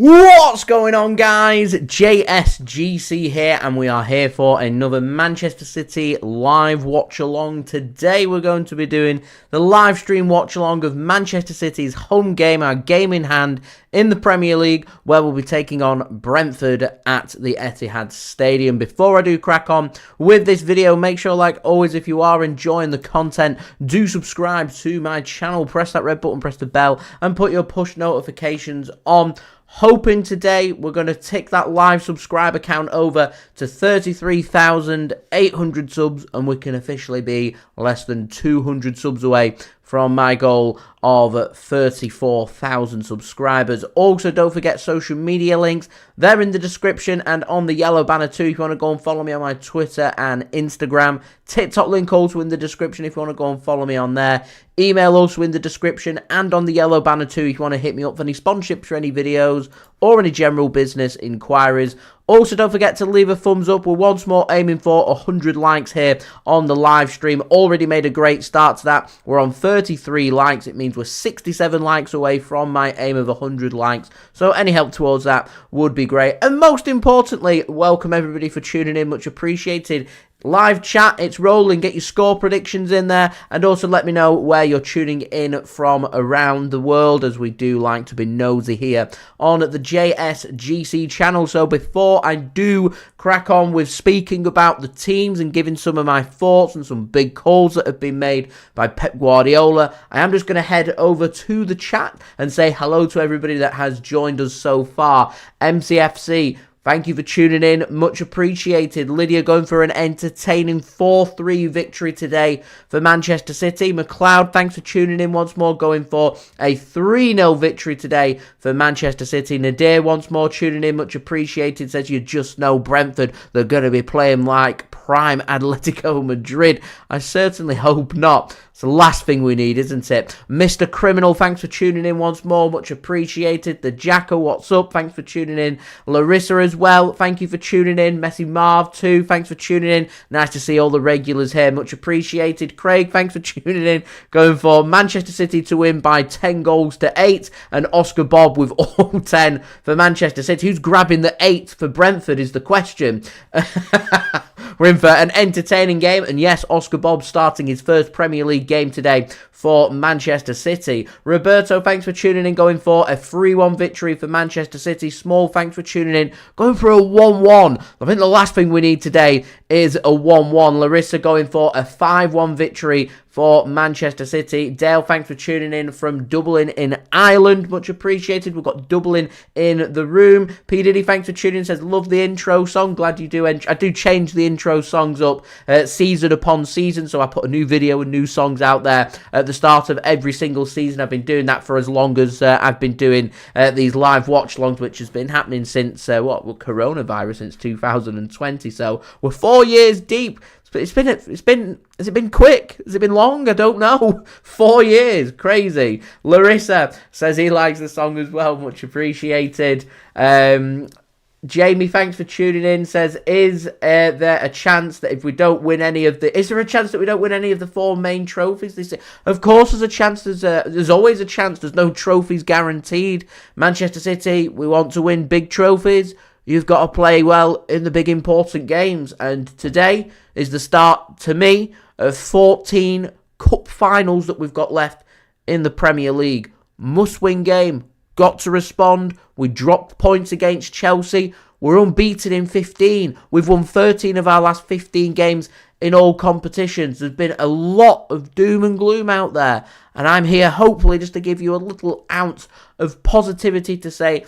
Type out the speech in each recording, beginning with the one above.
What's going on, guys? JSGC here, and we are here for another Manchester City live watch-along. Today we're going to be doing the live stream watch-along of Manchester City's home game, our game in hand in the Premier League, where we'll be taking on Brentford at the Etihad Stadium. Before I do crack on with this video, make sure, like always, if you are enjoying the content, do subscribe to my channel, press that red button, press the bell, and put your push notifications on. Hoping today we're going to tick that live subscriber count over to 33,800 subs, and we can officially be less than 200 subs away from my goal of 34,000 subscribers. Also, don't forget social media links. They're in the description and on the yellow banner too if you want to go and follow me on my Twitter and Instagram. TikTok link also in the description if you want to go and follow me on there. Email also in the description and on the yellow banner too if you want to hit me up for any sponsorships for any videos or any general business inquiries. Also, don't forget to leave a thumbs up. We're once more aiming for 100 likes here on the live stream. Already made a great start to that. We're on 33 likes. It means we're 67 likes away from my aim of 100 likes. So any help towards that would be great. And most importantly, welcome everybody for tuning in. Much appreciated. Live chat, it's rolling. Get your score predictions in there, and also let me know where you're tuning in from around the world, as we do like to be nosy here on the JSGC channel. So before I do crack on with speaking about the teams and giving some of my thoughts and some big calls that have been made by Pep Guardiola, I am just going to head over to the chat and say hello to everybody that has joined us so far. MCFC, thank you for tuning in. Much appreciated. Lydia going for an entertaining 4-3 victory today for Manchester City. McLeod, thanks for tuning in once more. Going for a 3-0 victory today for Manchester City. Nadir once more tuning in. Much appreciated. Says you just know Brentford. They're going to be playing like prime Atletico Madrid. I certainly hope not. It's the last thing we need, isn't it? Mr. Criminal, thanks for tuning in once more. Much appreciated. The Jacko, what's up? Thanks for tuning in. Larissa as well, thank you for tuning in. Messi Marv too, thanks for tuning in. Nice to see all the regulars here. Much appreciated. Craig, thanks for tuning in. Going for Manchester City to win by 10 goals to 8. And Oscar Bobb with all 10 for Manchester City. Who's grabbing the 8 for Brentford is the question. We're in for an entertaining game, and yes, Oscar Bobb starting his first Premier League game today for Manchester City. Roberto, thanks for tuning in, going for a 3-1 victory for Manchester City. Small, thanks for tuning in, going for a 1-1. I think the last thing we need today is a 1-1. Larissa going for a 5-1 victory for Manchester City. Dale, thanks for tuning in from Dublin in Ireland. Much appreciated. We've got Dublin in the room. P. Diddy, thanks for tuning in. Says, love the intro song. Glad you do. I do change the intro songs up season upon season. So I put a new video and new songs out there at the start of every single season. I've been doing that for as long as I've been doing these live watch-alongs, which has been happening since, coronavirus, since 2020. So we're 4 years deep. Has it been quick? Has it been long? I don't know. 4 years. Crazy. Larissa says he likes the song as well. Much appreciated. Jamie, thanks for tuning in. Says, is there a chance that if we don't win any of the... Is there a chance that we don't win any of the 4 main trophies this year? Of course there's a chance. There's always a chance. There's no trophies guaranteed. Manchester City, we want to win big trophies. You've got to play well in the big important games. And today is the start, to me, of 14 cup finals that we've got left in the Premier League. Must-win game. Got to respond. We dropped points against Chelsea. We're unbeaten in 15. We've won 13 of our last 15 games in all competitions. There's been a lot of doom and gloom out there. And I'm here, hopefully, just to give you a little ounce of positivity to say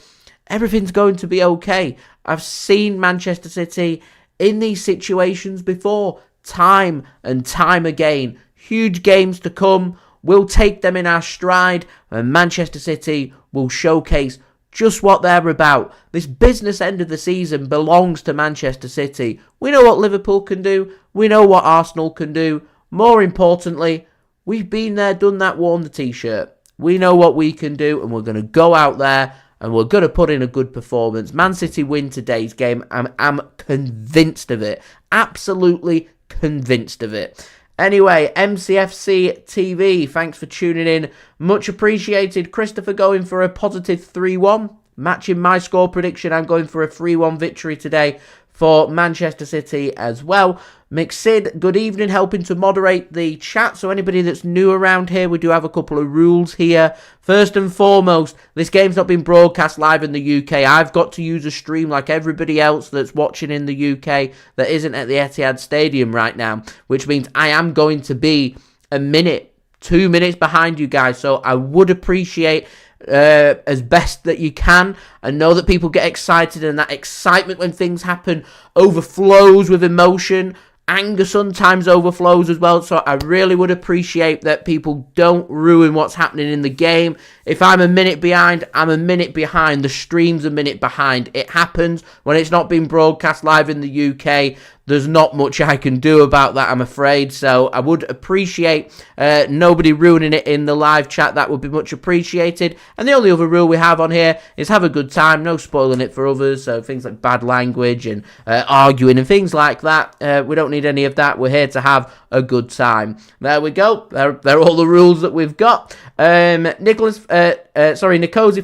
everything's going to be okay. I've seen Manchester City in these situations before, time and time again. Huge games to come. We'll take them in our stride, and Manchester City will showcase just what they're about. This business end of the season belongs to Manchester City. We know what Liverpool can do. We know what Arsenal can do. More importantly, we've been there, done that, worn the t-shirt. We know what we can do, and we're going to go out there and we're going to put in a good performance. Man City win today's game. I'm convinced of it. Absolutely convinced of it. Anyway, MCFC TV, thanks for tuning in. Much appreciated. Christopher going for a positive 3-1. matching my score prediction, I'm going for a 3-1 victory today for Manchester City as well. McSid, good evening, helping to moderate the chat. So anybody that's new around here, we do have a couple of rules here. First and foremost, this game's not been broadcast live in the UK. I've got to use a stream like everybody else that's watching in the UK that isn't at the Etihad Stadium right now, which means I am going to be a minute, 2 minutes behind you guys. So I would appreciate as best that you can. I know that people get excited, and that excitement when things happen overflows with emotion. Anger sometimes overflows as well, so I really would appreciate that people don't ruin what's happening in the game. If I'm a minute behind, I'm a minute behind. The stream's a minute behind. It happens when it's not being broadcast live in the UK. There's not much I can do about that, I'm afraid. So I would appreciate nobody ruining it in the live chat. That would be much appreciated. And the only other rule we have on here is have a good time. No spoiling it for others. So things like bad language and arguing and things like that. We don't need any of that. We're here to have a good time. There we go. There are all the rules that we've got. Nikosi,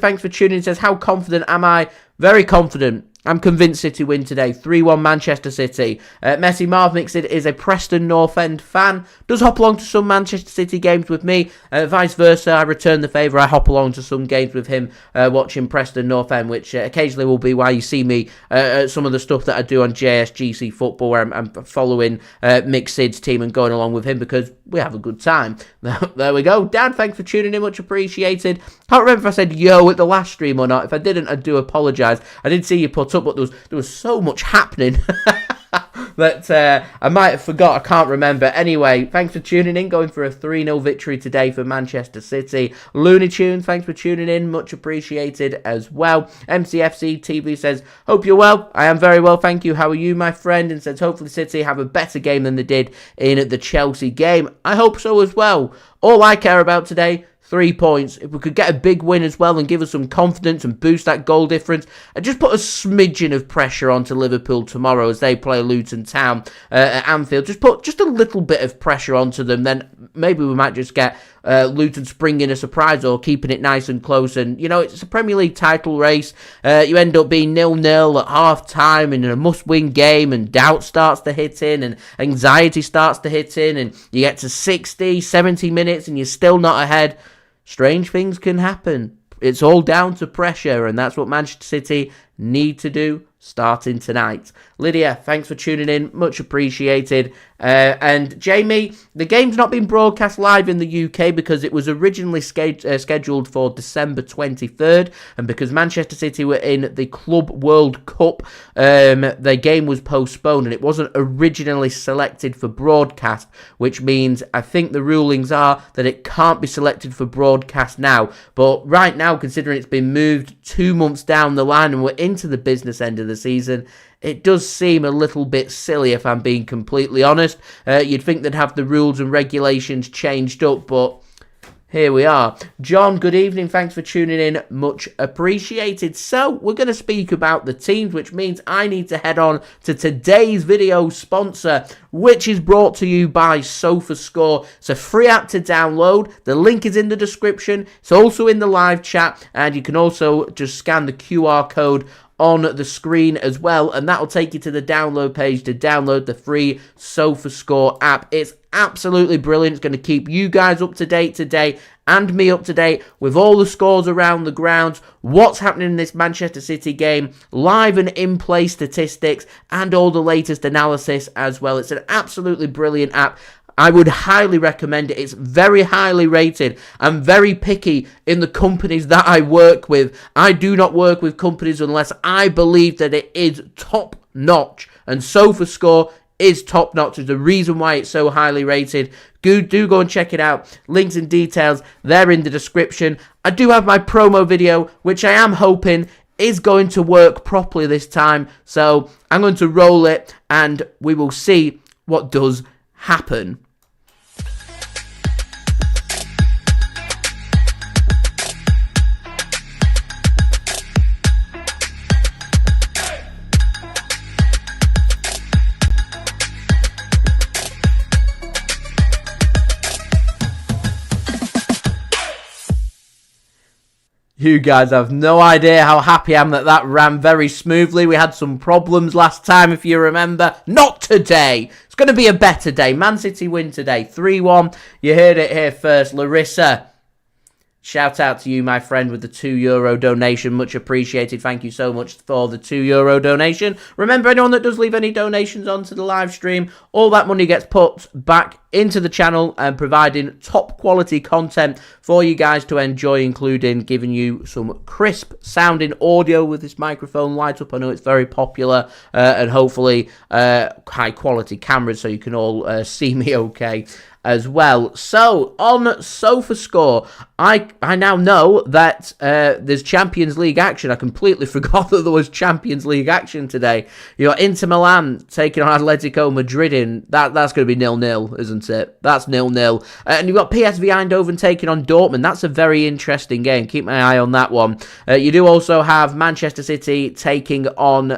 thanks for tuning in. Says, how confident am I? Very confident. I'm convinced City win today. 3-1 Manchester City. Messi Marv Mixed is a Preston North End fan. Does hop along to some Manchester City games with me. Vice versa, I return the favour. I hop along to some games with him watching Preston North End, which occasionally will be why you see me at some of the stuff that I do on JSGC Football, where I'm following Mixed's team and going along with him because we have a good time. There we go. Dan, thanks for tuning in. Much appreciated. Can't remember if I said yo at the last stream or not. If I didn't, I do apologise. I did see you put up, but there was so much happening that I might have forgot. I can't remember. Anyway, thanks for tuning in. Going for a 3-0 victory today for Manchester City. Looney Tunes, thanks for tuning in. Much appreciated as well. MCFC TV says, hope you're well. I am very well, thank you. How are you, my friend? And says, hopefully City have a better game than they did in the Chelsea game. I hope so as well. All I care about today, 3 points. If we could get a big win as well and give us some confidence and boost that goal difference and just put a smidgen of pressure onto Liverpool tomorrow as they play Luton Town at Anfield. Just put just a little bit of pressure onto them, then maybe we might just get Luton springing a surprise or keeping it nice and close. And, you know, it's a Premier League title race. You end up being 0-0 at half-time in a must-win game, and doubt starts to hit in and anxiety starts to hit in, and you get to 60, 70 minutes and you're still not ahead. Strange things can happen. It's all down to pressure, and that's what Manchester City need to do starting tonight. Lydia, thanks for tuning in. Much appreciated. And Jamie, the game's not been broadcast live in the UK because it was originally scheduled for December 23rd, and because Manchester City were in the Club World Cup, the game was postponed and it wasn't originally selected for broadcast, which means I think the rulings are that it can't be selected for broadcast now. But right now, considering it's been moved 2 months down the line and we're into the business end of the season, it does seem a little bit silly, if I'm being completely honest. You'd think they'd have the rules and regulations changed up, but here we are. John, good evening. Thanks for tuning in. Much appreciated. So, we're going to speak about the teams, which means I need to head on to today's video sponsor, which is brought to you by SofaScore. It's a free app to download. The link is in the description. It's also in the live chat, and you can also just scan the QR code on the screen as well, and that'll take you to the download page to download the free SofaScore app. It's absolutely brilliant. It's going to keep you guys up to date today and me up to date with all the scores around the grounds, what's happening in this Manchester City game, live and in-play statistics, and all the latest analysis as well. It's an absolutely brilliant app. I would highly recommend it. It's very highly rated. I'm very picky in the companies that I work with. I do not work with companies unless I believe that it is top notch. And SofaScore is top notch. There's a reason why it's so highly rated. Do go and check it out. Links and details, they're in the description. I do have my promo video, which I am hoping is going to work properly this time. So I'm going to roll it and we will see what does happen. You guys have no idea how happy I am that that ran very smoothly. We had some problems last time, if you remember. Not today. It's going to be a better day. Man City win today, 3-1. You heard it here first. Larissa, shout out to you, my friend, with the €2 donation. Much appreciated. Thank you so much for the €2 donation. Remember, anyone that does leave any donations onto the live stream, all that money gets put back into the channel and providing top quality content for you guys to enjoy, including giving you some crisp sounding audio with this microphone light up. I know it's very popular, and hopefully high quality cameras so you can all see me okay as well. So, on SofaScore, I now know that there's Champions League action. I completely forgot that there was Champions League action today. You got Inter Milan taking on Atletico Madrid in. That's going to be 0-0, isn't it? That's 0-0. And you've got PSV Eindhoven taking on Dortmund. That's a very interesting game. Keep my eye on that one. You do also have Manchester City taking on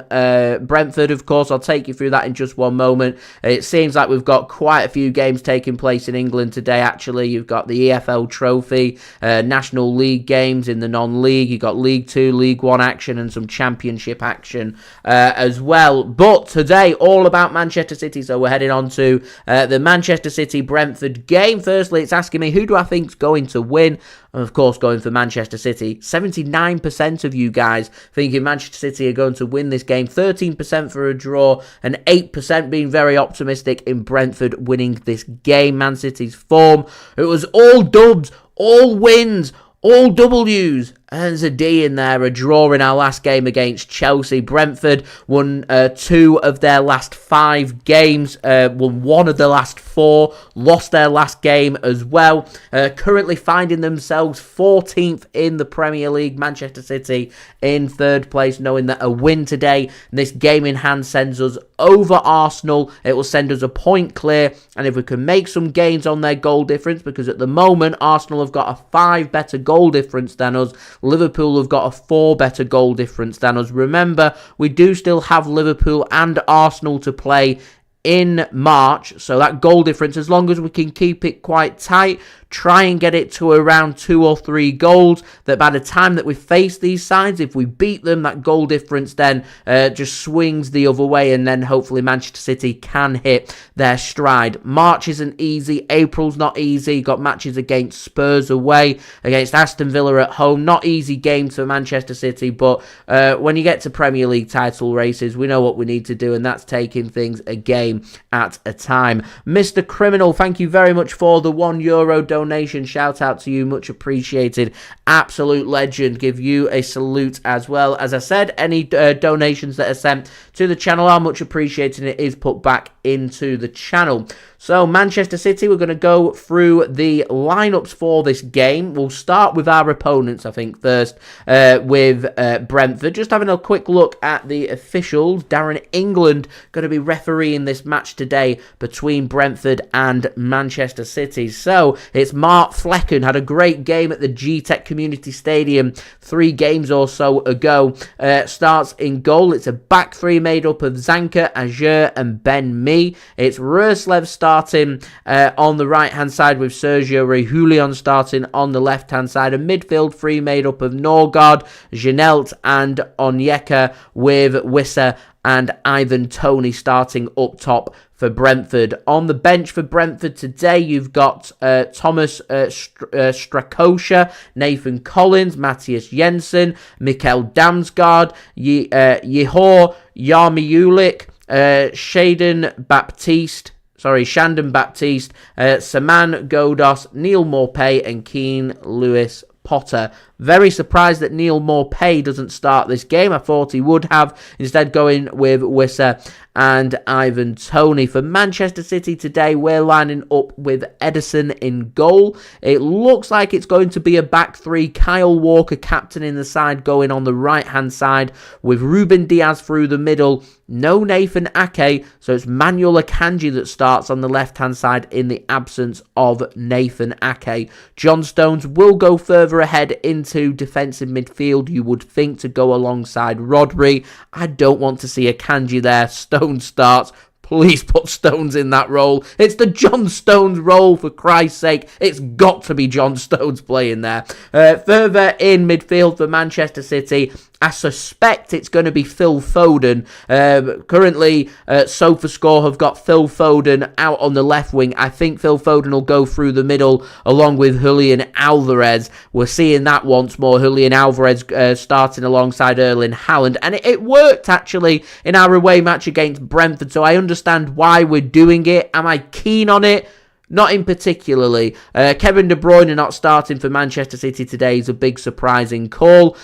Brentford, of course. I'll take you through that in just one moment. It seems like we've got quite a few games taking place in England today, actually. You've got the EFL Trophy, National League games in the non-league. You've got League 2, League 1 action and some Championship action as well. But today, all about Manchester City, so we're heading on to the Manchester City-Brentford game. Firstly, it's asking me, who do I think's going to win? And of course, going for Manchester City. 79% of you guys thinking Manchester City are going to win this game. 13% for a draw and 8% being very optimistic in Brentford winning this game. Man City's form, it was all dubs, all wins, all W's. And there's a D in there, a draw in our last game against Chelsea. Brentford won 2 of their last 5 games, won 1 of the last 4, lost their last game as well. Currently finding themselves 14th in the Premier League. Manchester City in 3rd place, knowing that a win today, this game in hand sends us over Arsenal. It will send us a point clear, and if we can make some gains on their goal difference, because at the moment Arsenal have got a 5 better goal difference than us, Liverpool have got a 4 better goal difference than us. Remember, we do still have Liverpool and Arsenal to play in March, so that goal difference, as long as we can keep it quite tight, try and get it to around 2 or 3 goals, that by the time that we face these sides, if we beat them, that goal difference then just swings the other way, and then hopefully Manchester City can hit their stride. March isn't easy, April's not easy. You've got matches against Spurs away, against Aston Villa at home, not easy games for Manchester City, but when you get to Premier League title races, we know what we need to do, and that's taking things a game at a time. Mr. Criminal, thank you very much for the €1 donation. Shout out to you, much appreciated. Absolute legend. Give you a salute as well. As I said, any donations that are sent to the channel are much appreciated, and it is put back into the channel. So, Manchester City, we're going to go through the lineups for this game. We'll start with our opponents, I think, first, with Brentford. Just having a quick look at the officials. Darren England going to be refereeing this match today between Brentford and Manchester City. So, it's Mark Flecken, had a great game at the G-Tech Community Stadium 3 games or so ago. Starts in goal. It's a back 3 made up of Zanka, Azure and Ben Mee. It's Ruslev starting on the right-hand side with Sergio Reguilon starting on the left-hand side. A midfield 3 made up of Norgaard, Janelt and Onyeka, with Wissa and Ivan Toney starting up top for Brentford. On the bench for Brentford today, you've got Thomas Strakosha, Nathan Collins, Matheus Jensen, Mikkel Damsgaard, Yehor Yarmiulik, Shandon Baptiste, Saman Godos, Neal Maupay and Keane Lewis Potter. Very surprised that Neal Maupay doesn't start this game. I thought he would have. Instead going with Wissa and Ivan Toney. For Manchester City today, we're lining up with Ederson in goal. It looks like it's going to be a back 3. Kyle Walker captain in the side, going on the right-hand side with Ruben Dias through the middle. No Nathan Ake, so it's Manuel Akanji that starts on the left-hand side in the absence of Nathan Ake. John Stones will go further ahead into defensive midfield, you would think, to go alongside Rodri. I don't want to see Akanji there. Stones starts. please put Stones in that role. It's the John Stones role, for Christ's sake. It's got to be John Stones playing there. Further in midfield for Manchester City, I suspect it's going to be Phil Foden. Currently, SofaScore have got Phil Foden out on the left wing. I think Phil Foden will go through the middle along with Julian Alvarez. We're seeing that once more. Julian Alvarez starting alongside Erling Haaland. And it worked, actually, in our away match against Brentford. So I understand why we're doing it. Am I keen on it? Not in particularly. Kevin De Bruyne not starting for Manchester City today is a big surprising call.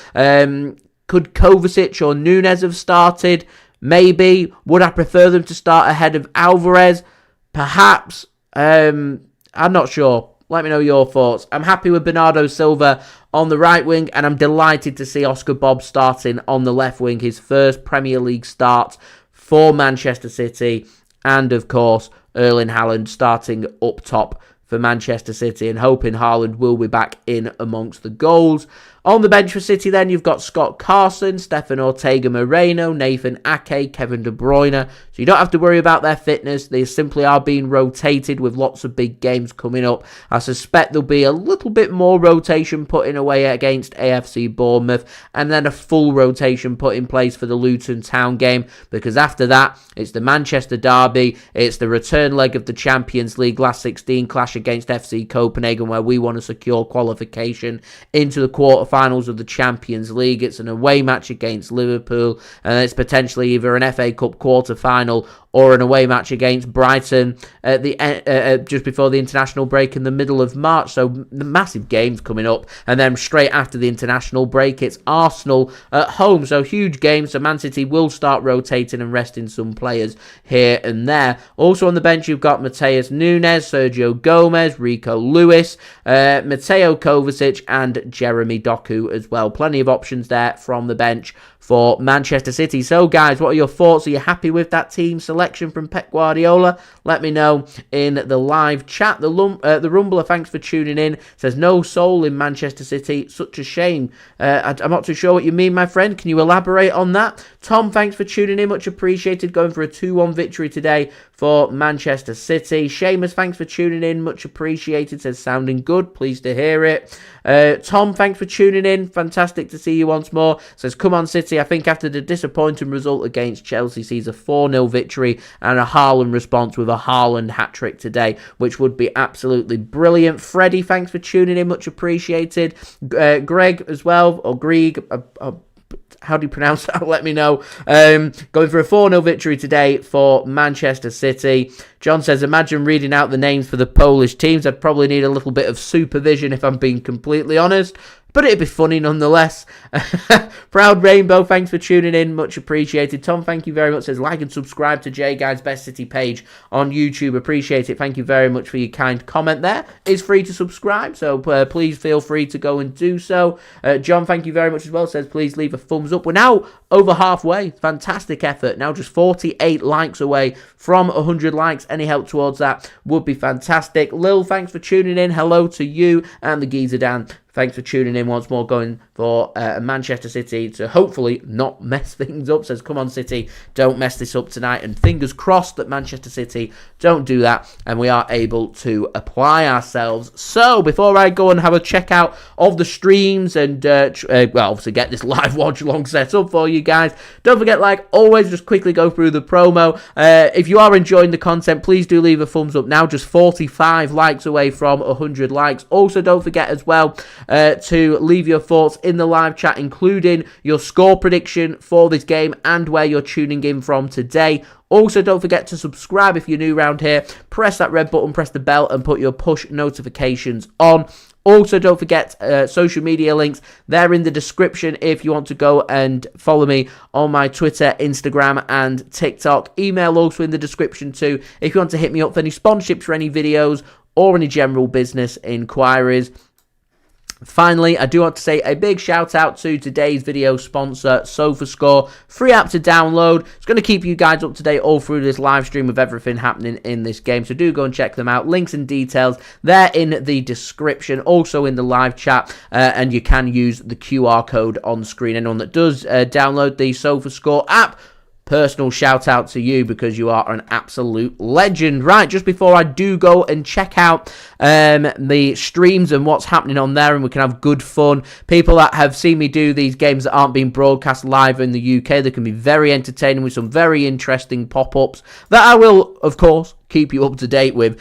Could Kovacic or Nunes have started? Maybe. Would I prefer them to start ahead of Alvarez? Perhaps. I'm not sure. Let me know your thoughts. I'm happy with Bernardo Silva on the right wing, and I'm delighted to see Oscar Bobb starting on the left wing. His first Premier League start for Manchester City. And, of course, Erling Haaland starting up top for Manchester City, and hoping Haaland will be back in amongst the goals. On the bench for City then, you've got Scott Carson, Stefan Ortega-Moreno, Nathan Ake, Kevin De Bruyne. So you don't have to worry about their fitness. They simply are being rotated with lots of big games coming up. I suspect there'll be a little bit more rotation put in away against AFC Bournemouth, and then a full rotation put in place for the Luton Town game, because after that, it's the Manchester Derby, it's the return leg of the Champions League last 16 clash against FC Copenhagen, where we want to secure qualification into the quarterfinals of the Champions League. It's an away match against Liverpool, and it's potentially either an FA Cup quarter-final or an away match against Brighton at the just before the international break in the middle of March. So the massive games coming up, and then straight after the international break, it's Arsenal at home. So huge games. So Man City will start rotating and resting some players here and there. Also on the bench, you've got Matheus Nunes, Sergio Gomez, Rico Lewis, Mateo Kovacic, and Jeremy Doku as well. Plenty of options there from the bench for Manchester City. So guys, what are your thoughts? Are you happy with that team selection from Pep Guardiola? Let me know in the live chat. The Rumbler, thanks for tuning in, says no soul in Manchester City. Such a shame. I'm not too sure what you mean, my friend. Can you elaborate on that? Tom, thanks for tuning in. Much appreciated. Going for a 2-1 victory today for Manchester City. Seamus, thanks for tuning in. Much appreciated. Says sounding good. Pleased to hear it. Tom, thanks for tuning in. Fantastic to see you once more. Says, come on City. I think after the disappointing result against Chelsea, sees a 4-0 victory and a Haaland response with a Haaland hat-trick today, which would be absolutely brilliant. Freddie, thanks for tuning in. Much appreciated. Greg as well, or Grieg. How do you pronounce that? Let me know. Going for a 4-0 victory today for Manchester City. John says, imagine reading out the names for the Polish teams. I'd probably need a little bit of supervision if I'm being completely honest, but it'd be funny nonetheless. Proud Rainbow, thanks for tuning in. Much appreciated. Tom, thank you very much. Says, like and subscribe to J Guy's Best City page on YouTube. Appreciate it. Thank you very much for your kind comment there. It's free to subscribe, so please feel free to go and do so. John, thank you very much as well. Says, please leave a thumbs up. We're now over halfway. Fantastic effort. Now just 48 likes away from 100 likes. Any help towards that would be fantastic. Lil, thanks for tuning in. Hello to you and the Geezer Dan. Thanks for tuning in once more, going for Manchester City to hopefully not mess things up. Says, come on City, don't mess this up tonight. And fingers crossed that Manchester City don't do that and we are able to apply ourselves. So before I go and have a check out of the streams and, obviously get this live watch along set up for you guys, don't forget, like always, just quickly go through the promo. If you are enjoying the content, please do leave a thumbs up. Now just 45 likes away from 100 likes. Also, don't forget as well, to leave your thoughts in the live chat, including your score prediction for this game and where you're tuning in from today. Also, don't forget to subscribe if you're new around here. Press that red button, press the bell, and put your push notifications on. Also, don't forget social media links. They're in the description if you want to go and follow me on my Twitter, Instagram, and TikTok. Email also in the description too if you want to hit me up for any sponsorships for any videos or any general business inquiries. Finally, I do want to say a big shout out to today's video sponsor, SofaScore. Free app to download. It's going to keep you guys up to date all through this live stream of everything happening in this game. So do go and check them out. Links and details, they're in the description, also in the live chat. And you can use the QR code on screen. Anyone that does download the SofaScore app personal shout out to you because you are an absolute legend. Right, just before I do go and check out the streams and what's happening on there, and we can have good fun. People that have seen me do these games that aren't being broadcast live in the UK, they can be very entertaining with some very interesting pop-ups that I will, of course, keep you up to date with.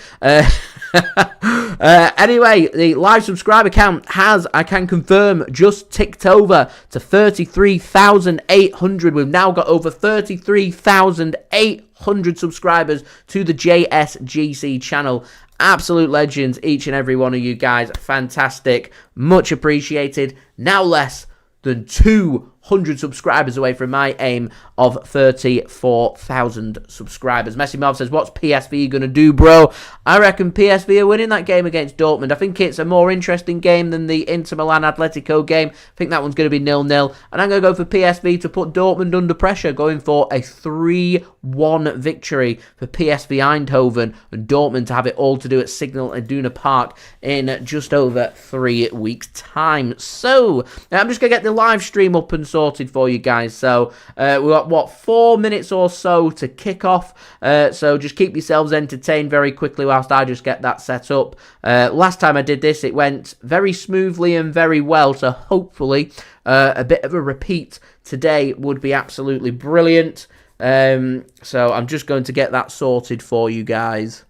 Anyway, the live subscriber count has, I can confirm, just ticked over to 33,800. We've now got over 33,800 subscribers to the JSGC channel. Absolute legends, each and every one of you guys. Fantastic. Much appreciated. Now less than 200 subscribers away from my aim of 34,000 subscribers. Messi Marv says, what's PSV going to do, bro? I reckon PSV are winning that game against Dortmund. I think it's a more interesting game than the Inter Milan Atletico game. I think that one's going to be 0-0. And I'm going to go for PSV to put Dortmund under pressure, going for a 3-1 victory for PSV Eindhoven, and Dortmund to have it all to do at Signal Iduna Park in just over 3 weeks' time. So, I'm just going to get the live stream up and sorted for you guys. So, we've got, 4 minutes or so to kick off. So, just keep yourselves entertained very quickly whilst I just get that set up. Last time I did this, it went very smoothly and very well. So, hopefully, a bit of a repeat today would be absolutely brilliant. So, I'm just going to get that sorted for you guys.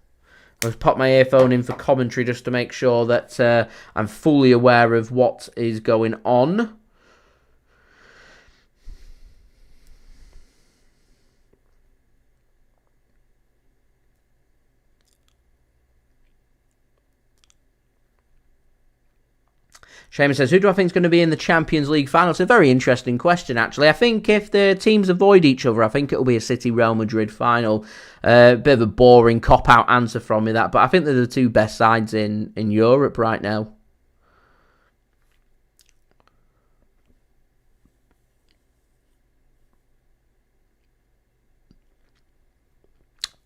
I'll just pop my earphone in for commentary just to make sure that I'm fully aware of what is going on. Seamus says, who do I think is going to be in the Champions League final? It's a very interesting question, actually. I think if the teams avoid each other, I think it'll be a City-Real Madrid final. Bit of a boring cop-out answer from me, that. But I think they're the two best sides in Europe right now.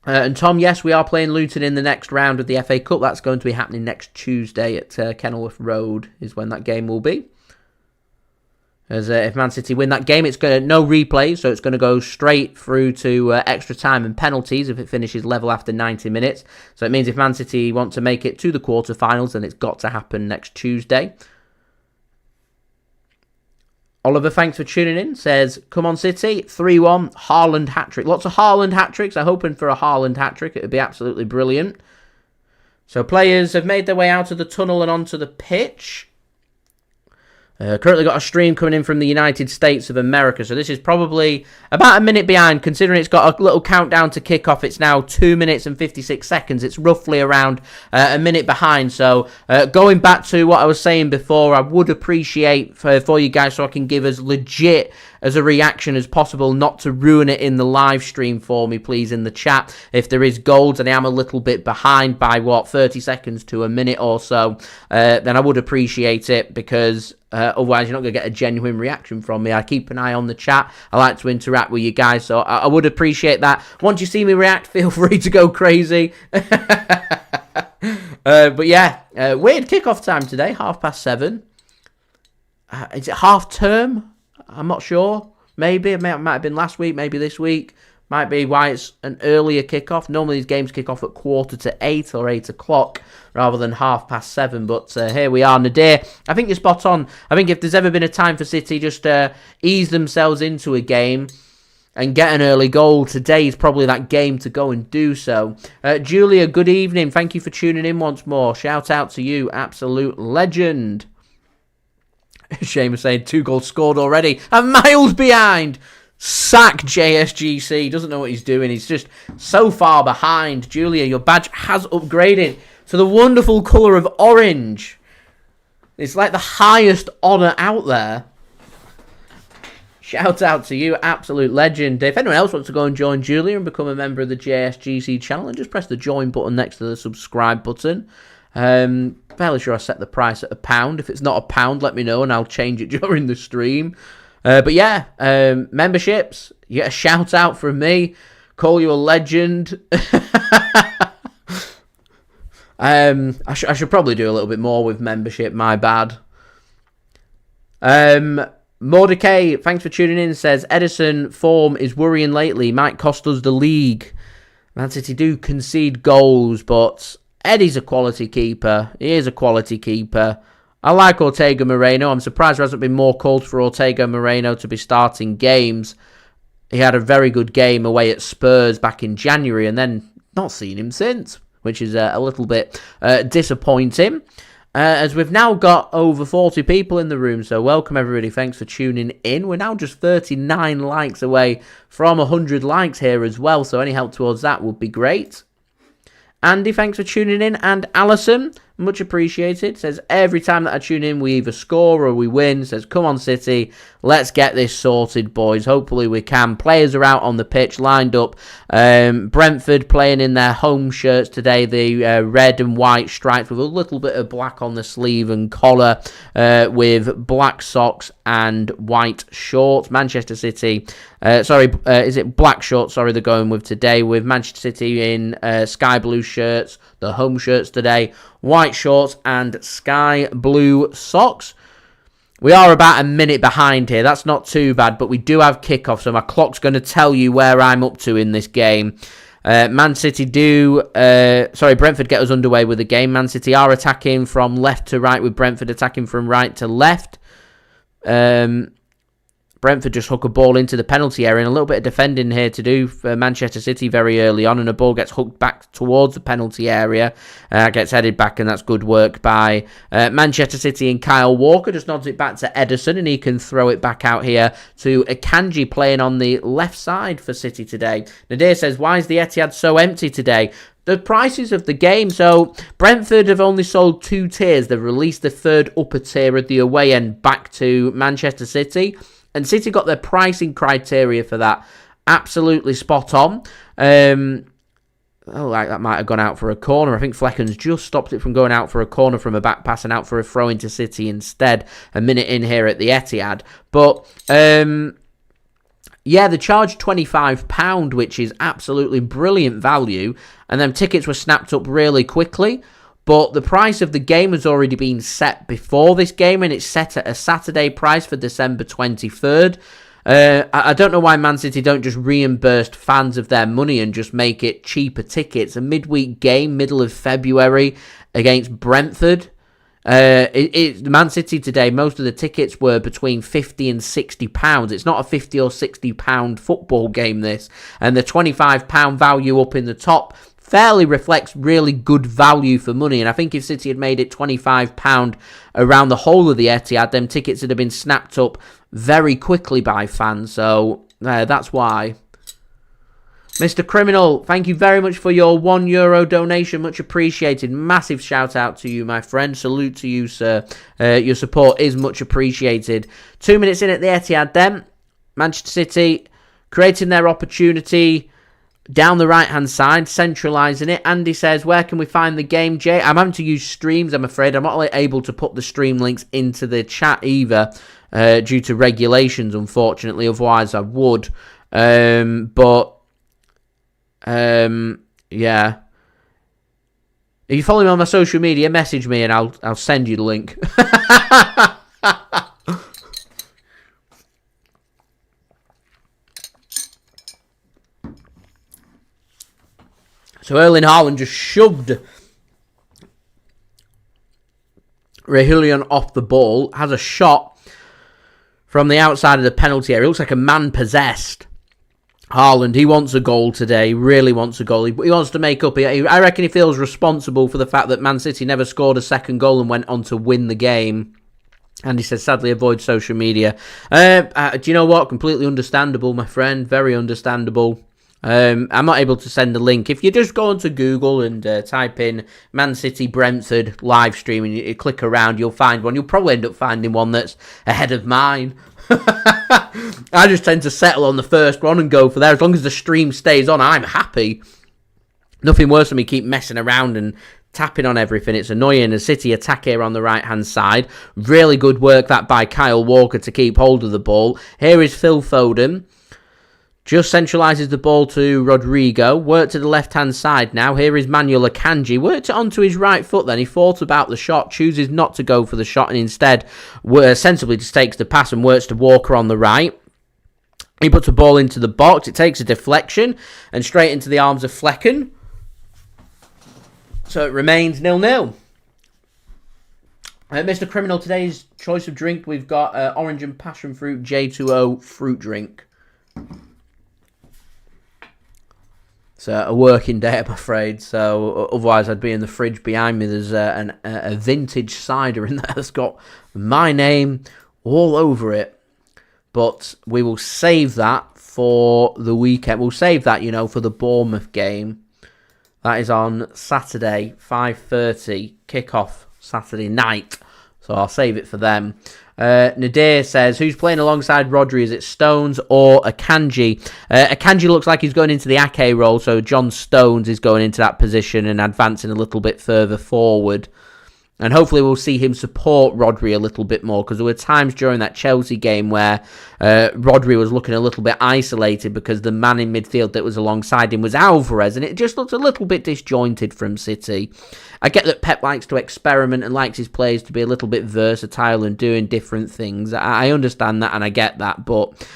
And Tom, yes, we are playing Luton in the next round of the FA Cup. That's going to be happening next Tuesday at Kenilworth Road is when that game will be. As if Man City win that game, it's going to no replay, so it's going to go straight through to extra time and penalties if it finishes level after 90 minutes. So it means if Man City want to make it to the quarterfinals, then it's got to happen next Tuesday. Oliver, thanks for tuning in, says, come on City, 3-1, Haaland hat-trick. Lots of Haaland hat-tricks. I'm hoping for a Haaland hat-trick. It would be absolutely brilliant. So players have made their way out of the tunnel and onto the pitch. Currently got a stream coming in from the United States of America, so this is probably about a minute behind, considering it's got a little countdown to kick-off. It's now 2 minutes and 56 seconds. It's roughly around a minute behind, so going back to what I was saying before, I would appreciate for you guys so I can give as legit as a reaction as possible, not to ruin it in the live stream for me, please, in the chat. If there is goals and I am a little bit behind by, 30 seconds to a minute or so, then I would appreciate it, because otherwise you're not going to get a genuine reaction from me. I keep an eye on the chat. I like to interact with you guys, so I would appreciate that. Once you see me react, feel free to go crazy. But yeah, weird kickoff time today, 7:30. Is it half term? I'm not sure. Maybe. It might have been last week, maybe this week. Might be why it's an earlier kickoff. Normally these games kick off at 7:45 or 8 o'clock rather than 7:30. But here we are, Nadir. I think you're spot on. I think if there's ever been a time for City just to ease themselves into a game and get an early goal, today is probably that game to go and do so. Julia, good evening. Thank you for tuning in once more. Shout out to you, absolute legend. Shame is saying 2 goals scored already. I'm miles behind. Sack JSGC. Doesn't know what he's doing. He's just so far behind. Julia, your badge has upgraded to the wonderful colour of orange. It's like the highest honour out there. Shout out to you, absolute legend. If anyone else wants to go and join Julia and become a member of the JSGC channel, then just press the join button next to the subscribe button. Fairly sure I set the price at £1. If it's not £1, let me know and I'll change it during the stream. But yeah, memberships, you get a shout out from me, call you a legend. I should probably do a little bit more with membership, my bad. Mordecai, thanks for tuning in, says, Ederson form is worrying lately. Might cost us the league. Man City do concede goals, but Eddie's a quality keeper. He is a quality keeper. I like Ortega-Moreno. I'm surprised there hasn't been more calls for Ortega-Moreno to be starting games. He had a very good game away at Spurs back in January and then not seen him since, which is a little bit disappointing. As we've now got over 40 people in the room, so welcome everybody. Thanks for tuning in. We're now just 39 likes away from 100 likes here as well, so any help towards that would be great. Andy, thanks for tuning in. And Alison, much appreciated, says, every time that I tune in, we either score or we win. Says, come on, City, let's get this sorted, boys. Hopefully we can. Players are out on the pitch, lined up. Brentford playing in their home shirts today, the red and white stripes with a little bit of black on the sleeve and collar, with black socks and white shorts. Manchester City, is it black shorts? Sorry, they're going with today, with Manchester City in sky blue shirts, the home shirts today, white shorts and sky blue socks. We are about a minute behind here. That's not too bad, but we do have kickoff, so my clock's going to tell you where I'm up to in this game. Man City Brentford get us underway with the game. Man City are attacking from left to right, with Brentford attacking from right to left. Brentford just hook a ball into the penalty area, and a little bit of defending here to do for Manchester City very early on, and a ball gets hooked back towards the penalty area, gets headed back, and that's good work by Manchester City, and Kyle Walker just nods it back to Ederson, and he can throw it back out here to Akanji playing on the left side for City today. Nadir says, why is the Etihad so empty today? The prices of the game. So Brentford have only sold 2 tiers. They've released the third upper tier at the away end back to Manchester City. And City got their pricing criteria for that absolutely spot on. That might have gone out for a corner. I think Flecken's just stopped it from going out for a corner from a back pass and out for a throw into City instead. A minute in here at the Etihad. But, they charged £25, which is absolutely brilliant value. And then tickets were snapped up really quickly. But the price of the game has already been set before this game, and it's set at a Saturday price for December 23rd. I don't know why Man City don't just reimburse fans of their money and just make it cheaper tickets. A midweek game, middle of February, against Brentford. Man City today, most of the tickets were between £50 and £60. It's not a £50 or £60 football game, this. And the £25 value up in the top fairly reflects really good value for money. And I think if City had made it £25 around the whole of the Etihad, them tickets would have been snapped up very quickly by fans. So that's why. Mr. Criminal, thank you very much for your €1 donation. Much appreciated. Massive shout out to you, my friend. Salute to you, sir. Your support is much appreciated. 2 minutes in at the Etihad then. Manchester City creating their opportunity down the right-hand side, centralising it. Andy says, where can we find the game, Jay? I'm having to use streams, I'm afraid. I'm not able to put the stream links into the chat either, due to regulations, unfortunately. Otherwise, I would. Yeah. If you follow me on my social media, message me and I'll send you the link. So Erling Haaland just shoved Reguilon off the ball. Has a shot from the outside of the penalty area. Looks like a man possessed. Haaland, he wants a goal today. He really wants a goal. He wants to make up. I reckon he feels responsible for the fact that Man City never scored a second goal and went on to win the game. And he says, sadly, avoid social media. Do you know what? Completely understandable, my friend. Very understandable. I'm not able to send a link. If you just go onto Google and type in Man City Brentford live stream and you click around, you'll find one. You'll probably end up finding one that's ahead of mine. I just tend to settle on the first one and go for there. As long as the stream stays on, I'm happy. Nothing worse than me keep messing around and tapping on everything. It's annoying. A City attack here on the right-hand side. Really good work that by Kyle Walker to keep hold of the ball. Here is Phil Foden. Just centralises the ball to Rodrigo. Work to the left-hand side now. Here is Manuel Akanji. Worked it onto his right foot then. He thought about the shot, chooses not to go for the shot, and instead sensibly just takes the pass and works to Walker on the right. He puts a ball into the box. It takes a deflection and straight into the arms of Flecken. So it remains 0-0. Mr. Criminal, today's choice of drink, we've got orange and passion fruit J2O fruit drink. It's a working day, I'm afraid, so otherwise I'd be in the fridge behind me. There's a vintage cider in there that's got my name all over it. But we will save that for the weekend. We'll save that, for the Bournemouth game. That is on Saturday, 5:30, kickoff Saturday night. So I'll save it for them. Nadir says, who's playing alongside Rodri? Is it Stones or Akanji? Akanji looks like he's going into the Ake role, so John Stones is going into that position and advancing a little bit further forward. And hopefully we'll see him support Rodri a little bit more, because there were times during that Chelsea game where Rodri was looking a little bit isolated because the man in midfield that was alongside him was Alvarez, and it just looked a little bit disjointed from City. I get that Pep likes to experiment and likes his players to be a little bit versatile and doing different things. I understand that and I get that, but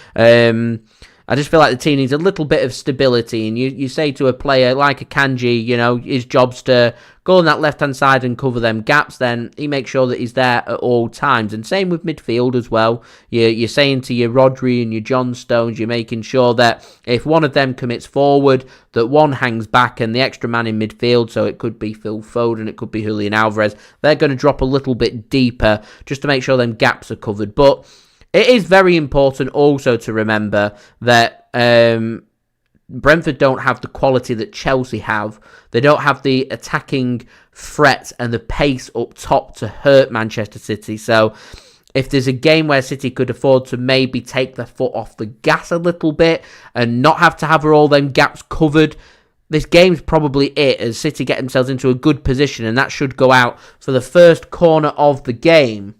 I just feel like the team needs a little bit of stability, and you say to a player like Akanji, his job's to go on that left-hand side and cover them gaps, then he makes sure that he's there at all times. And same with midfield as well. You're saying to your Rodri and your John Stones, you're making sure that if one of them commits forward, that one hangs back, and the extra man in midfield, so it could be Phil Foden, it could be Julian Alvarez, they're going to drop a little bit deeper just to make sure them gaps are covered. But it is very important also to remember that Brentford don't have the quality that Chelsea have. They don't have the attacking threat and the pace up top to hurt Manchester City. So if there's a game where City could afford to maybe take their foot off the gas a little bit and not have to have all them gaps covered, this game's probably it, as City get themselves into a good position, and that should go out for the first corner of the game.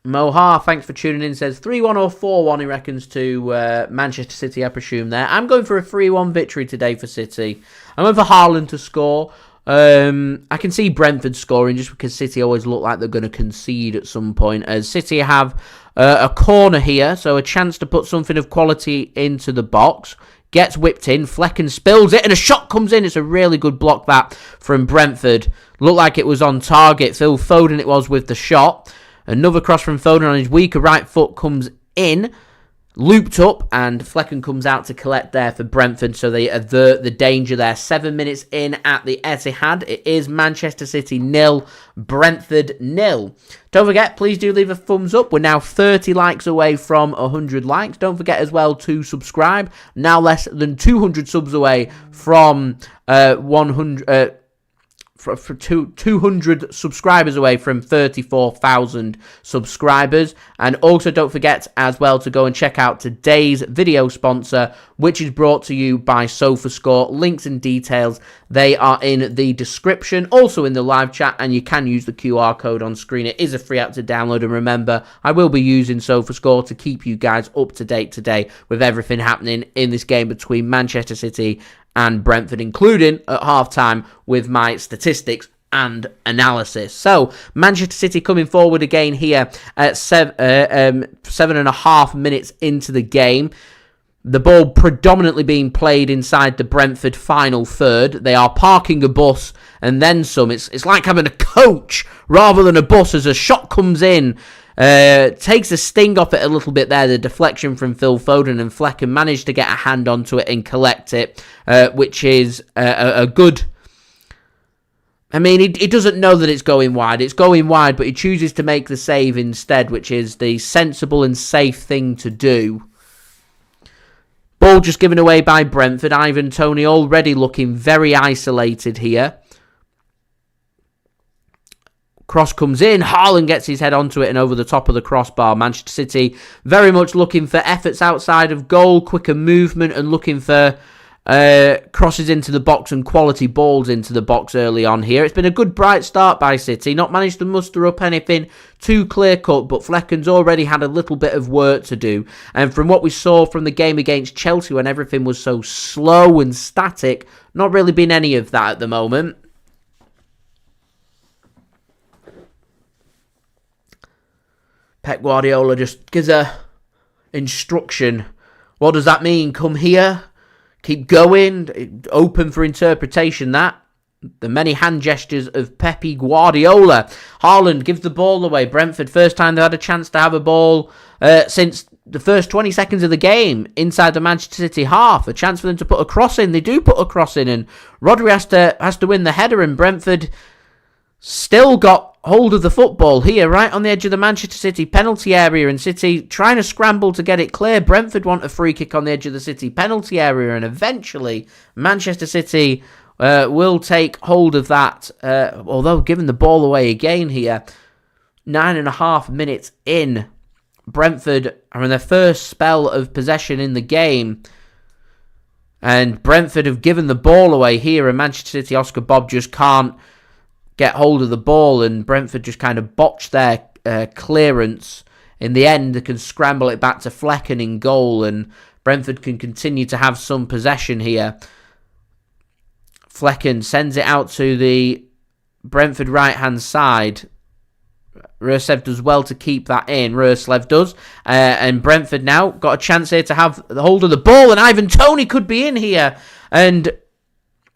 Mohar, thanks for tuning in, says 3-1 or 4-1, he reckons, to Manchester City, I presume there. I'm going for a 3-1 victory today for City. I'm going for Haaland to score. I can see Brentford scoring just because City always look like they're going to concede at some point, as City have a corner here, so a chance to put something of quality into the box. Gets whipped in, Flecken spills it, and a shot comes in. It's a really good block, that, from Brentford. Looked like it was on target. Phil Foden it was with the shot. Another cross from Foden on his weaker right foot comes in, looped up, and Flecken comes out to collect there for Brentford, so they avert the danger there. 7 minutes in at the Etihad. It is Manchester City 0, Brentford 0. Don't forget, please do leave a thumbs up. We're now 30 likes away from 100 likes. Don't forget as well to subscribe. Now less than 200 subs away from 200 subscribers away from 34,000 subscribers. And also don't forget as well to go and check out today's video sponsor, which is brought to you by SofaScore. Links and details, they are in the description, also in the live chat, and you can use the QR code on screen. It is a free app to download, and remember, I will be using SofaScore to keep you guys up to date today with everything happening in this game between Manchester City and Brentford, including at half-time with my statistics and analysis. So, Manchester City coming forward again here at 7.5 minutes into the game. The ball predominantly being played inside the Brentford final third. They are parking a bus and then some. It's like having a coach rather than a bus, as a shot comes in. Takes a sting off it a little bit there, the deflection from Phil Foden, and Flecken managed to get a hand onto it and collect it, which is a good... I mean, he doesn't know that it's going wide. It's going wide, but he chooses to make the save instead, which is the sensible and safe thing to do. Ball just given away by Brentford. Ivan Toney already looking very isolated here. Cross comes in, Haaland gets his head onto it and over the top of the crossbar. Manchester City very much looking for efforts outside of goal, quicker movement, and looking for crosses into the box and quality balls into the box early on here. It's been a good bright start by City. Not managed to muster up anything too clear-cut, but Flecken's already had a little bit of work to do. And from what we saw from the game against Chelsea when everything was so slow and static, not really been any of that at the moment. Pep Guardiola just gives a instruction. What does that mean? Come here. Keep going. Open for interpretation, that. The many hand gestures of Pepe Guardiola. Haaland gives the ball away. Brentford, first time they had a chance to have a ball since the first 20 seconds of the game inside the Manchester City half. A chance for them to put a cross in. They do put a cross in, and Rodri has to win the header, and Brentford still got hold of the football here, right on the edge of the Manchester City penalty area, and City trying to scramble to get it clear. Brentford want a free kick on the edge of the City penalty area, and eventually Manchester City will take hold of that, although giving the ball away again here. 9.5 minutes in, Brentford are in their first spell of possession in the game, and Brentford have given the ball away here, and Manchester City, Oscar Bobb just can't get hold of the ball, and Brentford just kind of botch their clearance. In the end, they can scramble it back to Flecken in goal, and Brentford can continue to have some possession here. Flecken sends it out to the Brentford right-hand side. Roslev does well to keep that in. Roslev does. And Brentford now got a chance here to have the hold of the ball, and Ivan Toney could be in here. And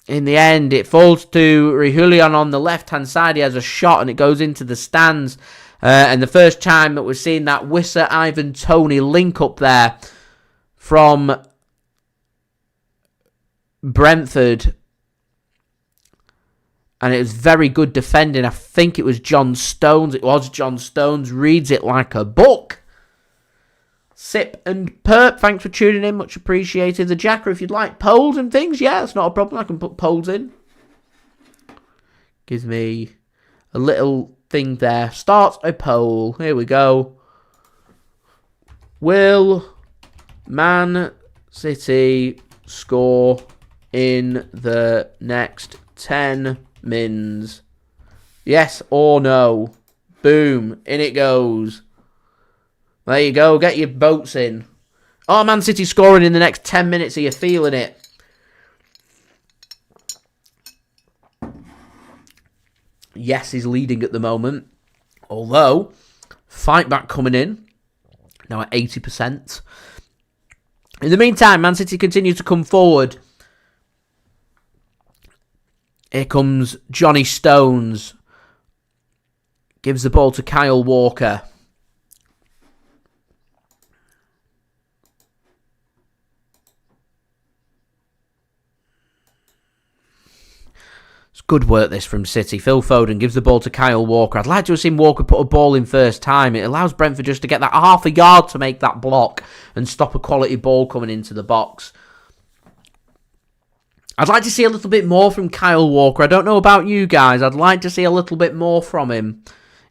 in the end, it falls to Reguilon on the left-hand side. He has a shot, and it goes into the stands. And the first time that we're seeing that Wissa-Ivan Toney link up there from Brentford. And it was very good defending. I think it was John Stones. It was John Stones. Reads it like a book. Sip and Perp, thanks for tuning in. Much appreciated. The Jacker, if you'd like polls and things, yeah, that's not a problem. I can put polls in. Gives me a little thing there. Start a poll. Here we go. Will Man City score in the next 10 mins? Yes or no? Boom. In it goes. There you go. Get your votes in. Oh, Man City scoring in the next 10 minutes. Are you feeling it? Yes, he's leading at the moment. Although, fight back coming in. Now at 80%. In the meantime, Man City continue to come forward. Here comes Johnny Stones. Gives the ball to Kyle Walker. It's good work this from City. Phil Foden gives the ball to Kyle Walker. I'd like to have seen Walker put a ball in first time. It allows Brentford just to get that half a yard to make that block and stop a quality ball coming into the box. I'd like to see a little bit more from Kyle Walker. I don't know about you guys. I'd like to see a little bit more from him.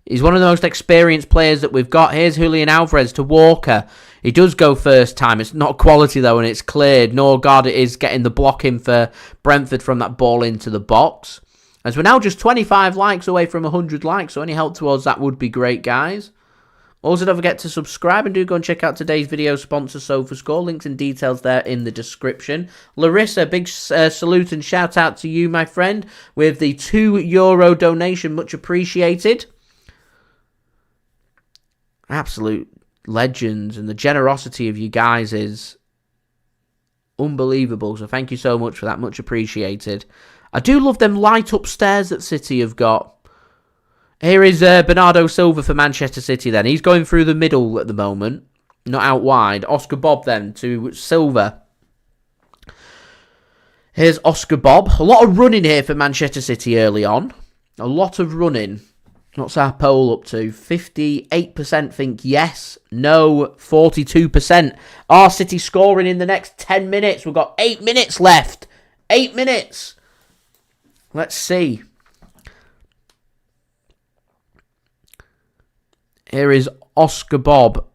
He's one of the most experienced players that we've got. Here's Julian Alvarez to Walker. He does go first time. It's not quality though, and it's cleared. Norgaard is getting the block in for Brentford from that ball into the box. As we're now just 25 likes away from 100 likes, so any help towards that would be great, guys. Also, don't forget to subscribe and do go and check out today's video sponsor, SofaScore. Links and details there in the description. Larissa, big salute and shout out to you, my friend, with the €2 donation. Much appreciated. Absolute legends, and the generosity of you guys is unbelievable. So thank you so much for that. Much appreciated. I do love them light up stairs that City have got. Here is Bernardo Silva for Manchester City then. He's going through the middle at the moment. Not out wide. Oscar Bobb then to Silva. Here's Oscar Bobb. A lot of running here for Manchester City early on. A lot of running. What's our poll up to? 58% think yes. No. 42%. Are City scoring in the next 10 minutes? We've got 8 minutes left. 8 minutes. Let's see. Here is Oscar Bobb.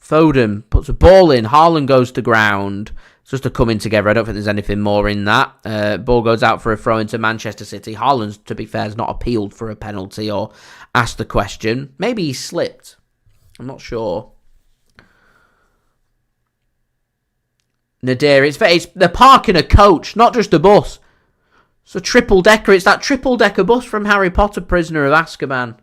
Foden puts a ball in. Haaland goes to ground. It's just a coming together. I don't think there's anything more in that. Ball goes out for a throw into Manchester City. Haaland, to be fair, has not appealed for a penalty or asked the question. Maybe he slipped. I'm not sure. Nadir, they're parking a coach, not just a bus. It's a triple-decker. It's that triple-decker bus from Harry Potter, Prisoner of Azkaban.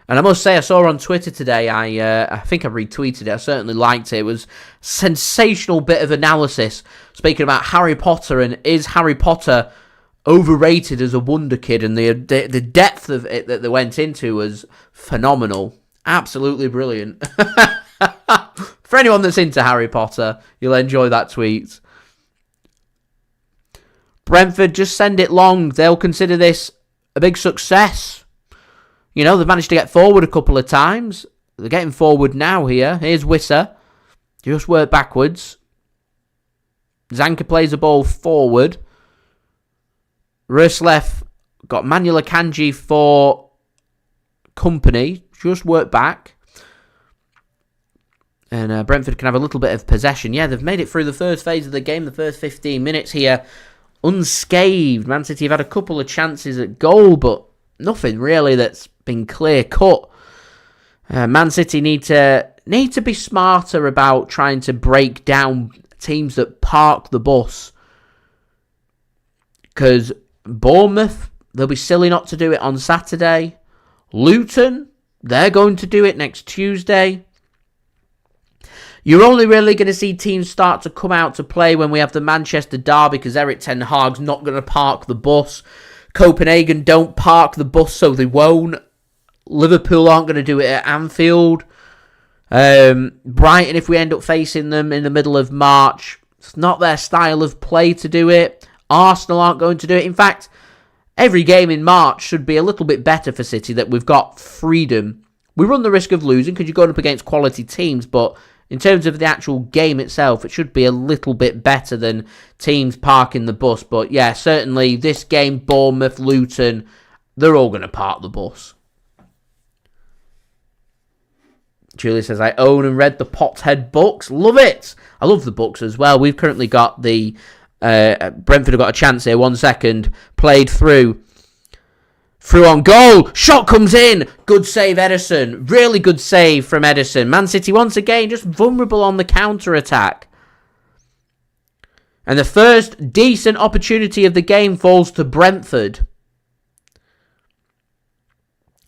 And I must say, I saw on Twitter today, I think I retweeted it, I certainly liked it. It was a sensational bit of analysis, speaking about Harry Potter, and is Harry Potter overrated as a wonder kid? And the depth of it that they went into was phenomenal. Absolutely brilliant. For anyone that's into Harry Potter, you'll enjoy that tweet. Brentford, just send it long. They'll consider this a big success. You know, they've managed to get forward a couple of times. They're getting forward now here. Here's Wissa. Just work backwards. Zanka plays the ball forward. Ruslev got Manuel Akanji for company. Just work back. And Brentford can have a little bit of possession. Yeah, they've made it through the first phase of the game, the first 15 minutes here, unscathed. Man City have had a couple of chances at goal, but nothing really that's been clear cut. Man City need to be smarter about trying to break down teams that park the bus. Because Bournemouth, they'll be silly not to do it on Saturday. Luton, they're going to do it next Tuesday. You're only really going to see teams start to come out to play when we have the Manchester derby, because Erik ten Hag's not going to park the bus. Copenhagen don't park the bus, so they won't. Liverpool aren't going to do it at Anfield. Brighton, if we end up facing them in the middle of March, it's not their style of play to do it. Arsenal aren't going to do it. In fact, every game in March should be a little bit better for City, that we've got freedom. We run the risk of losing because you're going up against quality teams, but in terms of the actual game itself, it should be a little bit better than teams parking the bus. But yeah, certainly this game, Bournemouth, Luton, they're all going to park the bus. Julia says, I own and read the Pothead books. Love it. I love the books as well. We've currently got the... Brentford have got a chance here. 1 second. Played through. Through on goal. Shot comes in. Good save, Ederson. Really good save from Ederson. Man City, once again, just vulnerable on the counter-attack. And the first decent opportunity of the game falls to Brentford.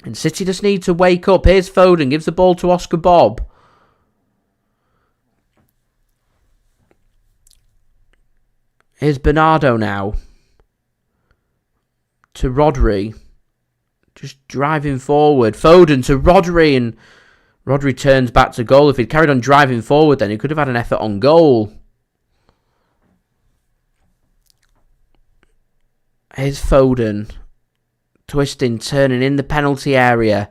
And City just need to wake up. Here's Foden. Gives the ball to Oscar Bobb. Here's Bernardo now. To Rodri. Just driving forward. Foden to Rodri, and Rodri turns back to goal. If he'd carried on driving forward, then he could have had an effort on goal. Here's Foden. Twisting, turning in the penalty area.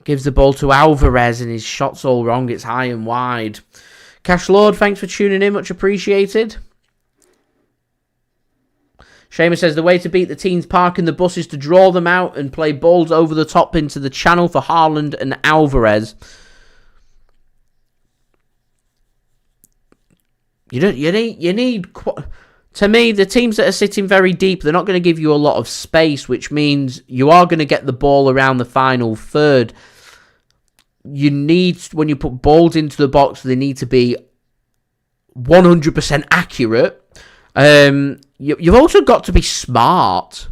Gives the ball to Alvarez, and his shot's all wrong. It's high and wide. Cash Lord, thanks for tuning in. Much appreciated. Seamus says, the way to beat the teams parking the bus is to draw them out and play balls over the top into the channel for Haaland and Alvarez. You need... To me, the teams that are sitting very deep, they're not going to give you a lot of space, which means you are going to get the ball around the final third. You need, when you put balls into the box, they need to be 100% accurate. You've also got to be smart.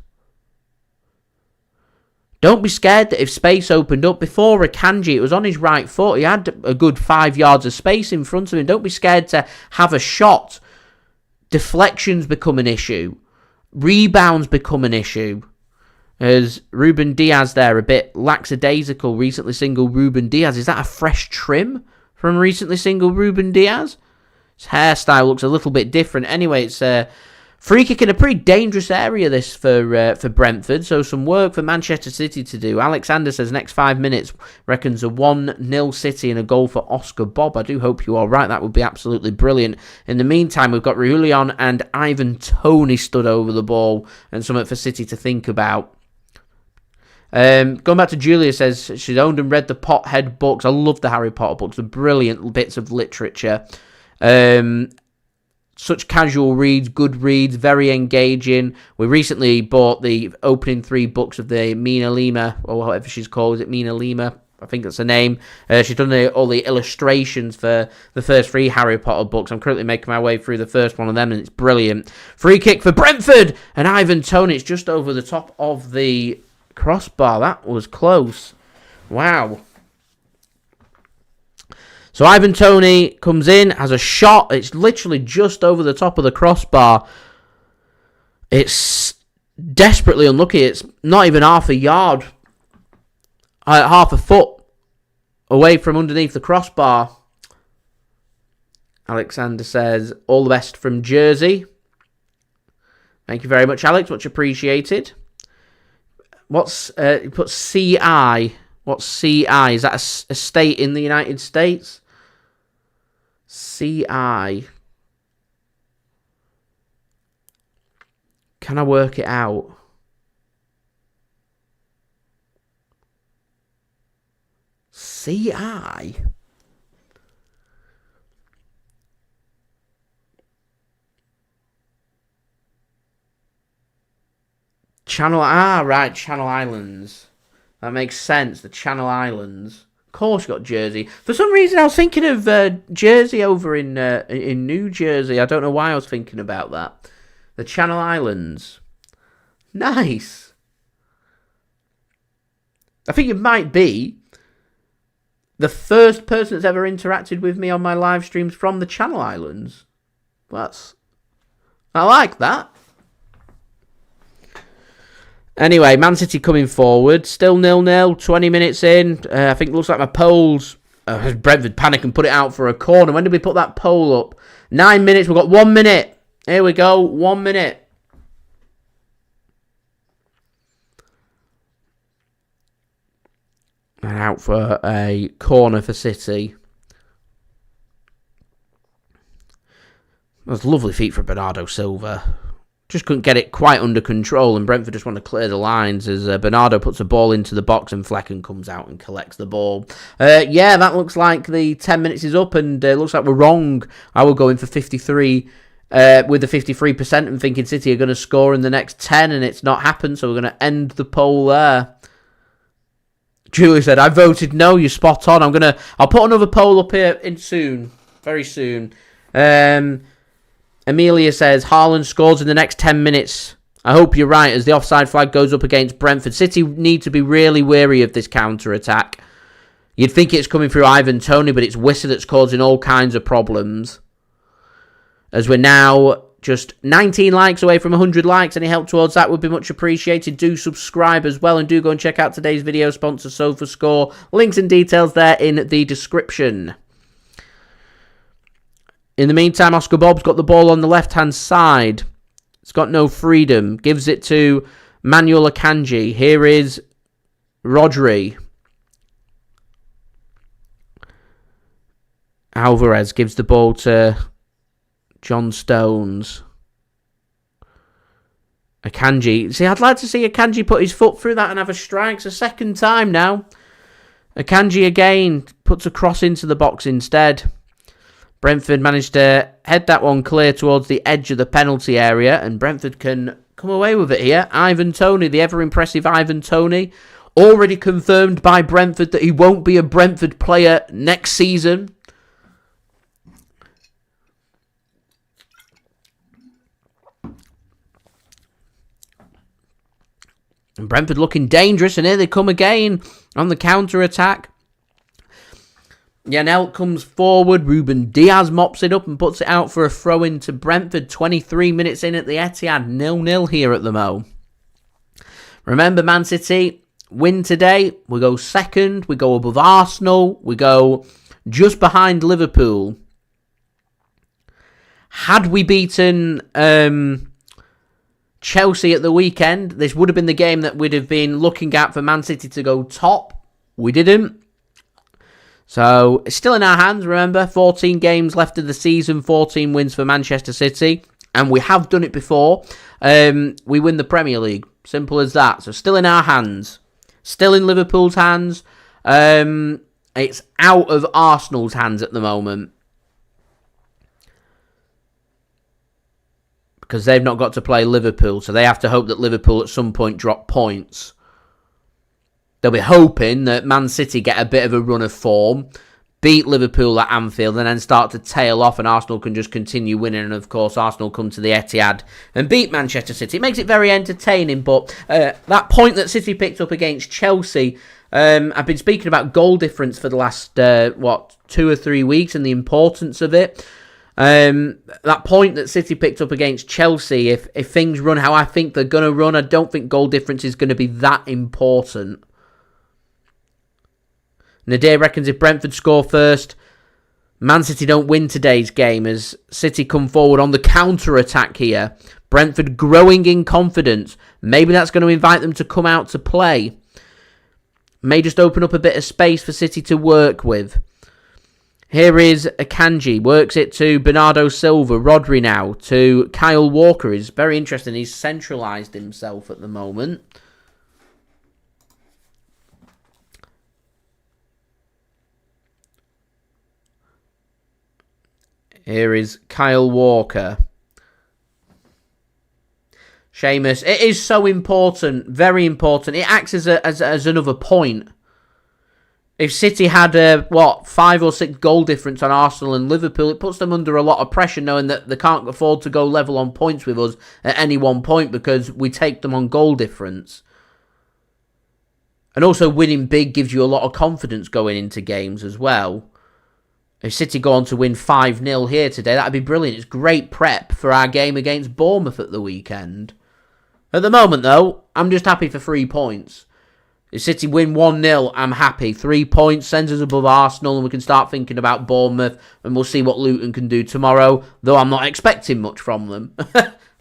Don't be scared that if space opened up before Akanji, it was on his right foot. He had a good 5 yards of space in front of him. Don't be scared to have a shot. Deflections become an issue. Rebounds become an issue. As Ruben Dias there, a bit lackadaisical, recently single Ruben Dias. Is that a fresh trim from recently single Ruben Dias? His hairstyle looks a little bit different. Anyway, it's a free kick in a pretty dangerous area, this, for Brentford. So some work for Manchester City to do. Alexander says next 5 minutes reckons a 1-0 City and a goal for Oscar Bobb. I do hope you are right. That would be absolutely brilliant. In the meantime, we've got Reguilon and Ivan Toney stood over the ball, and something for City to think about. Going back to Julia, says she's owned and read the Pothead books. I love the Harry Potter books. They're brilliant bits of literature. Such casual reads, good reads, very engaging. We recently bought the opening 3 books of the Mina Lima, or whatever she's called. Is it Mina Lima? I think that's her name. She's done all the illustrations for the first 3 Harry Potter books. I'm currently making my way through the first one of them, and it's brilliant. Free kick for Brentford, and Ivan Toney. It's just over the top of the crossbar. That was close. Wow. So Ivan Toney comes in, has a shot. It's literally just over the top of the crossbar. It's desperately unlucky. It's not even half a yard, half a foot away from underneath the crossbar. Alexander says, all the best from Jersey. Thank you very much, Alex. Much appreciated. What's, he puts CI. What's CI? Is that a state in the United States? CI. Can I work it out? CI. Right, Channel Islands. That makes sense, the Channel Islands. Of course you got Jersey. For some reason I was thinking of Jersey over in New Jersey. I don't know why I was thinking about that. The Channel Islands. Nice. I think it might be the first person that's ever interacted with me on my live streams from the Channel Islands. I like that. Anyway, Man City coming forward. Still 0-0, 20 minutes in. I think it looks like my polls. Brentford panic and put it out for a corner. When did we put that poll up? 9 minutes. We've got 1 minute. Here we go. 1 minute. And out for a corner for City. That was lovely feet for Bernardo Silva. Just couldn't get it quite under control, and Brentford just want to clear the lines as Bernardo puts a ball into the box and Flecken comes out and collects the ball. Yeah, that looks like the 10 minutes is up, and it looks like we're wrong. I will go in for 53 with the 53% and thinking City are going to score in the next 10, and it's not happened, so we're going to end the poll there. Julie said, I voted no, you're spot on. I'll put another poll up here very soon. Amelia says, Haaland scores in the next 10 minutes. I hope you're right, as the offside flag goes up against Brentford. City need to be really wary of this counter-attack. You'd think it's coming through Ivan Toney, but it's Wissa that's causing all kinds of problems. As we're now just 19 likes away from 100 likes. Any help towards that would be much appreciated. Do subscribe as well, and do go and check out today's video sponsor, SofaScore. Links and details there in the description. In the meantime, Oscar Bobb's got the ball on the left-hand side. It's got no freedom. Gives it to Manuel Akanji. Here is Rodri. Alvarez gives the ball to John Stones. Akanji. See, I'd like to see Akanji put his foot through that and have a strike. It's the second time now. Akanji again puts a cross into the box instead. Brentford managed to head that one clear towards the edge of the penalty area, and Brentford can come away with it here. Ivan Toney, the ever-impressive Ivan Toney, already confirmed by Brentford that he won't be a Brentford player next season. And Brentford looking dangerous, and here they come again on the counter-attack. Yanel comes forward. Ruben Dias mops it up and puts it out for a throw-in to Brentford. 23 minutes in at the Etihad. 0-0 here at the Mo. Remember, Man City win today. We go second. We go above Arsenal. We go just behind Liverpool. Had we beaten Chelsea at the weekend, this would have been the game that we'd have been looking at for Man City to go top. We didn't. So, it's still in our hands, remember. 14 games left of the season, 14 wins for Manchester City. And we have done it before. We win the Premier League. Simple as that. So, still in our hands. Still in Liverpool's hands. It's out of Arsenal's hands at the moment. because they've not got to play Liverpool, so they have to hope that Liverpool at some point drop points. They'll be hoping that Man City get a bit of a run of form, beat Liverpool at Anfield, and then start to tail off, and Arsenal can just continue winning. And of course, Arsenal come to the Etihad and beat Manchester City. It makes it very entertaining, but that point that City picked up against Chelsea, I've been speaking about goal difference for the last, 2 or 3 weeks and the importance of it. That point that City picked up against Chelsea, if things run how I think they're going to run, I don't think goal difference is going to be that important. Nadir reckons if Brentford score first, Man City don't win today's game as City come forward on the counter-attack here. Brentford growing in confidence. Maybe that's going to invite them to come out to play. May just open up a bit of space for City to work with. Here is Akanji, works it to Bernardo Silva, Rodri now, to Kyle Walker. He's very interesting, he's centralised himself at the moment. Here is Kyle Walker. Seamus, it is so important, very important. It acts as another point. If City had 5 or 6 goal difference on Arsenal and Liverpool, it puts them under a lot of pressure knowing that they can't afford to go level on points with us at any one point because we take them on goal difference. And also winning big gives you a lot of confidence going into games as well. If City go on to win 5-0 here today, that'd be brilliant. It's great prep for our game against Bournemouth at the weekend. At the moment, though, I'm just happy for 3 points. If City win 1-0, I'm happy. 3 points sends us above Arsenal and we can start thinking about Bournemouth and we'll see what Luton can do tomorrow, though I'm not expecting much from them.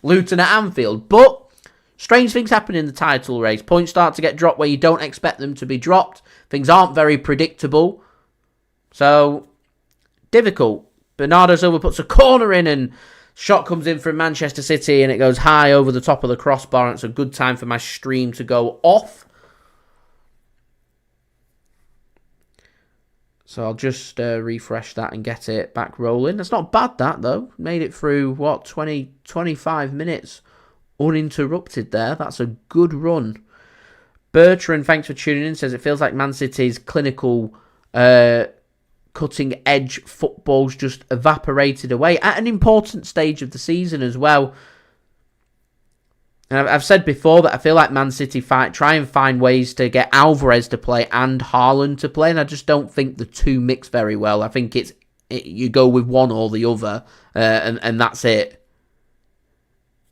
Luton at Anfield. But strange things happen in the title race. Points start to get dropped where you don't expect them to be dropped. Things aren't very predictable. So difficult. Bernardo Silva puts a corner in and shot comes in from Manchester City and it goes high over the top of the crossbar. And it's a good time for my stream to go off. So I'll just refresh that and get it back rolling. That's not bad, that, though. Made it through, 25 minutes uninterrupted there. That's a good run. Bertrand, thanks for tuning in, says it feels like Man City's clinical cutting-edge football's just evaporated away at an important stage of the season as well. And I've said before that I feel like Man City try and find ways to get Alvarez to play and Haaland to play, and I just don't think the two mix very well. I think you go with one or the other, and that's it.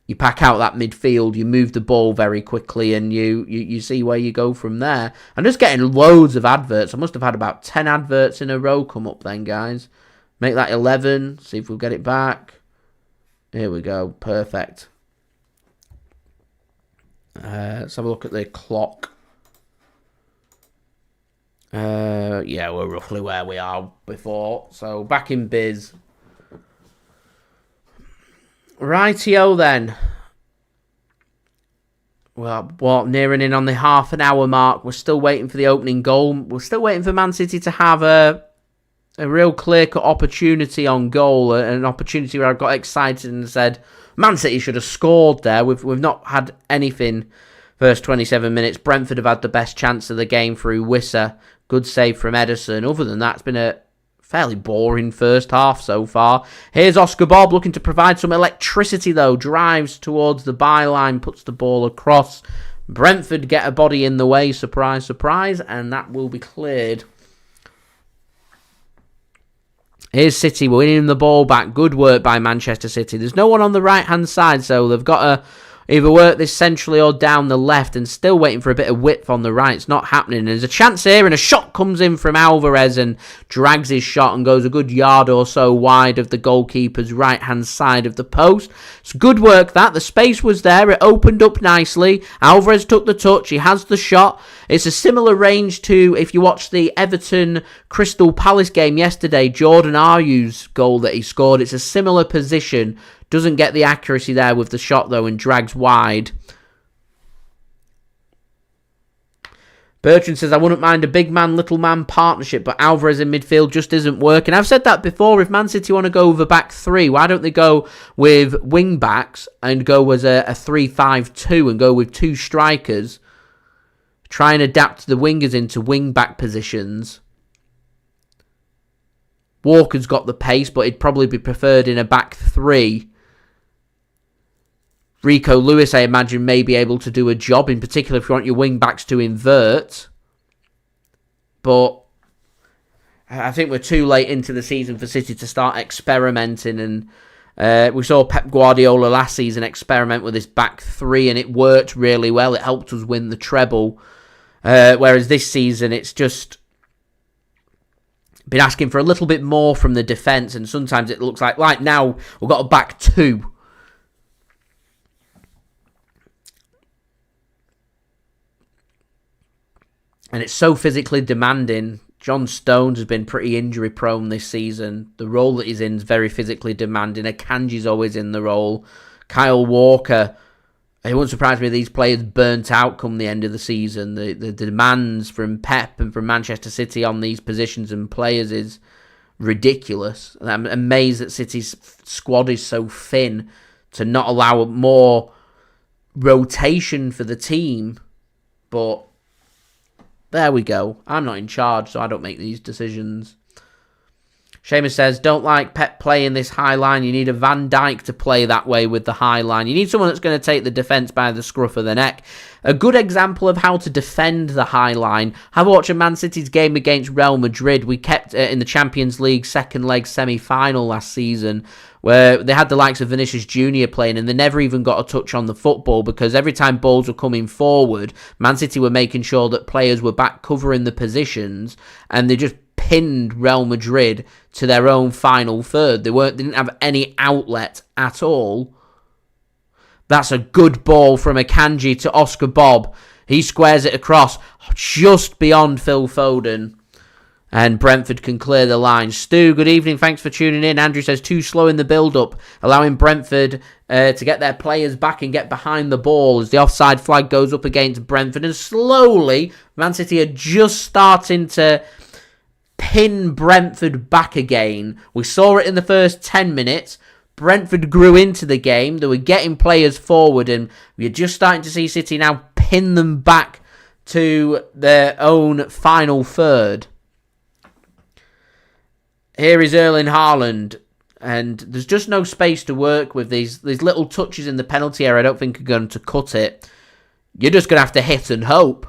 You pack out that midfield, you move the ball very quickly, and you see where you go from there. I'm just getting loads of adverts. I must have had about 10 adverts in a row come up then, guys. Make that 11, see if we'll get it back. Here we go, perfect. Let's have a look at the clock. Yeah, we're roughly where we are before. So, back in biz. Rightio then. Well, nearing in on the half an hour mark. We're still waiting for the opening goal. We're still waiting for Man City to have a real clear-cut opportunity on goal. An opportunity where I got excited and said, Man City should have scored there. We've not had anything first 27 minutes. Brentford have had the best chance of the game through Wissa. Good save from Ederson. Other than that, it's been a fairly boring first half so far. Here's Oscar Bobb looking to provide some electricity though. Drives towards the byline, puts the ball across. Brentford get a body in the way. Surprise, surprise. And that will be cleared. Here's City winning the ball back. Good work by Manchester City. There's no one on the right-hand side, so they've got to either work this centrally or down the left, and still waiting for a bit of width on the right. It's not happening. There's a chance here, and a shot comes in from Alvarez and drags his shot and goes a good yard or so wide of the goalkeeper's right-hand side of the post. It's good work, that. The space was there. It opened up nicely. Alvarez took the touch. He has the shot. It's a similar range to, if you watch the Everton Crystal Palace game yesterday, Jordan Ayew's goal that he scored. It's a similar position. Doesn't get the accuracy there with the shot, though, and drags wide. Bertrand says, I wouldn't mind a big man, little man partnership, but Alvarez in midfield just isn't working. I've said that before. If Man City want to go with a back three, why don't they go with wing backs and go as a 3-5-2 and go with two strikers? Try and adapt the wingers into wing back positions. Walker's got the pace, but he'd probably be preferred in a back three. Rico Lewis, I imagine, may be able to do a job, in particular if you want your wing-backs to invert. But I think we're too late into the season for City to start experimenting. And we saw Pep Guardiola last season experiment with this back three, and it worked really well. It helped us win the treble. Whereas this season, it's just been asking for a little bit more from the defence, and sometimes it looks like now, we've got a back two. And it's so physically demanding. John Stones has been pretty injury prone this season. The role that he's in is very physically demanding. Akanji's always in the role. Kyle Walker, it won't surprise me if these players burnt out come the end of the season. The demands from Pep and from Manchester City on these positions and players is ridiculous. And I'm amazed that City's squad is so thin to not allow more rotation for the team. But there we go. I'm not in charge, so I don't make these decisions. Seamus says, don't like Pep playing this high line. You need a Van Dijk to play that way with the high line. You need someone that's going to take the defence by the scruff of the neck. A good example of how to defend the high line. Have a watch of Man City's game against Real Madrid. We kept in the Champions League second leg semi-final last season, where they had the likes of Vinicius Jr. playing, and they never even got a touch on the football, because every time balls were coming forward, Man City were making sure that players were back covering the positions, and they just pinned Real Madrid to their own final third. They didn't have any outlet at all. That's a good ball from Akanji to Oscar Bobb. He squares it across just beyond Phil Foden. And Brentford can clear the line. Stu, good evening. Thanks for tuning in. Andrew says, too slow in the build-up, allowing Brentford to get their players back and get behind the ball as the offside flag goes up against Brentford. And slowly, Man City are just starting to pin Brentford back again. We saw it in the first 10 minutes. Brentford grew into the game. They were getting players forward, and we're just starting to see City now pin them back to their own final third. Here is Erling Haaland, and there's just no space to work with. These little touches in the penalty area I don't think are going to cut it. You're just going to have to hit and hope.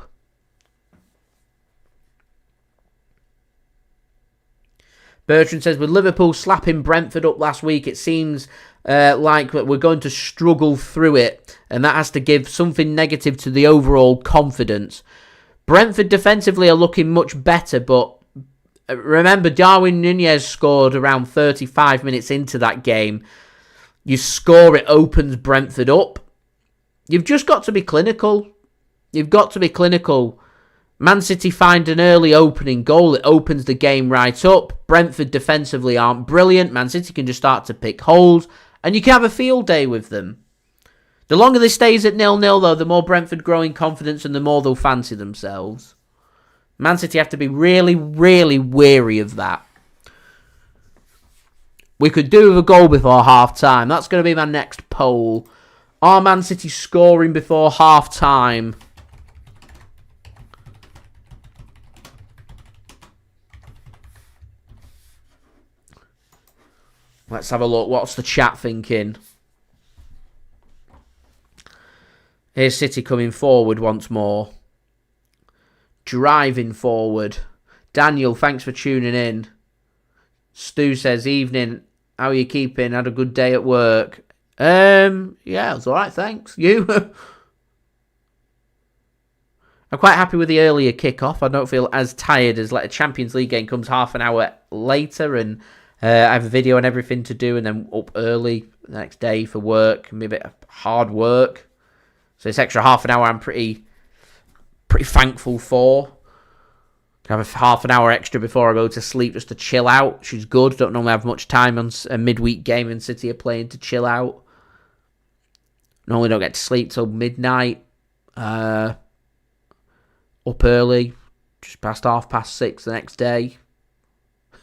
Bertrand says, with Liverpool slapping Brentford up last week, it seems like we're going to struggle through it, and that has to give something negative to the overall confidence. Brentford defensively are looking much better, but remember, Darwin Nunez scored around 35 minutes into that game. You score, it opens Brentford up. You've just got to be clinical. You've got to be clinical. Man City find an early opening goal. It opens the game right up. Brentford defensively aren't brilliant. Man City can just start to pick holes, and you can have a field day with them. The longer this stays at 0-0, though, the more Brentford grow in confidence and the more they'll fancy themselves. Man City have to be really, really wary of that. We could do with a goal before half-time. That's going to be my next poll. Are Man City scoring before half-time? Let's have a look. What's the chat thinking? Here's City coming forward once more. Driving forward. Daniel, thanks for tuning in. Stu says, evening. How are you keeping? Had a good day at work? Yeah, it was alright, thanks. You? I'm quite happy with the earlier kickoff. I don't feel as tired as a Champions League game comes half an hour later, and I have a video and everything to do, and then up early the next day for work. Can be a bit of hard work. So this extra half an hour I'm pretty thankful for. Can have a half an hour extra before I go to sleep just to chill out, which is good. Don't normally have much time on a midweek game in City are playing to chill out. Normally don't get to sleep till midnight. Up up early, just past 6:30 the next day.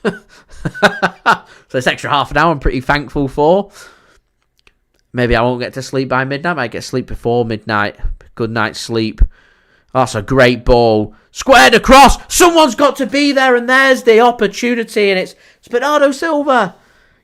So this extra half an hour I'm pretty thankful for. Maybe I won't get to sleep by midnight. I might get sleep before midnight. Good night's sleep. Oh, that's a great ball. Squared across. Someone's got to be there, and there's the opportunity, and it's Bernardo Silva.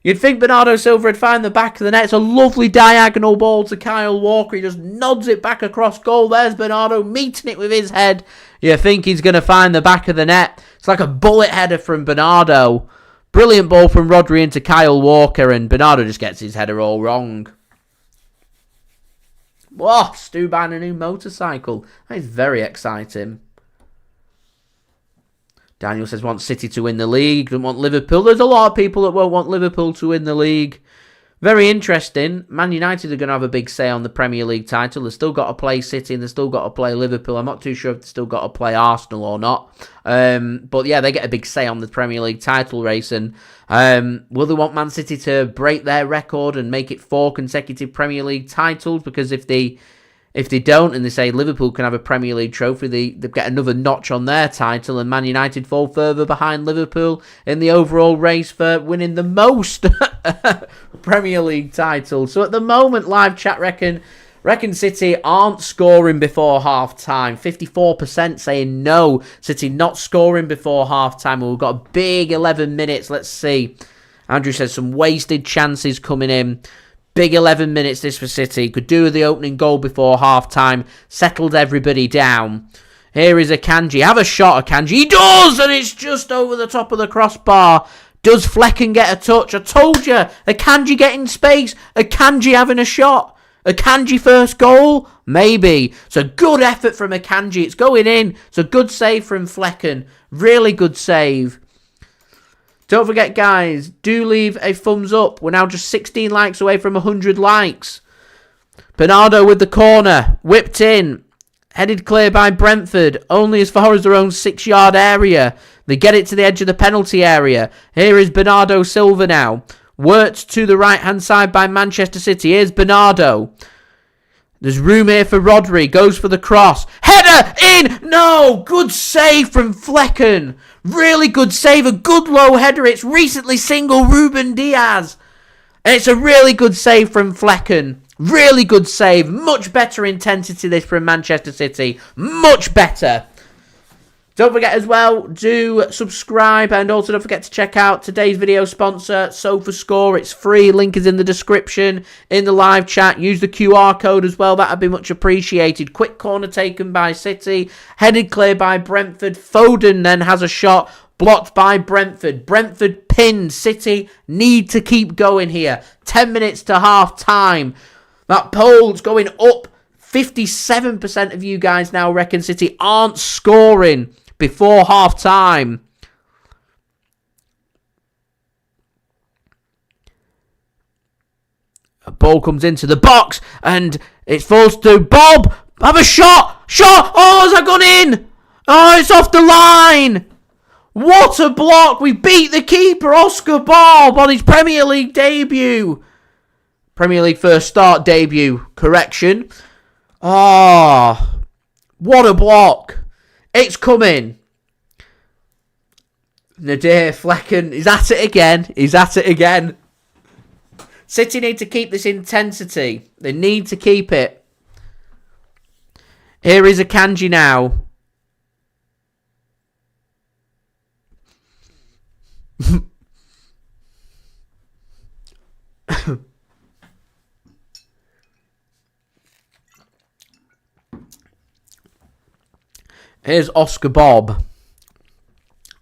You'd think Bernardo Silva would find the back of the net. It's a lovely diagonal ball to Kyle Walker. He just nods it back across goal. There's Bernardo meeting it with his head. You think he's going to find the back of the net. It's like a bullet header from Bernardo. Brilliant ball from Rodri into Kyle Walker, and Bernardo just gets his header all wrong. Whoa, Stu buying a new motorcycle. That is very exciting. Daniel says wants City to win the league, doesn't want Liverpool. There's a lot of people that won't want Liverpool to win the league. Very interesting. Man United are going to have a big say on the Premier League title. They've still got to play City and they've still got to play Liverpool. I'm not too sure if they've still got to play Arsenal or not. But yeah, they get a big say on the Premier League title race. And will they want Man City to break their record and make it 4 consecutive Premier League titles? Because if they don't, and they say Liverpool can have a Premier League trophy, they get another notch on their title, and Man United fall further behind Liverpool in the overall race for winning the most Premier League titles. So at the moment, live chat reckon City aren't scoring before half-time. 54% saying no, City not scoring before half-time. We've got a big 11 minutes. Let's see. Andrew says some wasted chances coming in. Big 11 minutes this for City. Could do with the opening goal before half-time. Settled everybody down. Here is Akanji. Have a shot, Akanji. He does! And it's just over the top of the crossbar. Does Flecken get a touch? I told you. Akanji getting space. Akanji having a shot. Akanji first goal? Maybe. It's a good effort from Akanji. It's going in. It's a good save from Flecken. Really good save. Don't forget, guys, do leave a thumbs up. We're now just 16 likes away from 100 likes. Bernardo with the corner. Whipped in. Headed clear by Brentford. Only as far as their own 6-yard area. They get it to the edge of the penalty area. Here is Bernardo Silva now. Worked to the right-hand side by Manchester City. Here's Bernardo. There's room here for Rodri. Goes for the cross. Header in! No! Good save from Flecken. Really good save. A good low header. It's recently single Ruben Dias. And it's a really good save from Flecken. Really good save. Much better intensity this from Manchester City. Much better. Don't forget as well, do subscribe, and also don't forget to check out today's video sponsor, SofaScore. It's free. Link is in the description, in the live chat. Use the QR code as well. That would be much appreciated. Quick corner taken by City. Headed clear by Brentford. Foden then has a shot. Blocked by Brentford. Brentford pinned. City need to keep going here. 10 minutes to half time. That poll's going up. 57% of you guys now reckon City aren't scoring before half time. A ball comes into the box and it falls to Bobb. Have a shot! Shot! Oh, has that gone in? Oh, it's off the line! What a block! We beat the keeper, Oscar Bobb, on his Premier League debut. Premier League first start debut. Correction. Oh, what a block. It's coming. Nadir Flecken is at it again. He's at it again. City need to keep this intensity. They need to keep it. Here is Akanji now. Here's Oscar Bobb.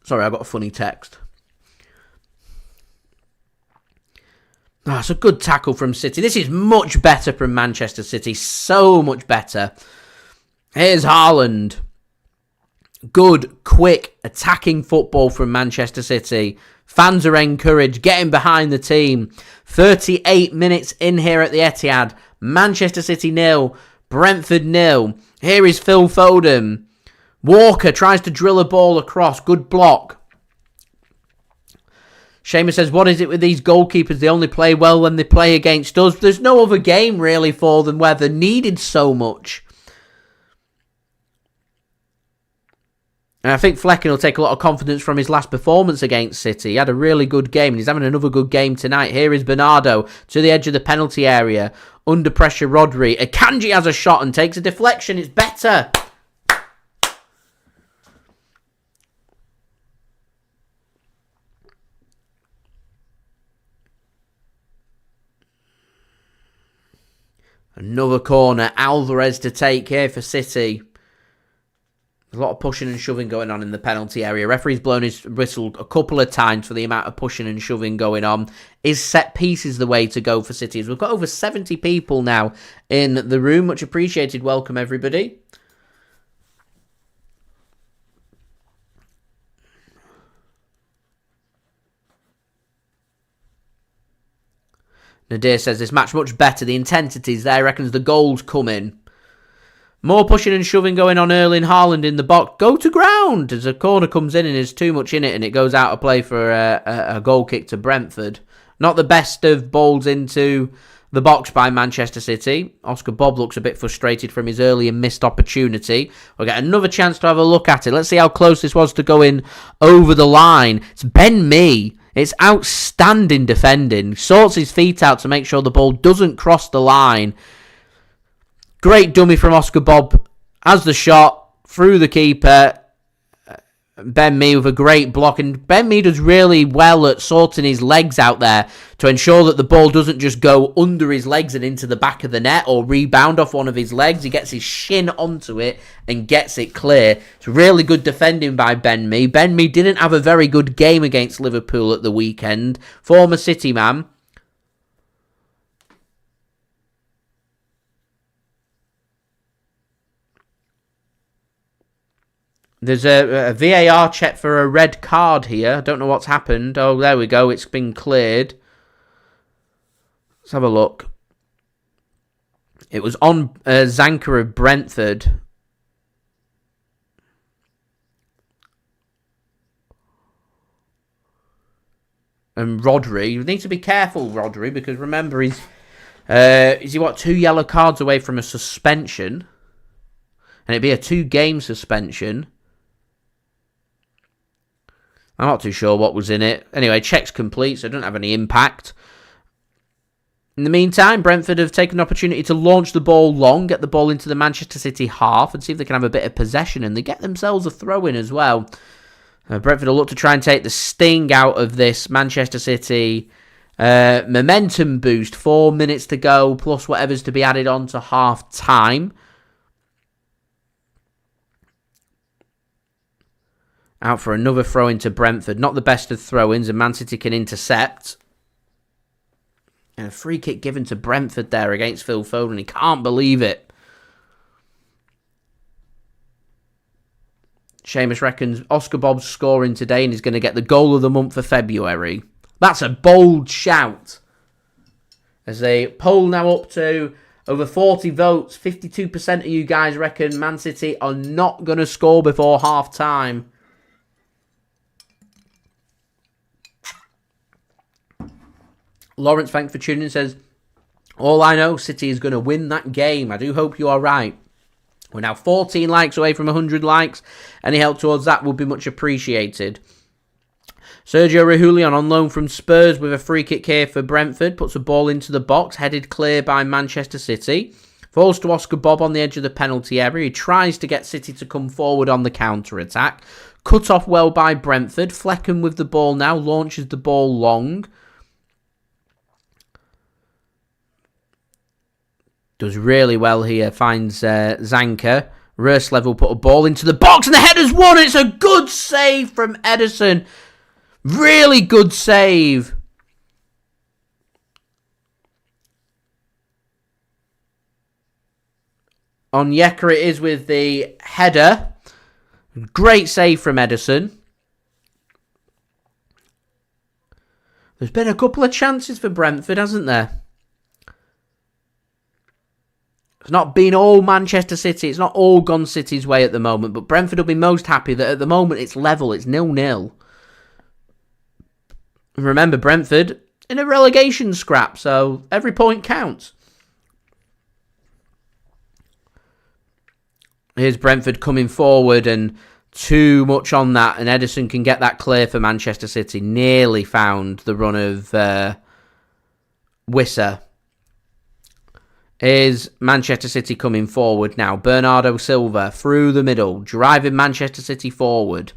Sorry, I got a funny text. Oh, it's a good tackle from City. This is much better from Manchester City. So much better. Here's Haaland. Good, quick, attacking football from Manchester City. Fans are encouraged. Getting behind the team. 38 minutes in here at the Etihad. Manchester City 0. Brentford 0. Here is Phil Foden. Walker tries to drill a ball across. Good block. Seamus says, what is it with these goalkeepers? They only play well when they play against us. There's no other game really for them where they're needed so much. And I think Flecken will take a lot of confidence from his last performance against City. He had a really good game, and he's having another good game tonight. Here is Bernardo to the edge of the penalty area. Under pressure, Rodri. Akanji has a shot and takes a deflection. It's better. Another corner. Alvarez to take here for City. There's a lot of pushing and shoving going on in the penalty area. Referee's blown his whistle a couple of times for the amount of pushing and shoving going on. Is set pieces the way to go for City? We've got over 70 people now in the room. Much appreciated. Welcome, everybody. Nadir says this match much better. The intensity's there. Reckons the goals coming. More pushing and shoving going on. Erling Haaland in the box. Go to ground as a corner comes in and there's too much in it and it goes out of play for a goal kick to Brentford. Not the best of balls into the box by Manchester City. Oscar Bobb looks a bit frustrated from his early and missed opportunity. We'll get another chance to have a look at it. Let's see how close this was to going over the line. It's Ben Mee. It's outstanding defending. Sorts his feet out to make sure the ball doesn't cross the line. Great dummy from Oscar Bobb. Has the shot through the keeper. Ben Mee with a great block. And Ben Mee does really well at sorting his legs out there to ensure that the ball doesn't just go under his legs and into the back of the net or rebound off one of his legs. He gets his shin onto it and gets it clear. It's really good defending by Ben Mee. Ben Mee didn't have a very good game against Liverpool at the weekend. Former City man. There's a VAR check for a red card here. I don't know what's happened. Oh, there we go. It's been cleared. Let's have a look. It was on Zanka of Brentford. And Rodri. You need to be careful, Rodri, because remember, is he 2 yellow cards away from a suspension? And it'd be a 2-game suspension. I'm not too sure what was in it. Anyway, check's complete, so it doesn't have any impact. In the meantime, Brentford have taken an opportunity to launch the ball long, get the ball into the Manchester City half, and see if they can have a bit of possession, and they get themselves a throw-in as well. Brentford will look to try and take the sting out of this Manchester City momentum boost. 4 minutes to go, plus whatever's to be added on to half-time. Out for another throw into Brentford. Not the best of throw-ins, and Man City can intercept. And a free kick given to Brentford there against Phil Foden. He can't believe it. Seamus reckons Oscar Bobb's scoring today and he's going to get the goal of the month for February. That's a bold shout. As they poll now up to over 40 votes, 52% of you guys reckon Man City are not going to score before half-time. Lawrence, thanks for tuning in, says, all I know, City is going to win that game. I do hope you are right. We're now 14 likes away from 100 likes. Any help towards that would be much appreciated. Sergio Reguilon on loan from Spurs with a free kick here for Brentford. Puts a ball into the box, headed clear by Manchester City. Falls to Oscar Bobb on the edge of the penalty area. He tries to get City to come forward on the counter-attack. Cut off well by Brentford. Flecken with the ball now. Launches the ball long. Does really well here. Finds Zanka. Roerslev will put a ball into the box and the header's won. It's a good save from Ederson. Really good save. Onyeka it is with the header. Great save from Ederson. There's been a couple of chances for Brentford, hasn't there? It's not been all Manchester City. It's not all gone City's way at the moment. But Brentford will be most happy that at the moment it's level. It's 0-0. Remember, Brentford in a relegation scrap. So every point counts. Here's Brentford coming forward. And too much on that, and Ederson can get that clear for Manchester City. Nearly found the run of Wissa. Is Manchester City coming forward now? Bernardo Silva through the middle, driving Manchester City forward.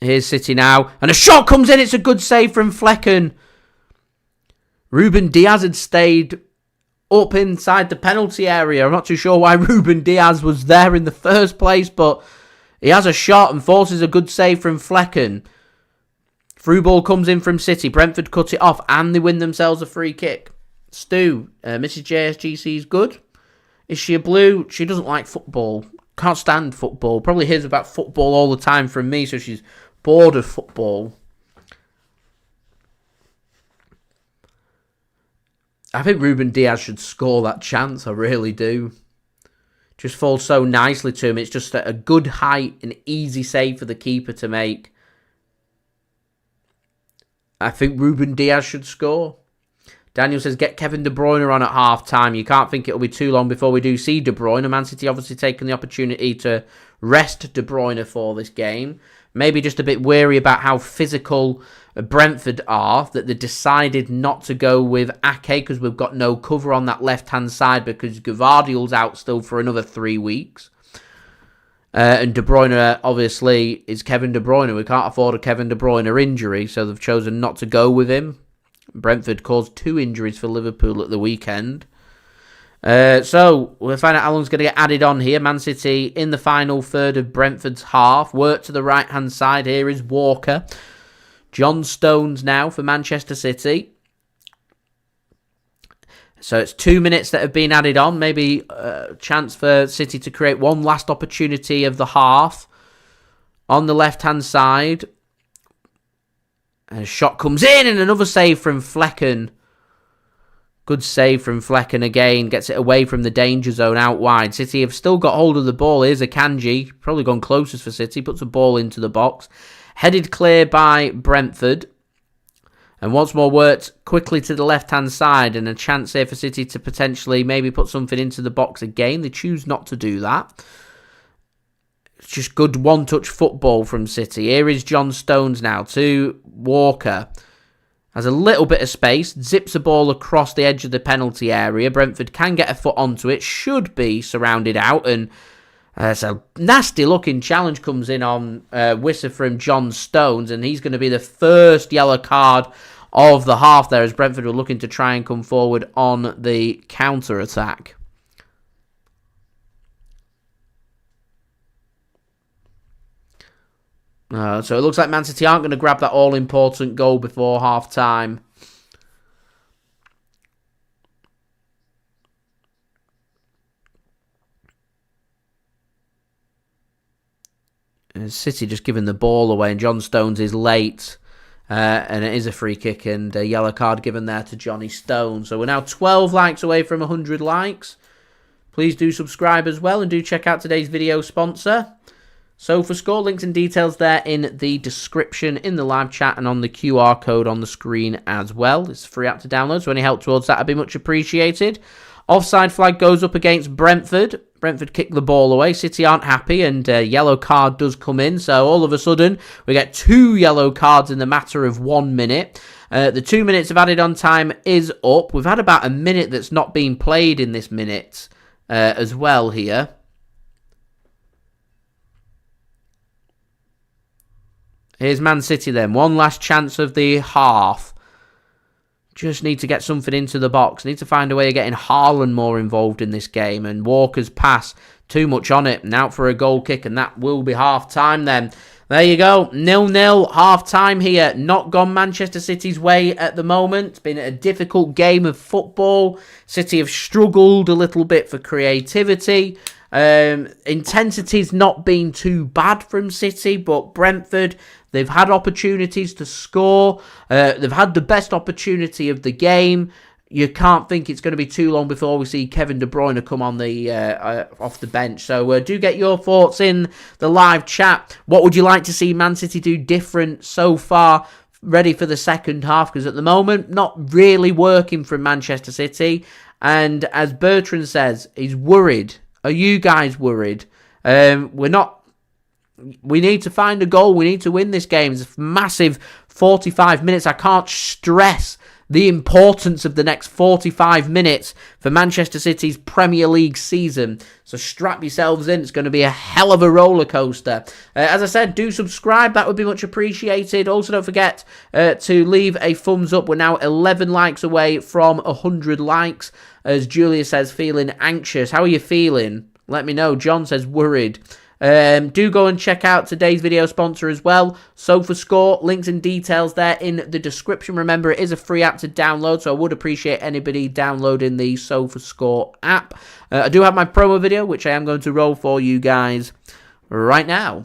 Here's City now, and a shot comes in. It's a good save from Flecken. Ruben Dias had stayed up inside the penalty area. I'm not too sure why Ruben Dias was there in the first place, but he has a shot and forces a good save from Flecken. Through ball comes in from City. Brentford cut it off, and they win themselves a free kick. Stu, Mrs. JSGC is good. Is she a blue? She doesn't like football. Can't stand football. Probably hears about football all the time from me, so she's bored of football. I think Ruben Dias should score that chance. I really do. Just falls so nicely to him. It's just a good height and easy save for the keeper to make. I think Ruben Dias should score. Daniel says, get Kevin De Bruyne on at half-time. You can't think it'll be too long before we do see De Bruyne. Man City obviously taking the opportunity to rest De Bruyne for this game. Maybe just a bit weary about how physical Brentford are, that they decided not to go with Ake because we've got no cover on that left-hand side because Gvardiol's out still for another 3 weeks. And De Bruyne, obviously, is Kevin De Bruyne. We can't afford a Kevin De Bruyne injury, so they've chosen not to go with him. Brentford caused 2 injuries for Liverpool at the weekend. So we'll find out how long's going to get added on here. Man City in the final third of Brentford's half. Work to the right-hand side. Here is Walker. John Stones now for Manchester City. So it's 2 minutes that have been added on. Maybe a chance for City to create one last opportunity of the half. On the left-hand side. And a shot comes in and another save from Flecken. Good save from Flecken again. Gets it away from the danger zone out wide. City have still got hold of the ball. Here's Akanji. Probably gone closest for City. Puts a ball into the box. Headed clear by Brentford. And once more worked quickly to the left-hand side. And a chance here for City to potentially maybe put something into the box again. They choose not to do that. It's just good one-touch football from City. Here is John Stones now to Walker. Has a little bit of space. Zips the ball across the edge of the penalty area. Brentford can get a foot onto it. Should be surrounded out. And so nasty-looking challenge comes in on Wissa from John Stones. And he's going to be the first yellow card of the half there as Brentford were looking to try and come forward on the counter-attack. So it looks like Man City aren't going to grab that all-important goal before half-time. City just giving the ball away, and John Stones is late. And it is a free kick and a yellow card given there to Johnny Stones. So we're now 12 likes away from 100 likes. Please do subscribe as well, and do check out today's video sponsor. So for score, links and details there in the description, in the live chat, and on the QR code on the screen as well. It's a free app to download, so any help towards that would be much appreciated. Offside flag goes up against Brentford. Brentford kick the ball away. City aren't happy, and a yellow card does come in. So all of a sudden, we get 2 yellow cards in the matter of 1 minute. The 2 minutes of added on time is up. We've had about a minute that's not been played in this minute as well here. Here's Man City then. One last chance of the half. Just need to get something into the box. Need to find a way of getting Haaland more involved in this game. And Walker's pass, too much on it. And out for a goal kick, and that will be half-time then. There you go. 0-0, half-time here. Not gone Manchester City's way at the moment. It's been a difficult game of football. City have struggled a little bit for creativity. Intensity's not been too bad from City, but Brentford, they've had opportunities to score. They've had the best opportunity of the game. You can't think it's going to be too long before we see Kevin De Bruyne come on the off the bench. So do get your thoughts in the live chat. What would you like to see Man City do different so far ready for the second half, because at the moment, not really working from Manchester City. And as Bertrand says, he's worried. Are you guys worried? We're not. We need to find a goal. We need to win this game. It's a massive 45 minutes. I can't stress the importance of the next 45 minutes for Manchester City's Premier League season. So strap yourselves in. It's going to be a hell of a roller coaster. As I said, do subscribe. That would be much appreciated. Also, don't forget to leave a thumbs up. We're now 11 likes away from 100 likes. As Julia says, feeling anxious. How are you feeling? Let me know. John says worried. Do go and check out today's video sponsor as well, SofaScore. Links and details there in the description. Remember, it is a free app to download, so I would appreciate anybody downloading the SofaScore app. I do have my promo video, which I am going to roll for you guys right now.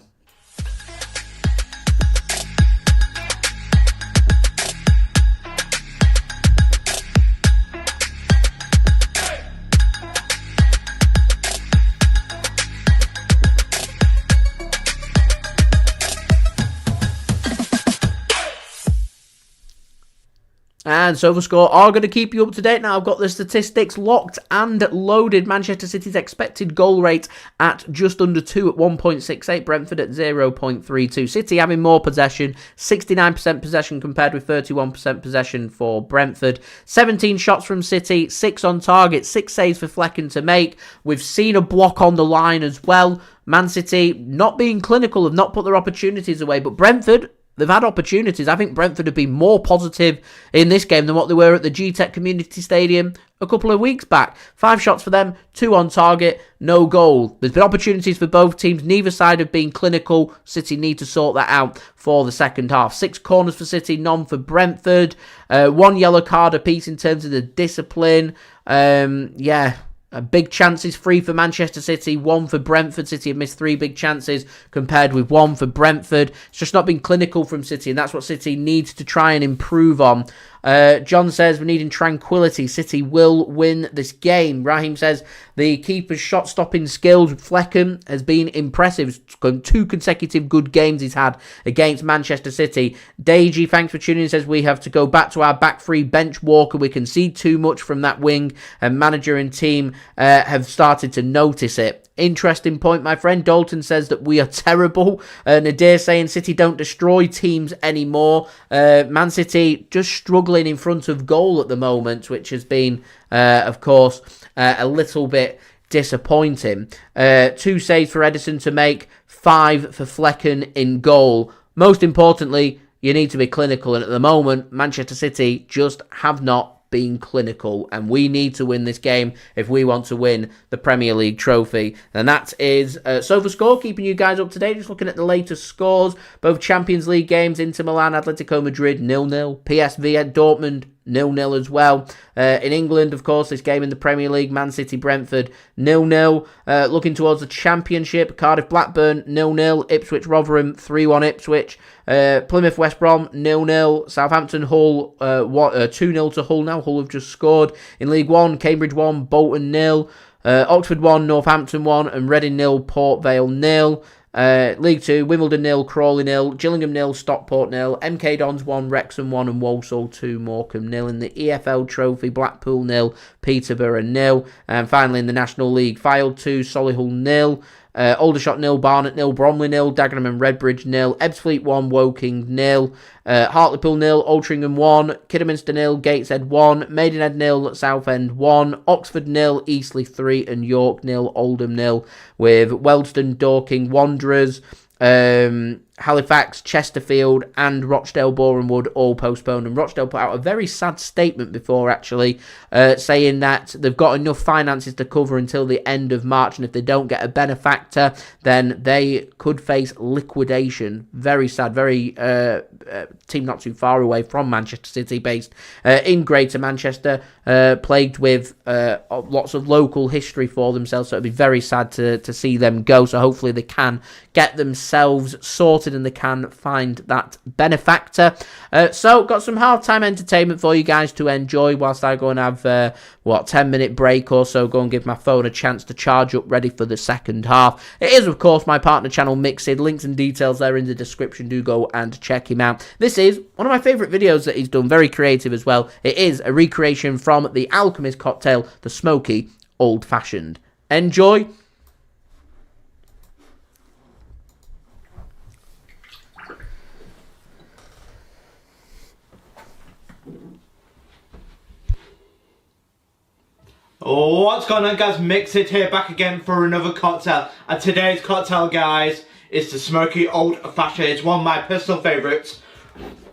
And SofaScore are going to keep you up to date now. I've got the statistics locked and loaded. Manchester City's expected goal rate at just under 2 at 1.68. Brentford at 0.32. City having more possession. 69% possession compared with 31% possession for Brentford. 17 shots from City. 6 on target. 6 saves for Flecken to make. We've seen a block on the line as well. Man City not being clinical, have not put their opportunities away. But Brentford, they've had opportunities. I think Brentford have been more positive in this game than what they were at the GTEC Community Stadium a couple of weeks back. 5 shots for them, 2 on target, no goal. There's been opportunities for both teams. Neither side have been clinical. City need to sort that out for the second half. 6 corners for City, none for Brentford. 1 yellow card apiece in terms of the discipline. Big chances, 3 for Manchester City, 1 for Brentford. City have missed 3 big chances compared with 1 for Brentford. It's just not been clinical from City, and that's what City needs to try and improve on. John says we're needing tranquility. City will win this game. Raheem says the keeper's shot-stopping skills, Flecken, has been impressive. 2 consecutive good games he's had against Manchester City. Deji, thanks for tuning in, says we have to go back to our back three bench Walker. We concede too much from that wing, and manager and team have started to notice it. Interesting point, my friend. Dalton says that we are terrible. Nadir saying City don't destroy teams anymore. Man City just struggling in front of goal at the moment, which has been, of course, a little bit disappointing. 2 saves for Ederson to make, 5 for Flecken in goal. Most importantly, you need to be clinical, and at the moment, Manchester City just have not being clinical, and we need to win this game if we want to win the Premier League trophy. And that is SofaScore, keeping you guys up to date. Just looking at the latest scores, both Champions League games, Inter Milan, Atletico Madrid 0-0, PSV at Dortmund 0-0 as well. In England, of course, this game in the Premier League, Man City Brentford 0-0. Looking towards the Championship, Cardiff Blackburn 0-0, Ipswich Rotherham 3-1 Ipswich. Plymouth West Brom 0-0, Southampton Hull 2-0 to Hull now. Hull have just scored. In League 1, Cambridge 1, Bolton 0, Oxford 1, Northampton 1, and Reading 0, Port Vale 0. League 2, Wimbledon 0, Crawley 0, Gillingham 0, Stockport 0, MK Dons 1, Wrexham 1, and Walsall 2, Morecambe 0. In the EFL Trophy, Blackpool 0, Peterborough 0. And finally in the National League, Fylde 2, Solihull 0, Aldershot 0, Barnet 0, Bromley 0, Dagenham and Redbridge 0, Ebbsfleet 1, Woking 0, Hartlepool 0, Altrincham 1, Kidderminster 0, Gateshead 1, Maidenhead 0, Southend 1, Oxford 0, Eastleigh 3, and York 0, Oldham 0, with Wealdstone, Dorking, Wanderers, Halifax, Chesterfield, and Rochdale Boreham Wood all postponed. And Rochdale put out a very sad statement before, actually, saying that they've got enough finances to cover until the end of March, and if they don't get a benefactor, then they could face liquidation. Very sad. Very team not too far away from Manchester City, based in Greater Manchester, plagued with lots of local history for themselves. So it'd be very sad to see them go. So hopefully they can get themselves sorted wanted and they can find that benefactor. So, got some half-time entertainment for you guys to enjoy whilst I go and have, 10-minute break or so, go and give my phone a chance to charge up ready for the second half. It is, of course, my partner channel, Mixed. Links and details there in the description. Do go and check him out. This is one of my favourite videos that he's done, very creative as well. It is a recreation from the Alchemist cocktail, the Smoky Old Fashioned. Enjoy. What's going on, guys? Mixed here, back again for another cocktail. And today's cocktail, guys, is the Smoky Old Fashioned. It's one of my personal favourites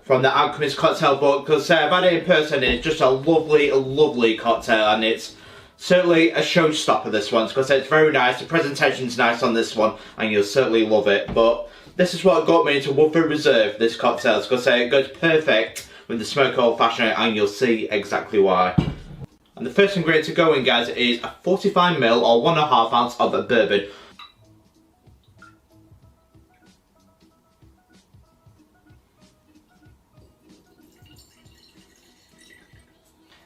from the Alchemist cocktail book, because I've had it in person and it's just a lovely, lovely cocktail, and it's certainly a showstopper, this one, because it's very nice. The presentation's nice on this one and you'll certainly love it. But this is what got me into Woodford Reserve, this cocktail, because it goes perfect with the Smoky Old Fashioned, and you'll see exactly why. And the first ingredient to go in, guys, is a 45ml or 1.5 ounce of bourbon.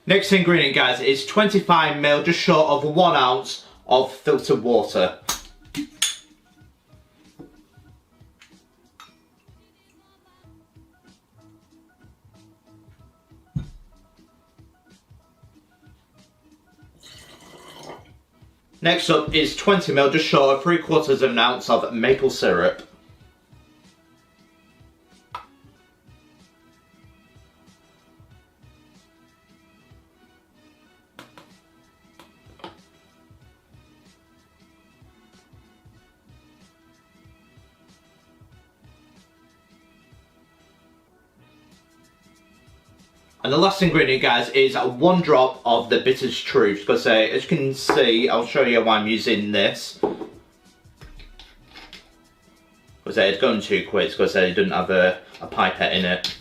Next ingredient, guys, is 25ml, just short of 1 ounce of filtered water. Next up is 20ml, just short of 3/4 ounce of maple syrup. And the last ingredient, guys, is 1 drop of the Bitter's Truth, because as you can see, I'll show you why I'm using this. Because it's going too quick, because it doesn't have a pipette in it.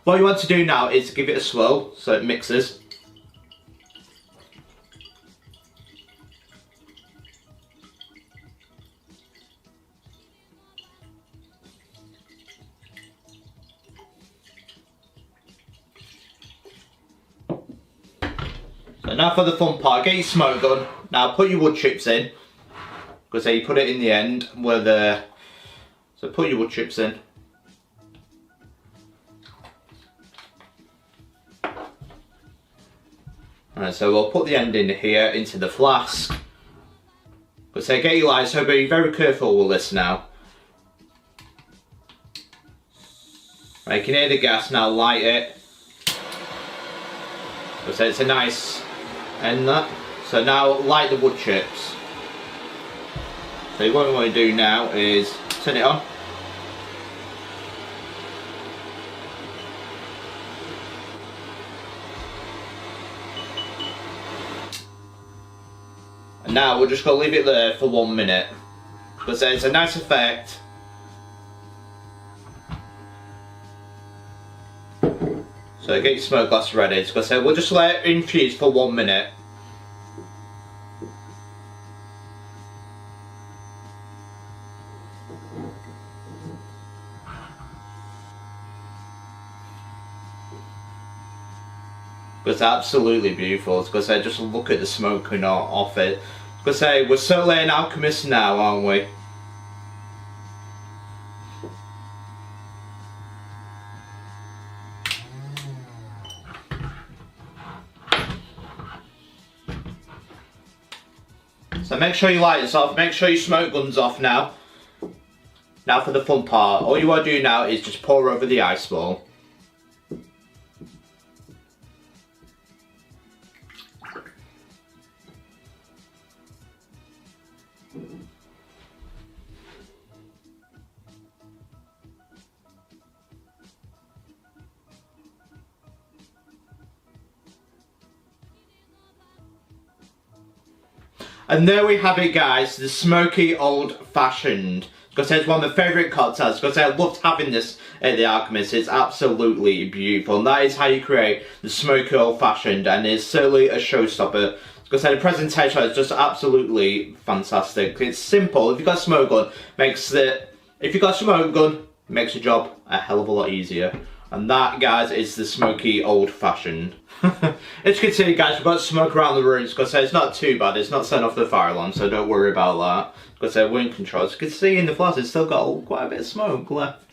What you want to do now is give it a swirl so it mixes. So now for the fun part, get your smoke gun. Now put your wood chips in, because you put it in the end where the. So put your wood chips in. Alright, so we'll put the end in here into the flask. But say get your lights, so be very careful with this now. Right, you can hear the gas now, light it. So it's a nice end that. So now light the wood chips. So what we want to do now is turn it on. And now we're just going to leave it there for 1 minute, because it's a nice effect. So get your smoke glass ready, because we'll just let it infuse for 1 minute. It's absolutely beautiful, because just look at the smoke coming off it. Because we're certainly an alchemist now, aren't we? So make sure your lights off, make sure your smoke gun's off now. Now for the fun part. All you want to do now is just pour over the ice ball. And there we have it, guys, the Smoky Old Fashioned. Because it's one of my favourite cocktails, because I loved having this at the Alchemist. It's absolutely beautiful, and that is how you create the Smoky Old Fashioned, and it's certainly a showstopper. Because the presentation is just absolutely fantastic. It's simple. If you've got a smoke gun, if you've got a smoke gun, makes your job a hell of a lot easier. And that, guys, is the smoky old-fashioned. As you can see, guys, we've got smoke around the room. Because it's not too bad. It's not setting off the fire alarm, so don't worry about that. Because we're in control. As you can see in the flash, it's still got quite a bit of smoke left.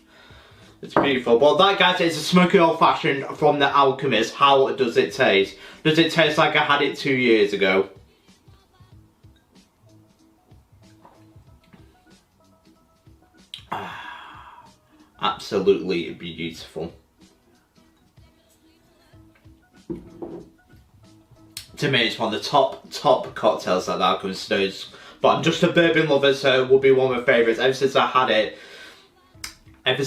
It's beautiful. But that, guys, is a smoky old-fashioned from the Alchemist. How does it taste? Does it taste like I had it 2 years ago? Absolutely beautiful. To me, it's one of the top cocktails that the Alchemist knows. But I'm just a bourbon lover, so it will be one of my favourites. Ever since I had it at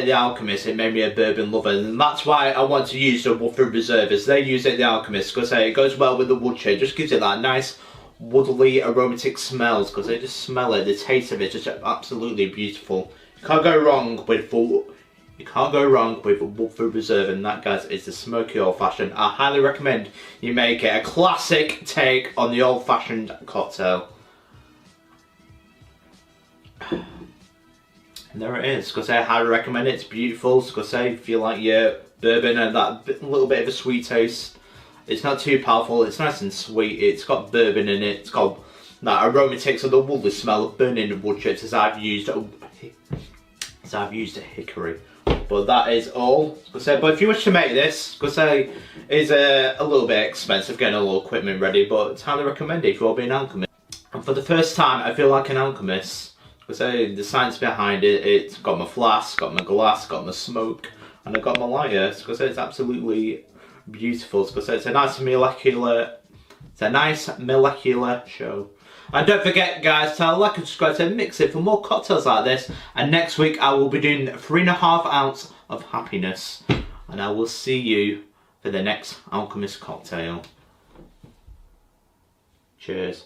the Alchemist, it made me a bourbon lover. And that's why I want to use the Woodford Reserve, as they use it at the Alchemist. Because it goes well with the wood shade. Just gives it that nice woodly aromatic smells. Because they just smell it, the taste of it is just absolutely beautiful. You can't go wrong with Woodford Reserve, and that, guys, is the smoky old-fashioned. I highly recommend you make it a classic take on the old-fashioned cocktail. And there it is. Because I highly recommend it. It's beautiful. Because if you like your bourbon and that little bit of a sweet taste, it's not too powerful. It's nice and sweet. It's got bourbon in it. It's got that aromatics of the woodly smell of burning wood chips, as I've used a hickory. But that is all. But if you wish to make this, is a little bit expensive getting all the equipment ready, but it's highly recommended if you're being an alchemist. And for the first time, I feel like an alchemist. The science behind it, it's got my flask, got my glass, got my smoke, and I got my lighter. It's absolutely beautiful. It's a nice molecular show. And don't forget, guys, to like and subscribe to Mix It for more cocktails like this. And next week I will be doing 3.5 ounce of happiness. And I will see you for the next Alchemist cocktail. Cheers.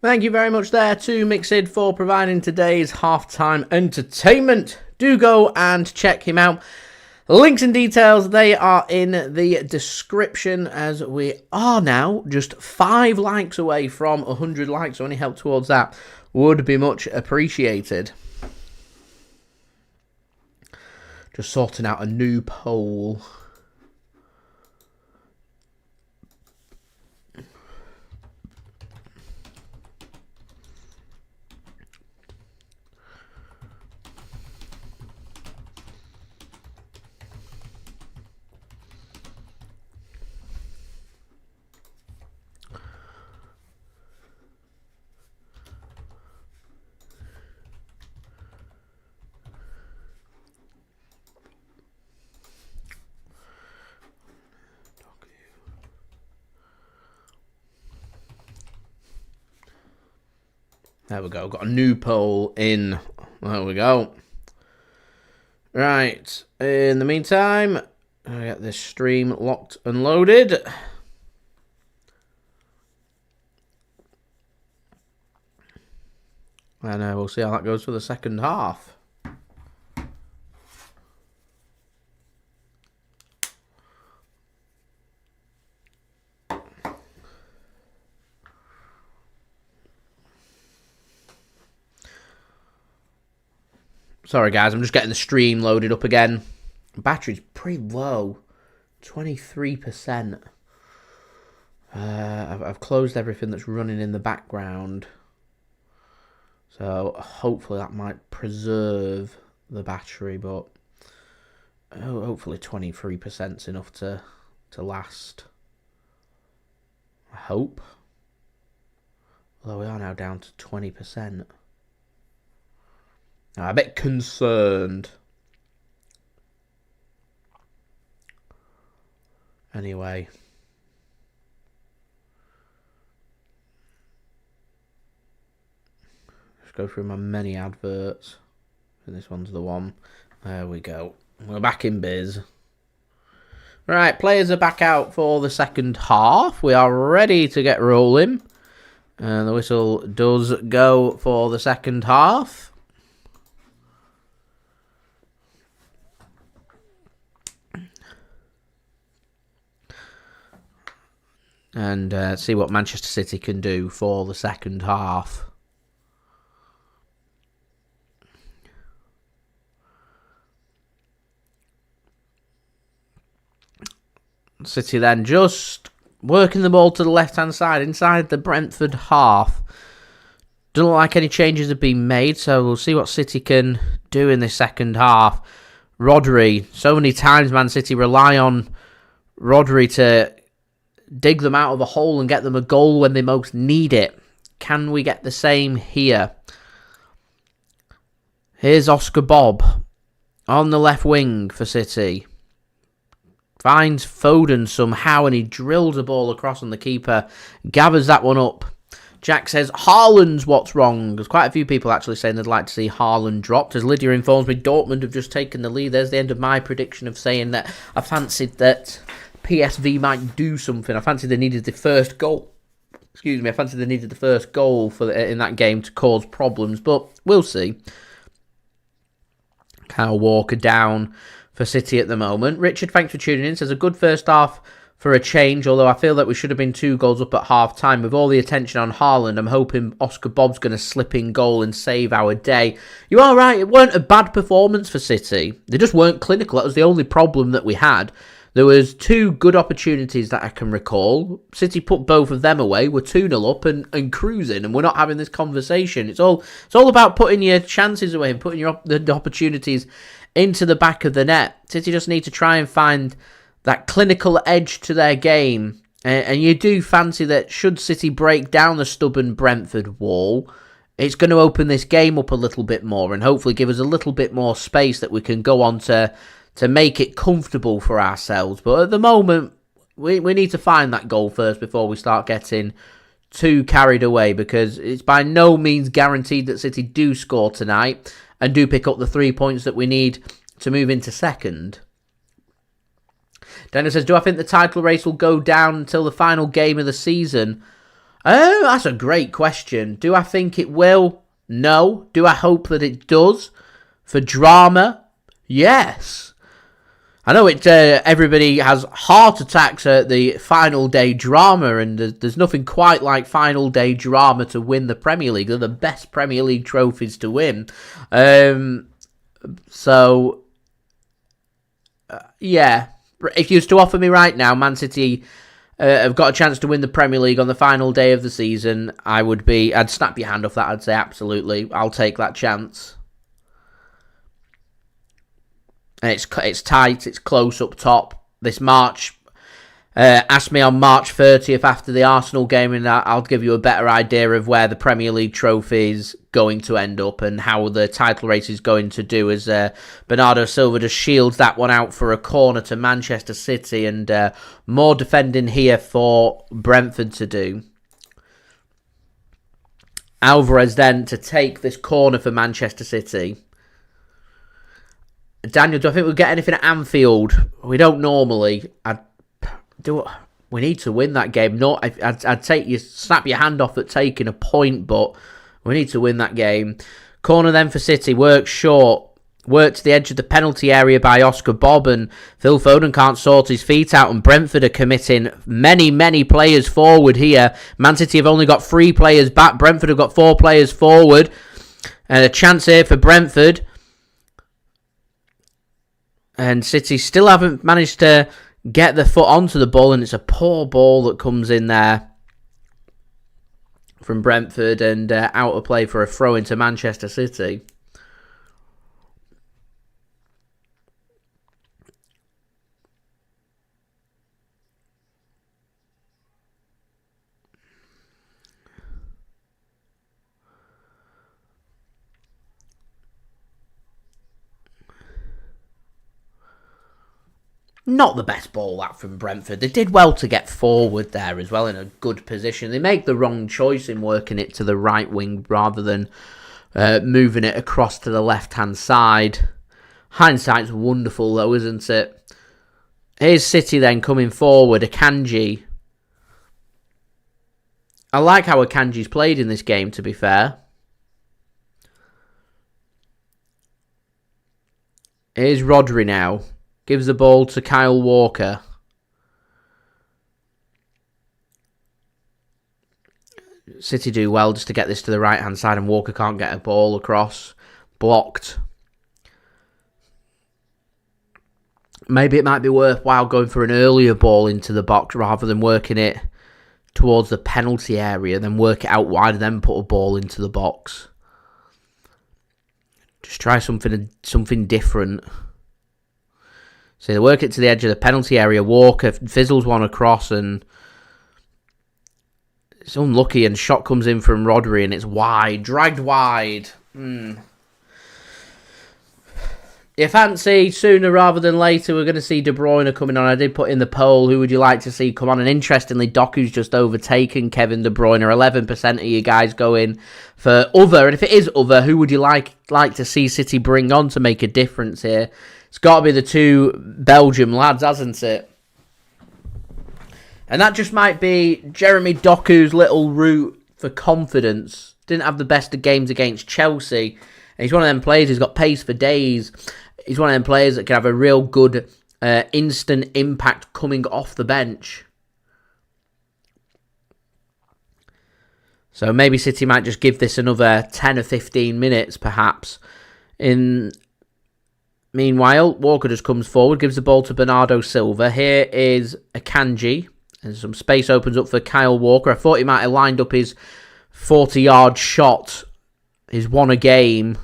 Thank you very much there to Mixed for providing today's halftime entertainment. Do go and check him out. Links and details, they are in the description, as we are now just 5 likes away from 100 likes. So any help towards that would be much appreciated. Just sorting out a new poll. There we go. Got a new poll in. There we go. Right. In the meantime, I get this stream locked and loaded. And we'll see how that goes for the second half. Sorry, guys, I'm just getting the stream loaded up again. Battery's pretty low. 23%. I've closed everything that's running in the background. So hopefully that might preserve the battery, but hopefully 23% is enough to last. I hope. Although we are now down to 20%. I'm a bit concerned. Anyway. Let's go through my many adverts. And this one's the one. There we go. We're back in biz. Right, players are back out for the second half. We are ready to get rolling. And the whistle does go for the second half. And see what Manchester City can do for the second half. City then just working the ball to the left-hand side inside the Brentford half. Doesn't look like any changes have been made, so we'll see what City can do in this second half. Rodri, so many times Man City rely on Rodri to dig them out of a hole and get them a goal when they most need it. Can we get the same here? Here's Oscar Bobb on the left wing for City. Finds Foden somehow and he drills the ball across on the keeper. Gathers that one up. Jack says, Haaland's what's wrong. There's quite a few people actually saying they'd like to see Haaland dropped. As Lydia informs me, Dortmund have just taken the lead. There's the end of my prediction of saying that I fancied that PSV might do something. I fancied they needed the first goal. I fancied they needed the first goal in that game to cause problems. But we'll see. Kyle Walker down for City at the moment. Richard, thanks for tuning in. Says a good first half for a change, although I feel that we should have been 2 goals up at half-time. With all the attention on Haaland, I'm hoping Oscar Bobb's going to slip in goal and save our day. You are right, it weren't a bad performance for City. They just weren't clinical. That was the only problem that we had. There was 2 good opportunities that I can recall. City put both of them away. We're 2-0 up and cruising, and we're not having this conversation. It's all about putting your chances away and putting the opportunities into the back of the net. City just need to try and find that clinical edge to their game. And you do fancy that should City break down the stubborn Brentford wall, it's going to open this game up a little bit more and hopefully give us a little bit more space that we can go on to make it comfortable for ourselves. But at the moment, we need to find that goal first before we start getting too carried away, because it's by no means guaranteed that City do score tonight and do pick up the 3 points that we need to move into second. Daniel says, do I think the title race will go down until the final game of the season? Oh, that's a great question. Do I think it will? No. Do I hope that it does? For drama? Yes. I know everybody has heart attacks at the final day drama, and there's nothing quite like final day drama to win the Premier League. They're the best Premier League trophies to win. Yeah. If you was to offer me right now, Man City have got a chance to win the Premier League on the final day of the season, I'd snap your hand off that. I'd say absolutely, I'll take that chance. And it's tight, it's close up top. This March, ask me on March 30th after the Arsenal game, and I'll give you a better idea of where the Premier League trophy is going to end up and how the title race is going to do, as Bernardo Silva just shields that one out for a corner to Manchester City, and more defending here for Brentford to do. Alvarez then to take this corner for Manchester City. Daniel, do I think we'll get anything at Anfield? We don't normally. We need to win that game. No, I'd snap your hand off at taking a point, but we need to win that game. Corner then for City. Work short. Work to the edge of the penalty area by Oscar Bobb, and Phil Foden can't sort his feet out, and Brentford are committing many, many players forward here. Man City have only got 3 players back. Brentford have got 4 players forward. And a chance here for Brentford. And City still haven't managed to get the foot onto the ball, and it's a poor ball that comes in there from Brentford, and out of play for a throw into Manchester City. Not the best ball, that, from Brentford. They did well to get forward there as well, in a good position. They make the wrong choice in working it to the right wing rather than moving it across to the left-hand side. Hindsight's wonderful, though, isn't it? Here's City then coming forward. Akanji. I like how Akanji's played in this game, to be fair. Here's Rodri now. Gives the ball to Kyle Walker. City do well just to get this to the right-hand side, and Walker can't get a ball across. Blocked. Maybe it might be worthwhile going for an earlier ball into the box rather than working it towards the penalty area, then work it out wide and then put a ball into the box. Just try something different. So they work it to the edge of the penalty area. Walker fizzles one across and it's unlucky, and shot comes in from Rodri and it's wide, dragged wide. You fancy sooner rather than later we're going to see De Bruyne coming on. I did put in the poll, who would you like to see come on? And interestingly, Doku's just overtaken Kevin De Bruyne. 11% of you guys going for other. And if it is other, who would you like to see City bring on to make a difference here? It's got to be the two Belgium lads, hasn't it? And that just might be Jeremy Doku's little route for confidence. Didn't have the best of games against Chelsea. And he's one of them players who's got pace for days. He's one of them players that can have a real good instant impact coming off the bench. So maybe City might just give this another 10 or 15 minutes, perhaps. Meanwhile, Walker just comes forward, gives the ball to Bernardo Silva. Here is Akanji. And some space opens up for Kyle Walker. I thought he might have lined up his 40-yard shot, his one a game.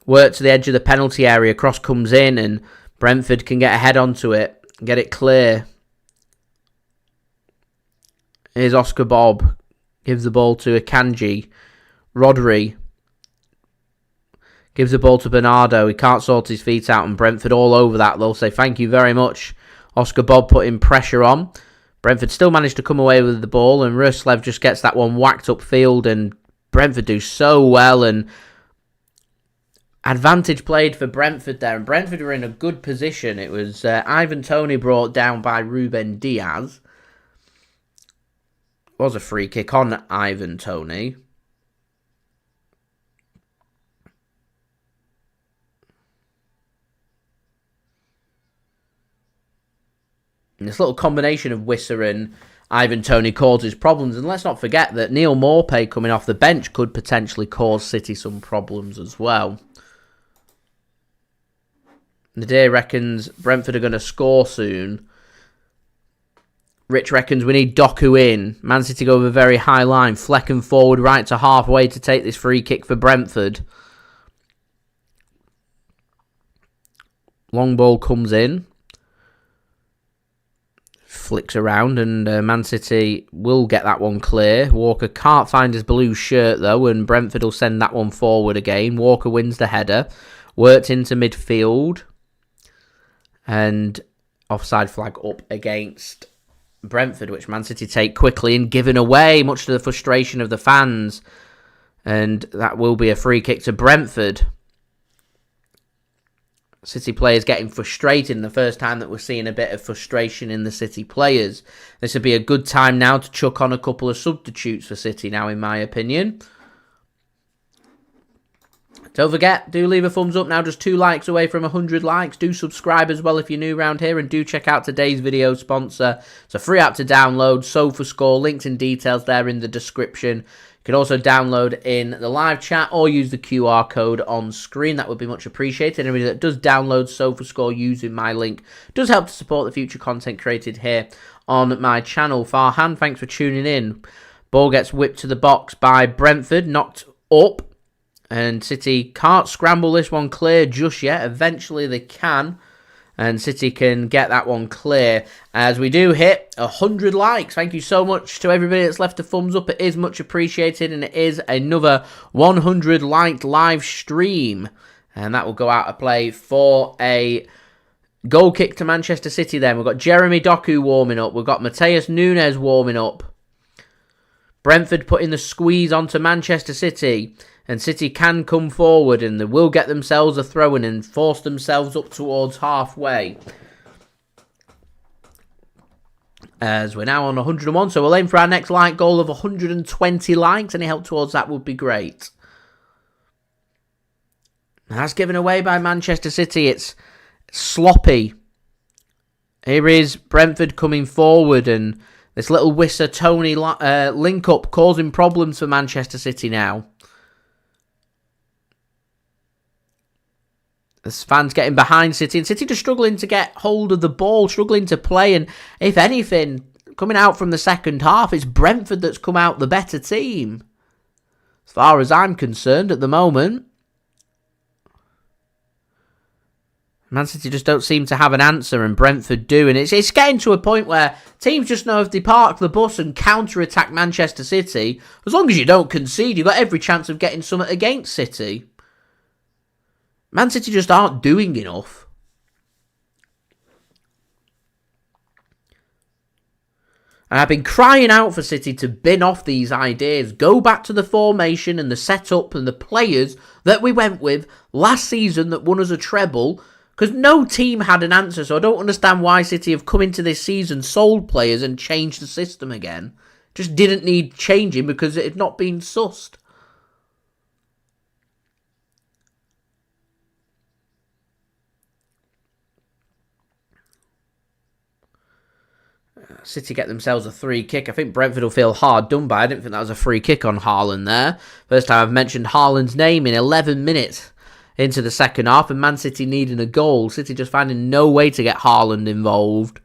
Work to the edge of the penalty area. Cross comes in and Brentford can get a head onto it. Get it clear. Here's Oscar Bobb. Gives the ball to Akanji. Rodri. Gives the ball to Bernardo. He can't sort his feet out, and Brentford all over that. They'll say thank you very much. Oscar Bobb putting pressure on. Brentford still managed to come away with the ball, and Ruslev just gets that one whacked upfield, and Brentford do so well, and advantage played for Brentford there, and Brentford were in a good position. It was Ivan Toney brought down by Ruben Dias. It was a free kick on Ivan Toney. And this little combination of Wissa and Ivan Toney causes problems. And let's not forget that Neal Maupay coming off the bench could potentially cause City some problems as well. Nadir reckons Brentford are going to score soon. Rich reckons we need Doku in. Man City go with a very high line. Flecken forward right to halfway to take this free kick for Brentford. Long ball comes in. Flicks around and Man City will get that one clear. Walker can't find his blue shirt though, and Brentford will send that one forward again. Walker wins the header. Worked into midfield. And offside flag up against Brentford, which Man City take quickly and given away, much to the frustration of the fans. And that will be a free kick to Brentford. City players getting frustrated in the first time that we're seeing a bit of frustration in the City players. This would be a good time now to chuck on a couple of substitutes for City now, in my opinion. Don't forget, do leave a thumbs up now, just 2 likes away from 100 likes. Do subscribe as well if you're new around here, and do check out today's video sponsor. It's a free app to download, SofaScore, links and details there in the description. You can also download in the live chat or use the QR code on screen. That would be much appreciated. Anybody that does download SofaScore using my link does help to support the future content created here on my channel. Farhan, thanks for tuning in. Ball gets whipped to the box by Brentford, knocked up. And City can't scramble this one clear just yet. Eventually they can. And City can get that one clear as we do hit 100 likes. Thank you so much to everybody that's left a thumbs up. It is much appreciated. And it is another 100 liked live stream. And that will go out of play for a goal kick to Manchester City then. We've got Jeremy Doku warming up. We've got Matheus Nunes warming up. Brentford putting the squeeze onto Manchester City. And City can come forward and they will get themselves a throw-in and force themselves up towards halfway. As we're now on 101, so we'll aim for our next like goal of 120 likes. Any help towards that would be great. That's given away by Manchester City. It's sloppy. Here is Brentford coming forward, and this little Wissa Toney link-up causing problems for Manchester City now. As fans getting behind City, and City just struggling to get hold of the ball, struggling to play, and if anything, coming out from the second half, it's Brentford that's come out the better team. As far as I'm concerned at the moment. Man City just don't seem to have an answer, and Brentford do, and it's getting to a point where teams just know if they park the bus and counter-attack Manchester City, as long as you don't concede, you've got every chance of getting something against City. Man City just aren't doing enough. And I've been crying out for City to bin off these ideas. Go back to the formation and the setup and the players that we went with last season that won us a treble. Because no team had an answer. So I don't understand why City have come into this season, sold players and changed the system again. Just didn't need changing because it had not been sussed. City get themselves a free kick. I think Brentford will feel hard done by. I didn't think that was a free kick on Haaland there. First time I've mentioned Haaland's name in 11 minutes into the second half, and Man City needing a goal. City just finding no way to get Haaland involved.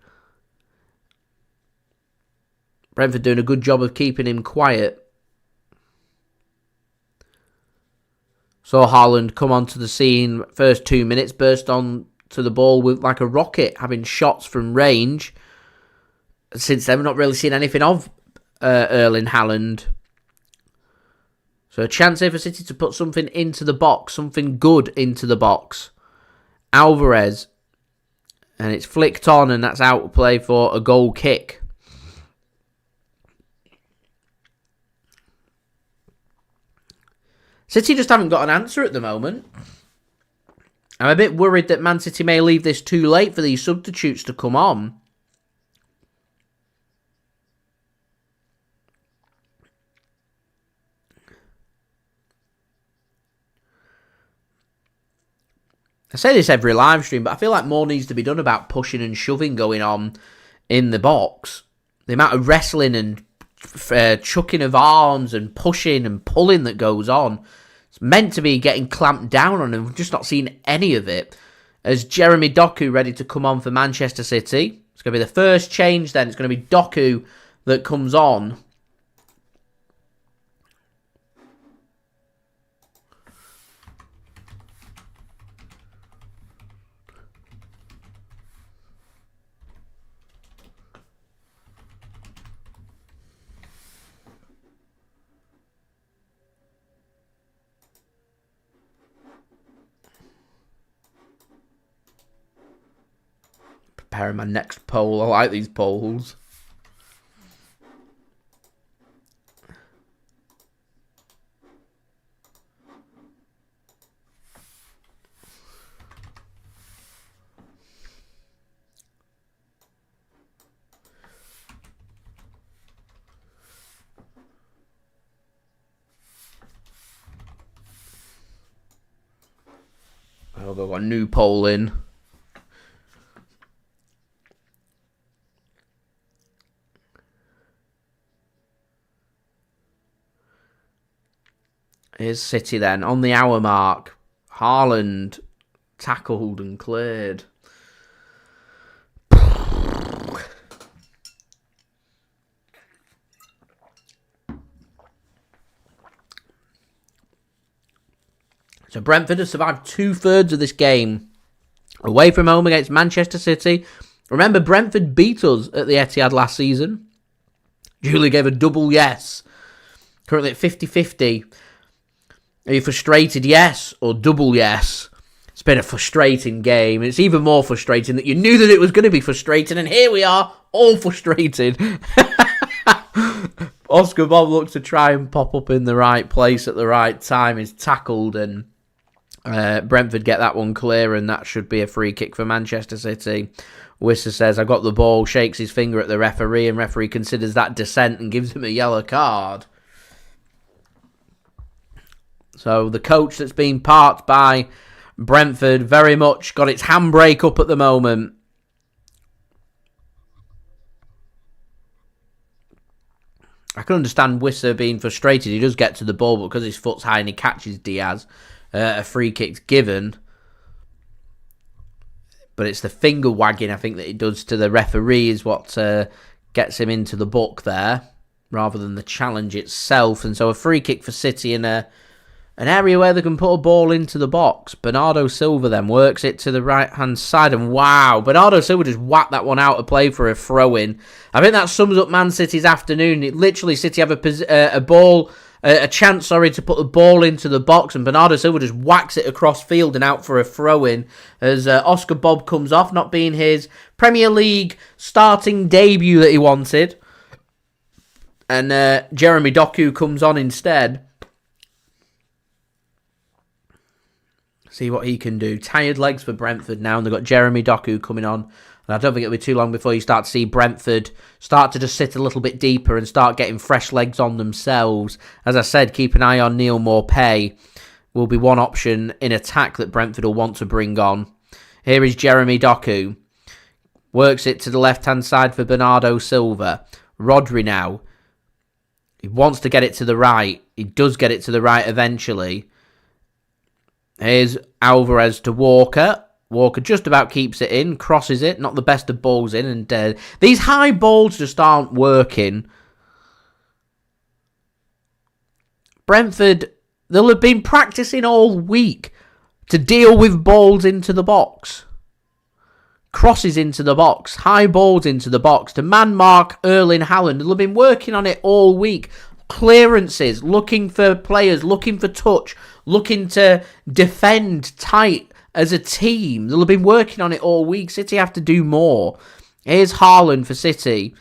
Brentford doing a good job of keeping him quiet. Saw Haaland come onto the scene first 2 minutes, burst on to the ball with like a rocket, having shots from range. Since then, we've not really seen anything of Erling Haaland. So a chance here for City to put something into the box, something good into the box. Alvarez. And it's flicked on, and that's out play for a goal kick. City just haven't got an answer at the moment. I'm a bit worried that Man City may leave this too late for these substitutes to come on. I say this every live stream, but I feel like more needs to be done about pushing and shoving going on in the box. The amount of wrestling and chucking of arms and pushing and pulling that goes on. It's meant to be getting clamped down on, and we've just not seen any of it. As Jeremy Doku ready to come on for Manchester City. It's going to be the first change then. It's going to be Doku that comes on. Preparing my next poll. I like these polls. I'll go a new poll in. Here's City then, on the hour mark. Haaland tackled and cleared. So Brentford have survived 2/3 of this game. Away from home against Manchester City. Remember, Brentford beat us at the Etihad last season. Julie gave a double yes. Currently at 50-50. Are you frustrated? Yes. Or double yes. It's been a frustrating game. It's even more frustrating that you knew that it was going to be frustrating. And here we are, all frustrated. Oscar Bobb looks to try and pop up in the right place at the right time. He's tackled, and Brentford get that one clear, and that should be a free kick for Manchester City. Wissa says, I got the ball, shakes his finger at the referee, and referee considers that dissent and gives him a yellow card. So the coach that's been parked by Brentford very much got its handbrake up at the moment. I can understand Wissa being frustrated. He does get to the ball, but because his foot's high and he catches Diaz, a free kick's given. But it's the finger wagging, I think, that he does to the referee is what gets him into the book there, rather than the challenge itself. And so a free kick for City in an area where they can put a ball into the box. Bernardo Silva then works it to the right-hand side. And wow, Bernardo Silva just whacked that one out of play for a throw-in. I think that sums up Man City's afternoon. Literally, City have a chance to put the ball into the box, and Bernardo Silva just whacks it across field and out for a throw-in as Oscar Bobb comes off, not being his Premier League starting debut that he wanted. And Jeremy Doku comes on instead. See what he can do. Tired legs for Brentford now, and they've got Jeremy Doku coming on. And I don't think it'll be too long before you start to see Brentford start to just sit a little bit deeper and start getting fresh legs on themselves. As I said, keep an eye on Neal Maupay. Will be one option in attack that Brentford will want to bring on. Here is Jeremy Doku. Works it to the left-hand side for Bernardo Silva. Rodri now. He wants to get it to the right. He does get it to the right eventually. Here's Alvarez to Walker. Walker just about keeps it in, crosses it, not the best of balls in, and these high balls just aren't working. Brentford, they'll have been practicing all week to deal with balls into the box. Crosses into the box, high balls into the box, to man-mark Erling Haaland. They'll have been working on it all week. Clearances, looking for players, looking for touch, looking to defend tight. As a team, they'll have been working on it all week. City have to do more. Here's Haaland for City.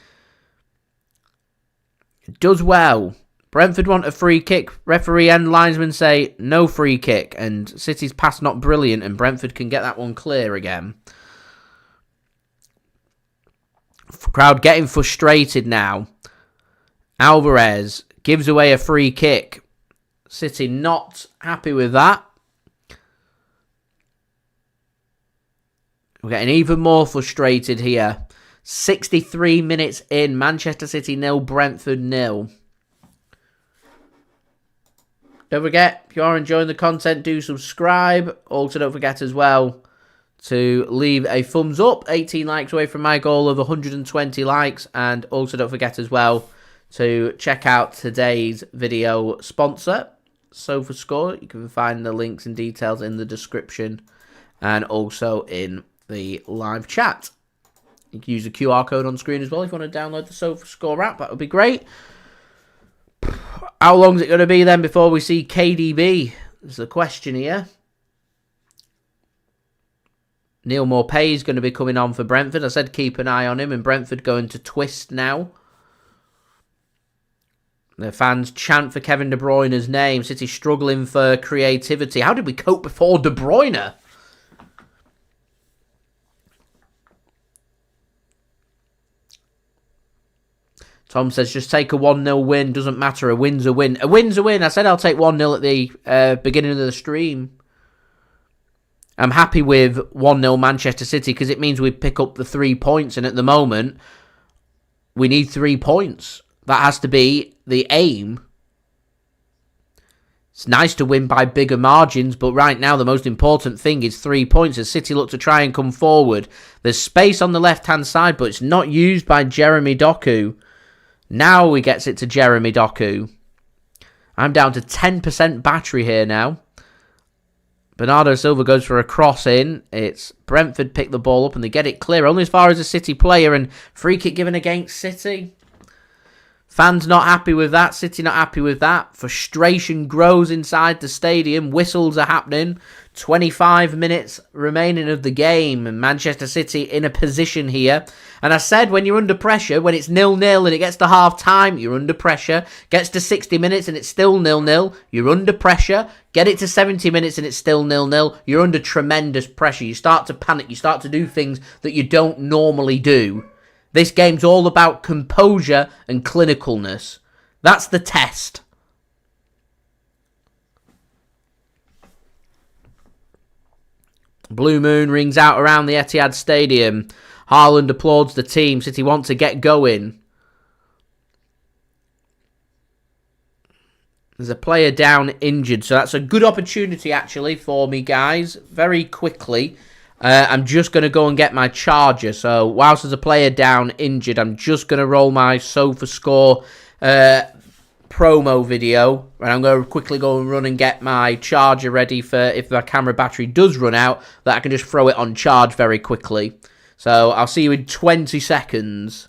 Does well. Brentford want a free kick. Referee and linesman say no free kick. And City's pass not brilliant, and Brentford can get that one clear again. Crowd getting frustrated now. Alvarez gives away a free kick. City not happy with that. We're getting even more frustrated here. 63 minutes in. Manchester City 0, Brentford 0. Don't forget, if you are enjoying the content, do subscribe. Also, don't forget as well to leave a thumbs up. 18 likes away from my goal of 120 likes. And also, don't forget as well to check out today's video sponsor, SofaScore. You can find the links and details in the description and also in the live chat. You can use the QR code on screen as well if you want to download the SofaScore app. That would be great. How long is it going to be then before we see KDB? There's the question here. Neal Maupay is going to be coming on for Brentford. I said keep an eye on him, and Brentford going to twist now. The fans chant for Kevin De Bruyne's name. City struggling for creativity. How did we cope before De Bruyne? Tom says, just take a 1-0 win. Doesn't matter. A win's a win. A win's a win. I said I'll take 1-0 at the beginning of the stream. I'm happy with 1-0 Manchester City because it means we pick up the 3 points. And at the moment, we need 3 points. That has to be the aim. It's nice to win by bigger margins, but right now the most important thing is 3 points as City look to try and come forward. There's space on the left-hand side, but it's not used by Jeremy Doku. Now he gets it to Jeremy Doku. I'm down to 10% battery here now. Bernardo Silva goes for a cross in. It's Brentford pick the ball up and they get it clear. Only as far as a City player, and free kick given against City. Fans not happy with that. City not happy with that. Frustration grows inside the stadium. Whistles are happening. 25 minutes remaining of the game. And Manchester City in a position here. And I said when you're under pressure, when it's 0-0 and it gets to half time, you're under pressure. Gets to 60 minutes and it's still 0-0. You're under pressure. Get it to 70 minutes and it's still 0-0. You're under tremendous pressure. You start to panic. You start to do things that you don't normally do. This game's all about composure and clinicalness. That's the test. Blue Moon rings out around the Etihad Stadium. Haaland applauds the team. City want to get going. There's a player down injured, so that's a good opportunity actually for me, guys. Very quickly. I'm just going to go and get my charger. So, whilst there's a player down injured, I'm just going to roll my SofaScore promo video. And I'm going to quickly go and run and get my charger ready for if my camera battery does run out, that I can just throw it on charge very quickly. So, I'll see you in 20 seconds.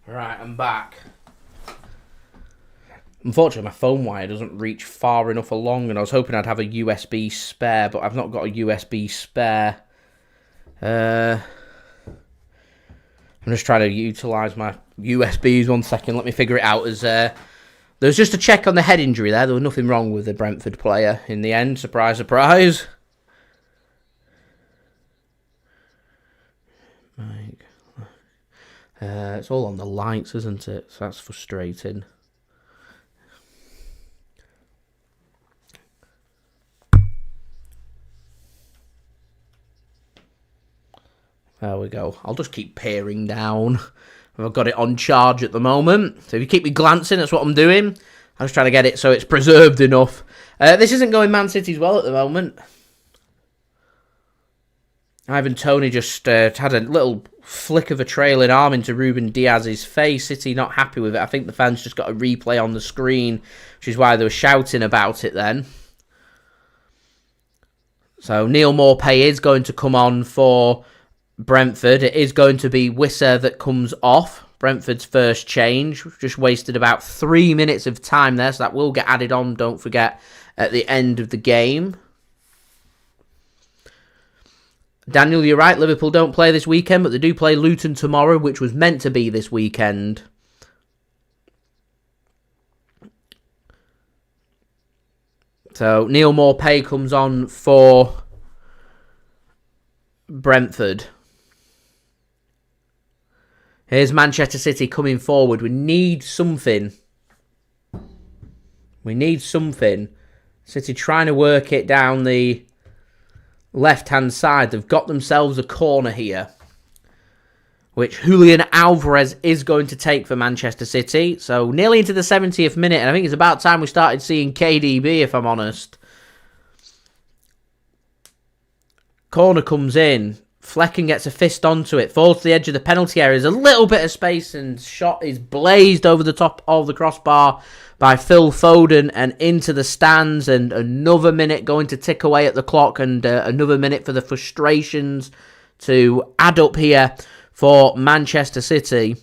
Right, I'm back. Unfortunately, my phone wire doesn't reach far enough along, and I was hoping I'd have a USB spare, but I've not got a USB spare. I'm just trying to utilise my USBs. 1 second, let me figure it out. As there's just a check on the head injury there. There was nothing wrong with the Brentford player in the end. Surprise, surprise. It's all on the lights, isn't it? So that's frustrating. There we go. I'll just keep peering down. I've got it on charge at the moment. So if you keep me glancing, that's what I'm doing. I'm just trying to get it so it's preserved enough. This isn't going Man City's well at the moment. Ivan Toney just had a little flick of a trailing arm into Ruben Dias's face. City not happy with it. I think the fans just got a replay on the screen, which is why they were shouting about it then. So Neal Maupay is going to come on for Brentford. It is going to be Wissa that comes off. Brentford's first change. Just wasted about 3 minutes of time there, so that will get added on, don't forget, at the end of the game. Daniel, you're right. Liverpool don't play this weekend, but they do play Luton tomorrow, which was meant to be this weekend. So, Neal Maupay comes on for Brentford. Here's Manchester City coming forward. We need something. We need something. City trying to work it down the left-hand side. They've got themselves a corner here, which Julian Alvarez is going to take for Manchester City. So nearly into the 70th minute, and I think it's about time we started seeing KDB, if I'm honest. Corner comes in. Flecken gets a fist onto it, falls to the edge of the penalty area. There's a little bit of space, and shot is blazed over the top of the crossbar by Phil Foden and into the stands, and another minute going to tick away at the clock, and another minute for the frustrations to add up here for Manchester City.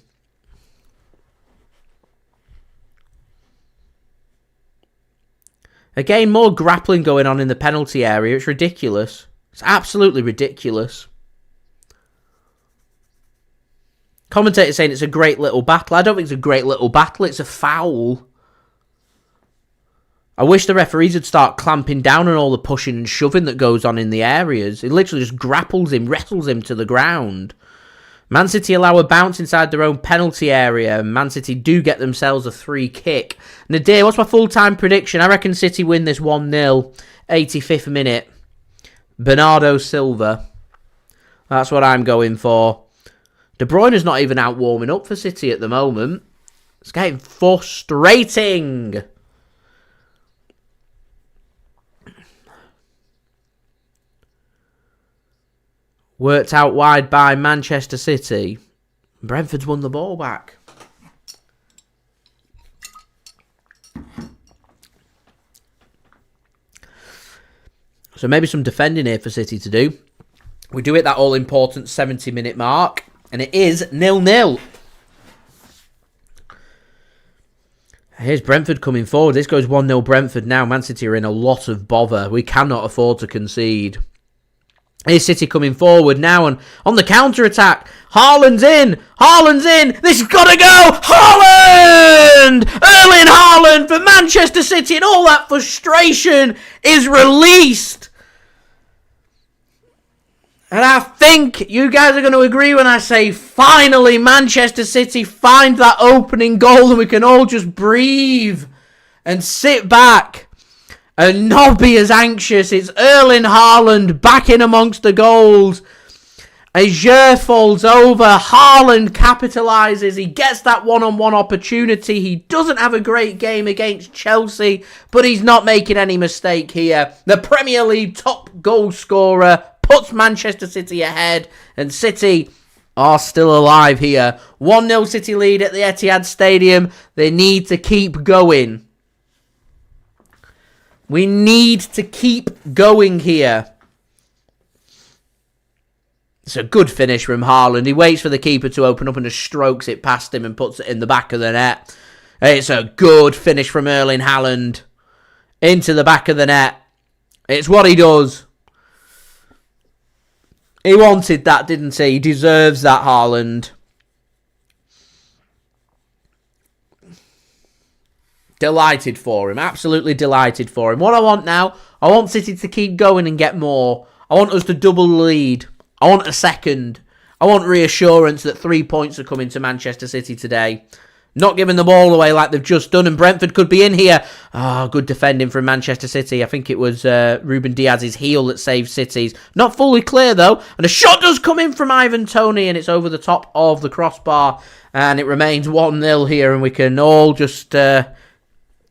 Again, more grappling going on in the penalty area. It's ridiculous. It's absolutely ridiculous. Commentator saying it's a great little battle. I don't think it's a great little battle. It's a foul. I wish the referees would start clamping down on all the pushing and shoving that goes on in the areas. It literally just grapples him, wrestles him to the ground. Man City allow a bounce inside their own penalty area. Man City do get themselves a free kick. Nadir, what's my full-time prediction? I reckon City win this 1-0, 85th minute. Bernardo Silva. That's what I'm going for. De Bruyne's not even out warming up for City at the moment. It's getting frustrating. Worked out wide by Manchester City. Brentford's won the ball back. So maybe some defending here for City to do. We do hit that all-important 70-minute mark. And it is 0-0. Here's Brentford coming forward. This goes 1-0 Brentford now. Man City are in a lot of bother. We cannot afford to concede. Here's City coming forward now, and on the counter-attack, Haaland's in! Haaland's in! This has got to go! Haaland! Erling Haaland for Manchester City, and all that frustration is released. And I think you guys are going to agree when I say, finally, Manchester City find that opening goal, and we can all just breathe and sit back and not be as anxious. It's Erling Haaland back in amongst the goals. Azure falls over. Haaland capitalises. He gets that one-on-one opportunity. He doesn't have a great game against Chelsea, but he's not making any mistake here. The Premier League top goal scorer puts Manchester City ahead, and City are still alive here. 1-0 City lead at the Etihad Stadium. They need to keep going. We need to keep going here. It's a good finish from Haaland. He waits for the keeper to open up and just strokes it past him and puts it in the back of the net. It's a good finish from Erling Haaland into the back of the net. It's what he does. He wanted that, didn't he? He deserves that, Haaland. Delighted for him. Absolutely delighted for him. What I want now, I want City to keep going and get more. I want us to double the lead. I want a second. I want reassurance that 3 points are coming to Manchester City today. Not giving the ball away like they've just done, and Brentford could be in here. Good defending from Manchester City. I think it was Ruben Dias's heel that saved City's. Not fully clear, though. And a shot does come in from Ivan Toney, and it's over the top of the crossbar. And it remains 1-0 here, and we can all just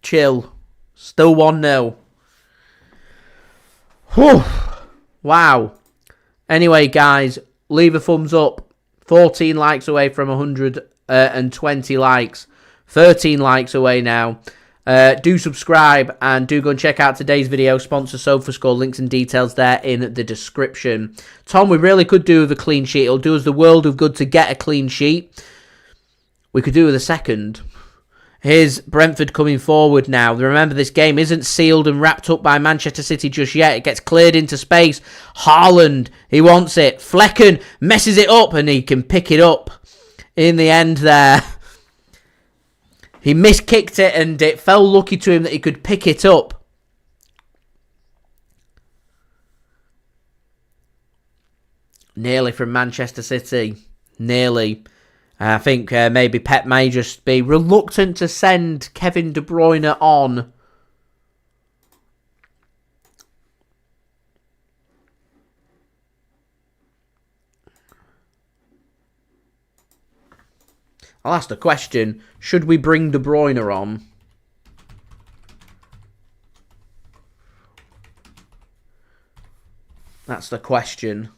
chill. Still 1-0. Whew. Wow. Anyway, guys, leave a thumbs up. 14 likes away from 120 likes. 13 likes away now. Do subscribe and do go and check out today's video. Sponsor SofaScore. Links and details there in the description. Tom, we really could do with a clean sheet. It'll do us the world of good to get a clean sheet. We could do with a second. Here's Brentford coming forward now. Remember, this game isn't sealed and wrapped up by Manchester City just yet. It gets cleared into space. Haaland, he wants it. Flecken messes it up, and he can pick it up in the end there. He miskicked it, and it fell lucky to him that he could pick it up. Nearly from Manchester City. Nearly. I think maybe Pep may just be reluctant to send Kevin De Bruyne on. I'll ask the question, should we bring De Bruyne on? That's the question.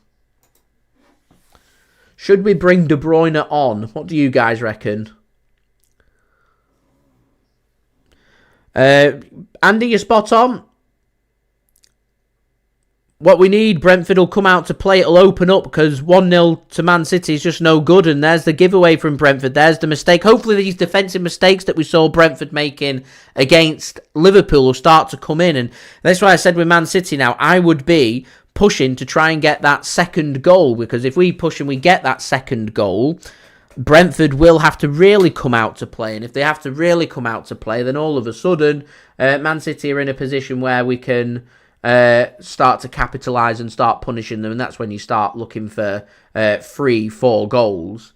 Should we bring De Bruyne on? What do you guys reckon? Andy, you're spot on. What we need, Brentford will come out to play. It'll open up because 1-0 to Man City is just no good. And there's the giveaway from Brentford. There's the mistake. Hopefully these defensive mistakes that we saw Brentford making against Liverpool will start to come in. And that's why I said with Man City now, I would be pushing to try and get that second goal, because if we push and we get that second goal, Brentford will have to really come out to play, and if they have to really come out to play, then all of a sudden Man City are in a position where we can start to capitalise and start punishing them, and that's when you start looking for 3-4 goals.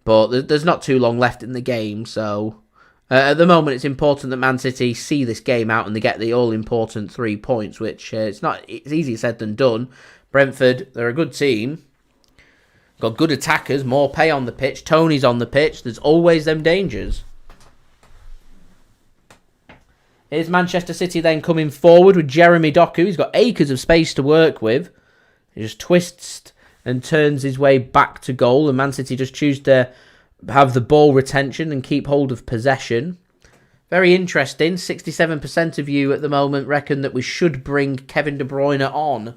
But there's not too long left in the game, so at the moment it's important that Man City see this game out and they get the all-important 3 points, which it's easier said than done. Brentford, they're a good team. Got good attackers, Maupay on the pitch, Toney's on the pitch. There's always them dangers. Here's Manchester City then coming forward with Jeremy Doku. He's got acres of space to work with. He just twists and turns his way back to goal, and Man City just choose to have the ball retention and keep hold of possession. Very interesting. 67% of you at the moment reckon that we should bring Kevin De Bruyne on.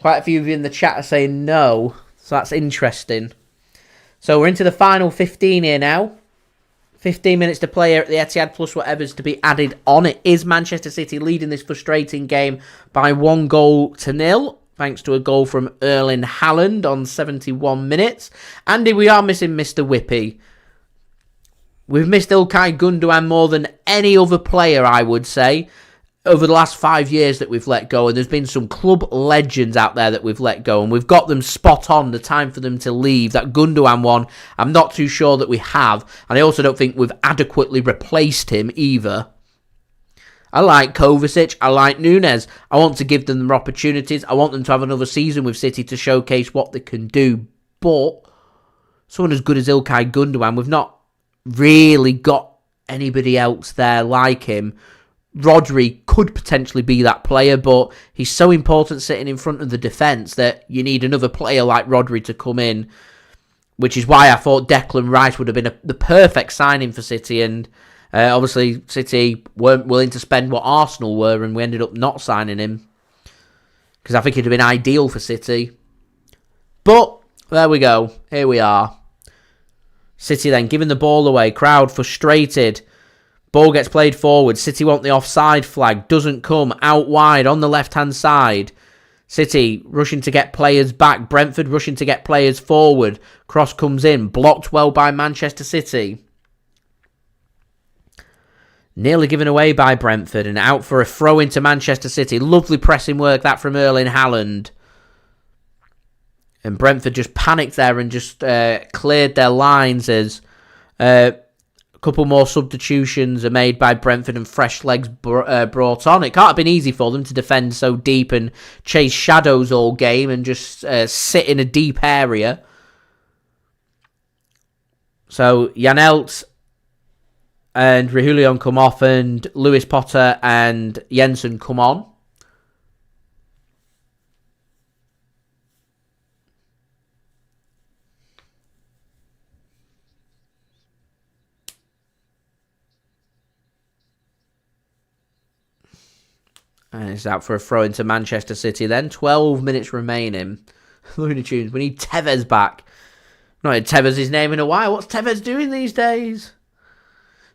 Quite a few of you in the chat are saying no, so that's interesting. So we're into the final 15 here now. 15 minutes to play here at the Etihad, plus whatever's to be added on. It is Manchester City leading this frustrating game by 1-0, thanks to a goal from Erling Haaland on 71 minutes. Andy, we are missing Mr. Whippy. We've missed İlkay Gundogan more than any other player, I would say, over the last 5 years that we've let go. And there's been some club legends out there that we've let go, and we've got them spot on, the time for them to leave. That Gundogan one, I'm not too sure that we have. And I also don't think we've adequately replaced him either. I like Kovacic, I like Nunes. I want to give them their opportunities. I want them to have another season with City to showcase what they can do. But someone as good as İlkay Gundogan, we've not really got anybody else there like him. Rodri could potentially be that player, but he's so important sitting in front of the defence that you need another player like Rodri to come in, which is why I thought Declan Rice would have been the perfect signing for City, and obviously City weren't willing to spend what Arsenal were, and we ended up not signing him, because I think he'd have been ideal for City. But there we go, here we are. City then giving the ball away, crowd frustrated. Ball gets played forward. City want the offside flag. Doesn't come. Out wide on the left-hand side. City rushing to get players back. Brentford rushing to get players forward. Cross comes in. Blocked well by Manchester City. Nearly given away by Brentford. And out for a throw into Manchester City. Lovely pressing work that from Erling Haaland. And Brentford just panicked there and just cleared their lines as... a couple more substitutions are made by Brentford and fresh legs brought on. It can't have been easy for them to defend so deep and chase shadows all game and just sit in a deep area. So Janelt and Reguilon come off and Lewis Potter and Jensen come on. And it's out for a throw into Manchester City then. 12 minutes remaining. Looney Tunes, we need Tevez back. Not had Tevez's name in a while. What's Tevez doing these days?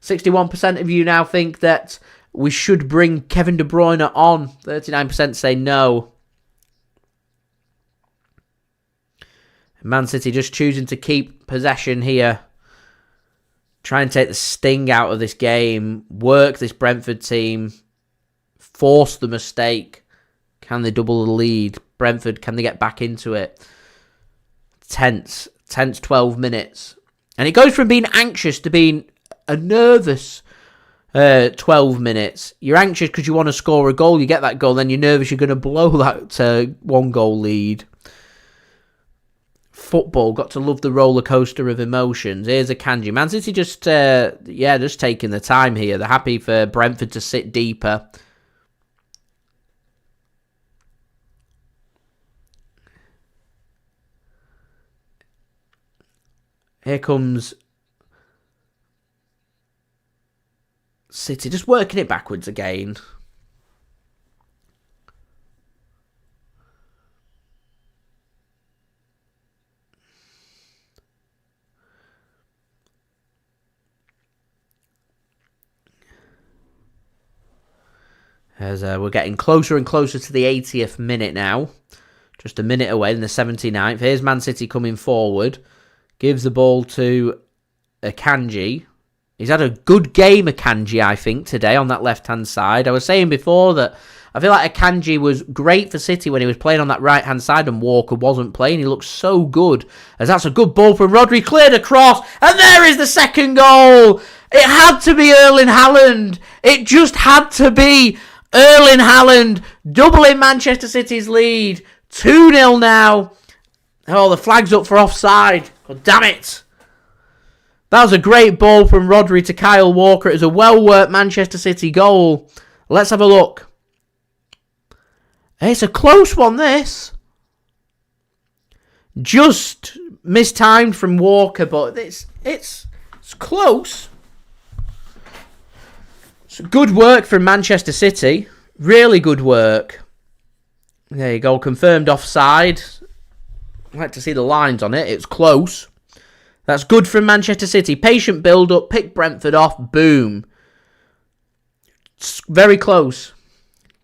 61% of you now think that we should bring Kevin De Bruyne on. 39% say no. Man City just choosing to keep possession here. Try and take the sting out of this game. Work this Brentford team. Force the mistake. Can they double the lead? Brentford, can they get back into it? Tense 12 minutes. And it goes from being anxious to being a nervous 12 minutes. You're anxious because you want to score a goal. You get that goal, then you're nervous you're going to blow that 1-goal lead. Football, got to love the roller coaster of emotions. Here's Akanji. Man City just taking the time here. They're happy for Brentford to sit deeper. Here comes City, just working it backwards again. As we're getting closer and closer to the 80th minute now. Just a minute away in the 79th. Here's Man City coming forward. Gives the ball to Akanji. He's had a good game, Akanji, I think, today on that left-hand side. I was saying before that I feel like Akanji was great for City when he was playing on that right-hand side and Walker wasn't playing. He looked so good. As that's a good ball from Rodri, cleared across, and there is the second goal. It had to be Erling Haaland. It just had to be Erling Haaland, doubling Manchester City's lead. 2-0 now. Oh, the flag's up for offside. God damn it. That was a great ball from Rodri to Kyle Walker. It was a well-worked Manchester City goal. Let's have a look. It's a close one, this. Just mistimed from Walker, but it's close. It's good work from Manchester City. Really good work. There you go. Confirmed offside. I'd like to see the lines on it. It's close. That's good from Manchester City. Patient build-up. Pick Brentford off. Boom. It's very close.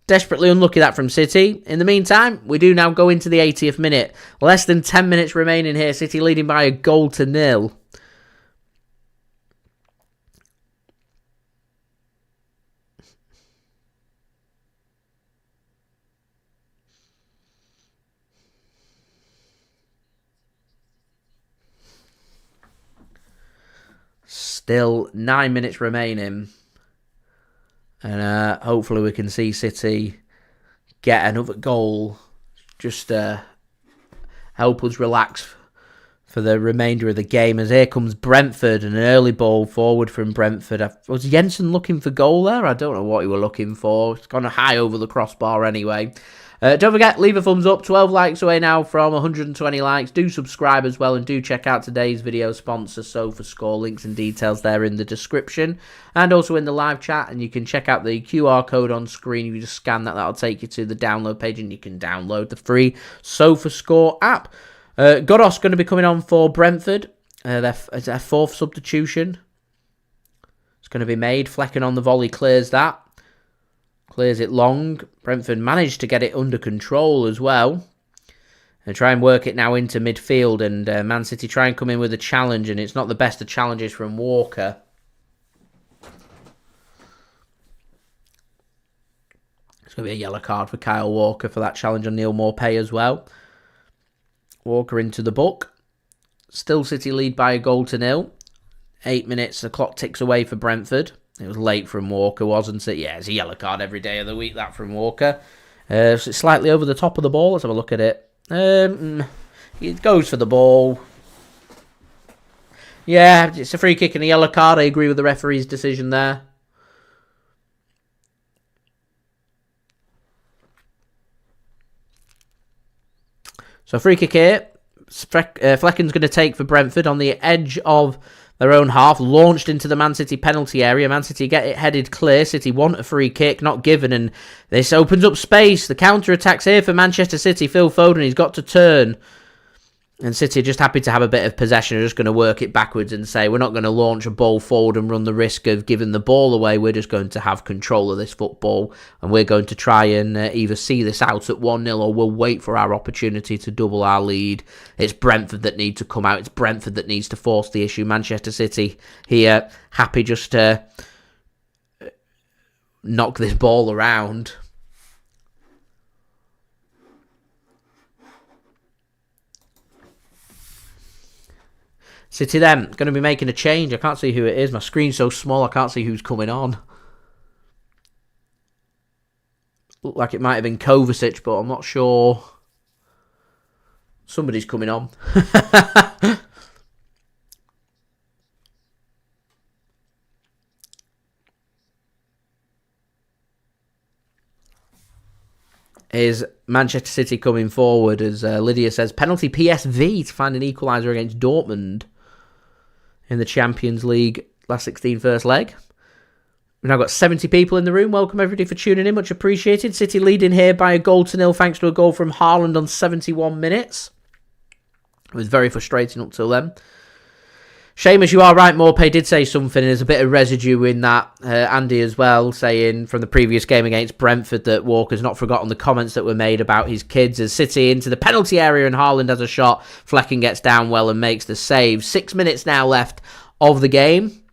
Desperately unlucky that from City. In the meantime, we do now go into the 80th minute. Less than 10 minutes remaining here. City leading by a goal to nil. Still 9 minutes remaining. And hopefully we can see City get another goal. Just help us relax for the remainder of the game. As here comes Brentford, and an early ball forward from Brentford. Was Jensen looking for goal there? I don't know what he were looking for. It's gone high over the crossbar anyway. Don't forget, leave a thumbs up. 12 likes away now from 120 likes. Do subscribe as well, and do check out today's video sponsor, SofaScore. Links and details there in the description and also in the live chat. And you can check out the QR code on screen. If you just scan that, that'll take you to the download page, and you can download the free SofaScore app. Godos going to be coming on for Brentford. Their fourth substitution. It's going to be made. Flecken on the volley clears that. Clears it long. Brentford managed to get it under control as well. And try and work it now into midfield. And Man City try and come in with a challenge. And it's not the best of challenges from Walker. It's going to be a yellow card for Kyle Walker for that challenge on Neal Maupay as well. Walker into the book. Still City lead by a goal to nil. 8 minutes. The clock ticks away for Brentford. It was late from Walker, wasn't it? Yeah, it's a yellow card every day of the week, that from Walker. So it's slightly over the top of the ball. Let's have a look at it. It goes for the ball. Yeah, it's a free kick and a yellow card. I agree with the referee's decision there. So free kick here. Flecken's going to take for Brentford on the edge of their own half, launched into the Man City penalty area. Man City get it headed clear. City want a free kick, not given, and this opens up space. The counter-attacks here for Manchester City. Phil Foden, he's got to turn. And City are just happy to have a bit of possession. They're just going to work it backwards and say, we're not going to launch a ball forward and run the risk of giving the ball away. We're just going to have control of this football. And we're going to try and either see this out at 1-0 or we'll wait for our opportunity to double our lead. It's Brentford that need to come out. It's Brentford that needs to force the issue. Manchester City here, happy just to knock this ball around. City then, going to be making a change. I can't see who it is. My screen's so small I can't see who's coming on. Looked like it might have been Kovacic, but I'm not sure. Somebody's coming on. Is Manchester City coming forward as Lydia says, penalty PSV to find an equaliser against Dortmund in the Champions League last 16 first leg. We've now got 70 people in the room. Welcome everybody for tuning in. Much appreciated. City leading here by a goal to nil thanks to a goal from Haaland on 71 minutes. It was very frustrating up till then. Seamus, you are right. Maupay did say something. There's a bit of residue in that. Andy as well, saying from the previous game against Brentford that Walker's not forgotten the comments that were made about his kids. As City into the penalty area and Haaland has a shot. Flecken gets down well and makes the save. 6 minutes now left of the game.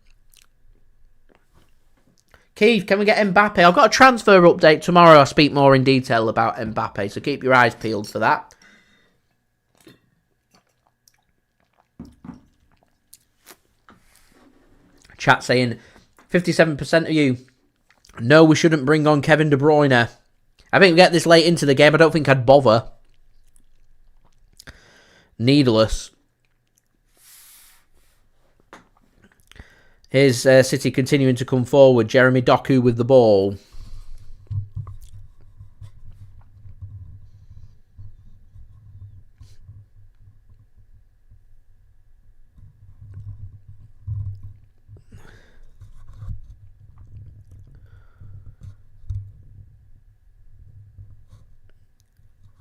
Keith, can we get Mbappe? I've got a transfer update tomorrow. I'll speak more in detail about Mbappe, so keep your eyes peeled for that. Chat saying 57% of you know we shouldn't bring on Kevin De Bruyne. I think we get this late into the game. I don't think I'd bother. Needless. Here's City continuing to come forward. Jeremy Doku with the ball.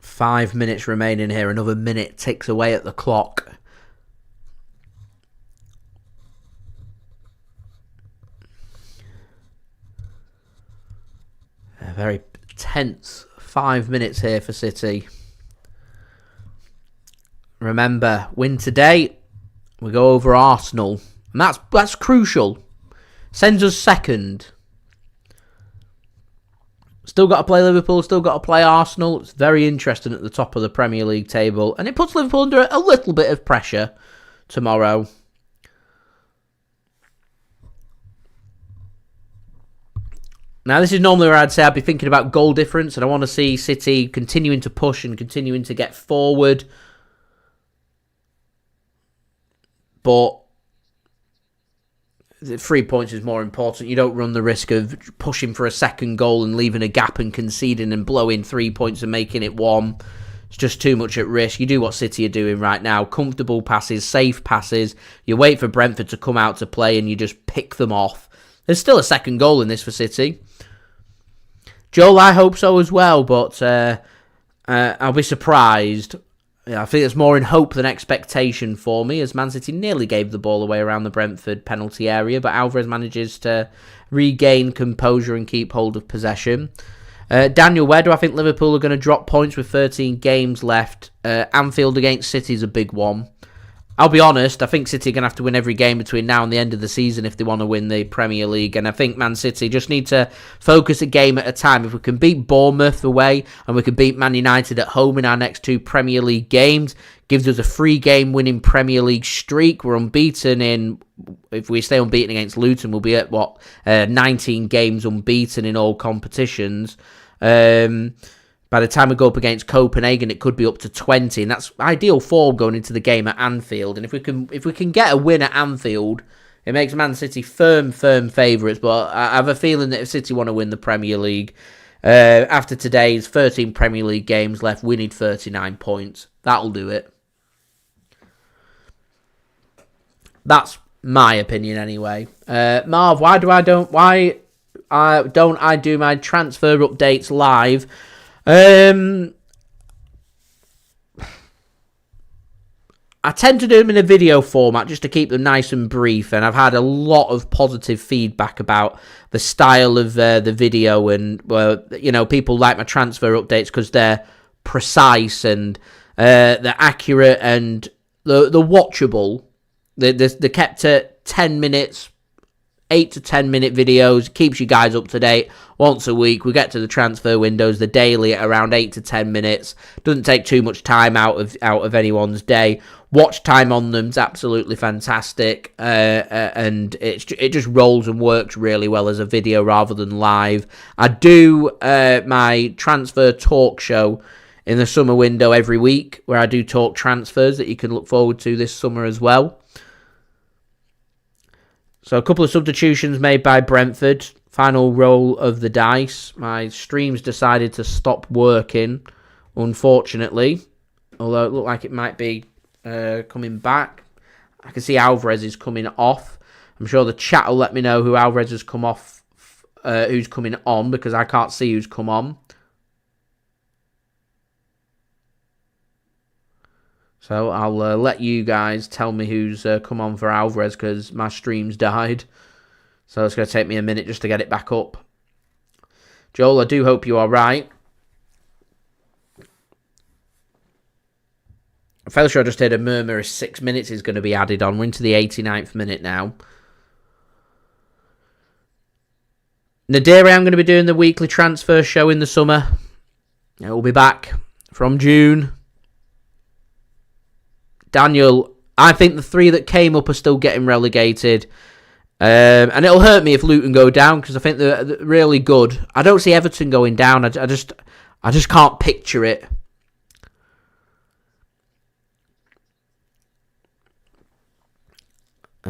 Five minutes remaining here. Another minute ticks away at the clock. A very tense 5 minutes here for City. Remember, win today, we go over Arsenal. And that's crucial. Sends us second. Still got to play Liverpool, still got to play Arsenal. It's very interesting at the top of the Premier League table. And it puts Liverpool under a little bit of pressure tomorrow. Now, this is normally where I'd say I'd be thinking about goal difference. And I want to see City continuing to push and continuing to get forward. But 3 points is more important. You don't run the risk of pushing for a second goal and leaving a gap and conceding and blowing 3 points and making it one. It's just too much at risk. You do what City are doing right now. Comfortable passes, safe passes. You wait for Brentford to come out to play and you just pick them off. There's still a second goal in this for City. Joel, I hope so as well, but I'll be surprised. Yeah, I think it's more in hope than expectation for me, as Man City nearly gave the ball away around the Brentford penalty area, but Alvarez manages to regain composure and keep hold of possession. Daniel, where do I think Liverpool are going to drop points with 13 games left? Anfield against City is a big one. I'll be honest, I think City are going to have to win every game between now and the end of the season if they want to win the Premier League. And I think Man City just need to focus a game at a time. If we can beat Bournemouth away and we can beat Man United at home in our next two Premier League games, gives us a 3-game winning Premier League streak. We're unbeaten in, if we stay unbeaten against Luton, we'll be at 19 games unbeaten in all competitions. By the time we go up against Copenhagen, it could be up to 20, and that's ideal form going into the game at Anfield. And if we can get a win at Anfield, it makes Man City firm favourites. But I have a feeling that if City want to win the Premier League, after today's 13 Premier League games left, we need 39 points. That'll do it. That's my opinion anyway. Marv, why don't I do my transfer updates live? I tend to do them in a video format just to keep them nice and brief, and I've had a lot of positive feedback about the style of the video, and people like my transfer updates because they're precise and they're accurate and they're watchable. They're kept at 10 minutes, 8 to 10 minute videos, keeps you guys up to date. Once a week, we get to the transfer windows, the daily at around 8 to 10 minutes. Doesn't take too much time out of anyone's day. Watch time on them's absolutely fantastic, and it just rolls and works really well as a video rather than live. I do my transfer talk show in the summer window every week, where I do talk transfers that you can look forward to this summer as well. So a couple of substitutions made by Brentford. Final roll of the dice. My stream's decided to stop working, unfortunately. Although it looked like it might be coming back. I can see Alvarez is coming off. I'm sure the chat will let me know who Alvarez has come off, who's coming on, because I can't see who's come on. So I'll let you guys tell me who's come on for Alvarez, because my stream's died. So it's going to take me a minute just to get it back up. Joel, I do hope you are right. I'm fairly sure I just heard a murmur of 6 minutes is going to be added on. We're into the 89th minute now. Nadiri, I'm going to be doing the weekly transfer show in the summer. It will be back from June. Daniel, I think the 3 that came up are still getting relegated. And it'll hurt me if Luton go down, because I think they're really good. I don't see Everton going down. I just can't picture it.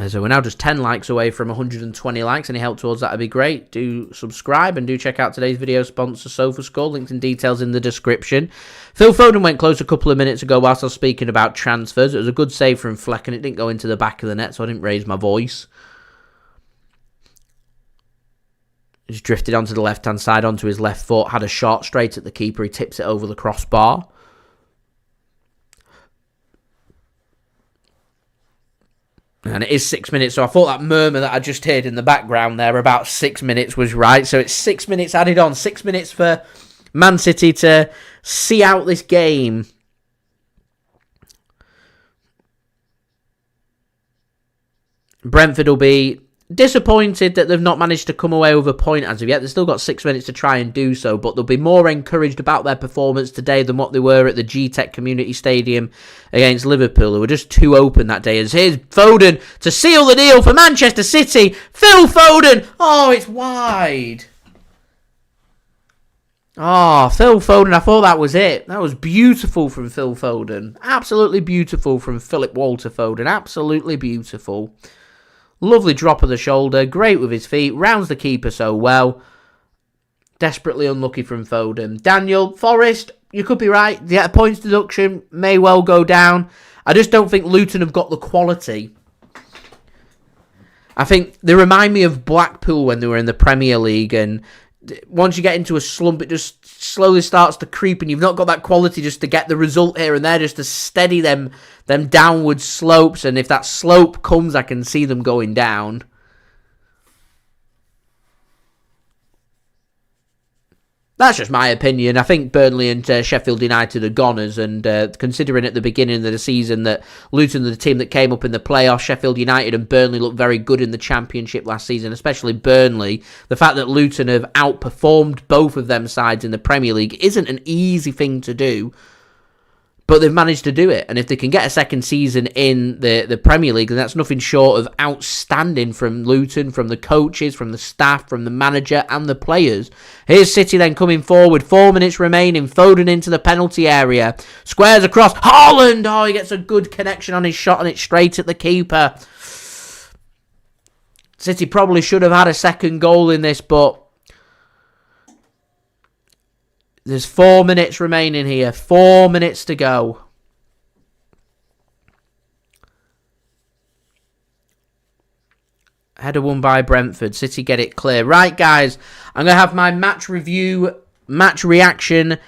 So we're now just 10 likes away from 120 likes. Any help towards that would be great. Do subscribe and do check out today's video sponsor, SofaScore. Links and details in the description. Phil Foden went close a couple of minutes ago whilst I was speaking about transfers. It was a good save from Fleck and it didn't go into the back of the net, so I didn't raise my voice. Just drifted onto the left-hand side, onto his left foot, had a shot straight at the keeper. He tips it over the crossbar. And it is 6 minutes, so I thought that murmur that I just heard in the background there about 6 minutes was right. So it's 6 minutes added on. 6 minutes for Man City to see out this game. Brentford will be disappointed that they've not managed to come away with a point as of yet. They've still got 6 minutes to try and do so, but they'll be more encouraged about their performance today than what they were at the GTEC Community Stadium against Liverpool. They were just too open that day. As here's Foden to seal the deal for Manchester City. Phil Foden. Oh, it's wide. Oh, Phil Foden. I thought that was it. That was beautiful from Phil Foden. Absolutely beautiful from Philip Walter Foden. Absolutely beautiful. Lovely drop of the shoulder, great with his feet, rounds the keeper so well. Desperately unlucky from Foden. Daniel, Forest, you could be right. The points deduction may well go down. I just don't think Luton have got the quality. I think they remind me of Blackpool when they were in the Premier League, and once you get into a slump, it just slowly starts to creep, and you've not got that quality just to get the result here and there, just to steady them downward slopes. And if that slope comes, I can see them going down. That's just my opinion. I think Burnley and Sheffield United are goners, and considering at the beginning of the season that Luton are the team that came up in the playoffs, Sheffield United and Burnley looked very good in the Championship last season, especially Burnley. The fact that Luton have outperformed both of them sides in the Premier League isn't an easy thing to do, but they've managed to do it. And if they can get a second season in the Premier League, then that's nothing short of outstanding from Luton, from the coaches, from the staff, from the manager and the players. Here's City then coming forward. 4 minutes remaining. Foden into the penalty area. Squares across. Haaland! Oh, he gets a good connection on his shot and it's straight at the keeper. City probably should have had a second goal in this, but there's 4 minutes remaining here. 4 minutes to go. Header won by Brentford. City get it clear. Right, guys. I'm going to have my match review, match reaction,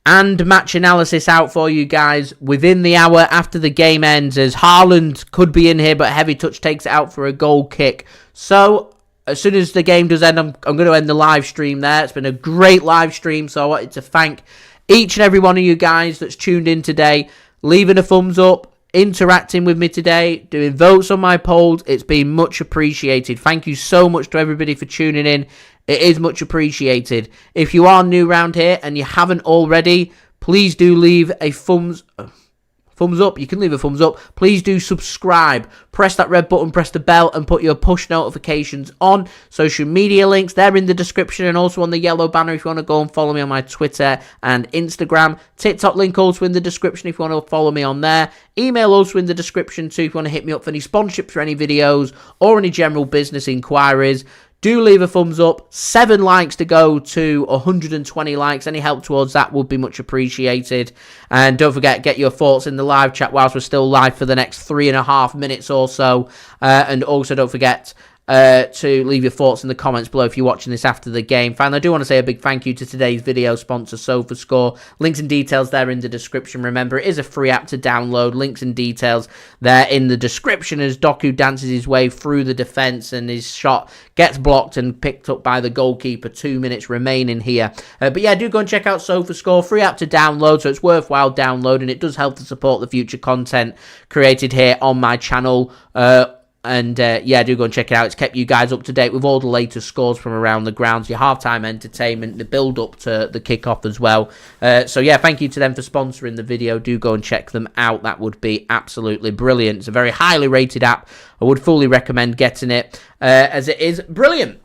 and match analysis out for you guys within the hour after the game ends, as Haaland could be in here, but Heavy Touch takes it out for a goal kick. So as soon as the game does end, I'm going to end the live stream there. It's been a great live stream, so I wanted to thank each and every one of you guys that's tuned in today, leaving a thumbs up, interacting with me today, doing votes on my polls. It's been much appreciated. Thank you so much to everybody for tuning in. It is much appreciated. If you are new around here and you haven't already, please do leave a thumbs up. You can leave a thumbs up. Please do subscribe. Press that red button, press the bell, and put your push notifications on. Social media links, they're in the description and also on the yellow banner if you want to go and follow me on my Twitter and Instagram. TikTok link also in the description if you want to follow me on there. Email also in the description too if you want to hit me up for any sponsorships for any videos or any general business inquiries. Do leave a thumbs up. 7 likes to go to 120 likes. Any help towards that would be much appreciated. And don't forget, get your thoughts in the live chat whilst we're still live for the next 3.5 minutes or so. And also don't forget to leave your thoughts in the comments below if you're watching this after the game. Finally, I do want to say a big thank you to today's video sponsor, SofaScore. Links and details there in the description. Remember, it is a free app to download. Links and details there in the description as Doku dances his way through the defence and his shot gets blocked and picked up by the goalkeeper. 2 minutes remaining here. But yeah, do go and check out SofaScore. Free app to download, so it's worthwhile downloading. It does help to support the future content created here on my channel. And yeah, do go and check it out. It's kept you guys up to date with all the latest scores from around the grounds, your halftime entertainment, the build up to the kickoff as well. So yeah, thank you to them for sponsoring the video. Do go and check them out. That would be absolutely brilliant. It's a very highly rated app. I would fully recommend getting it, as it is brilliant.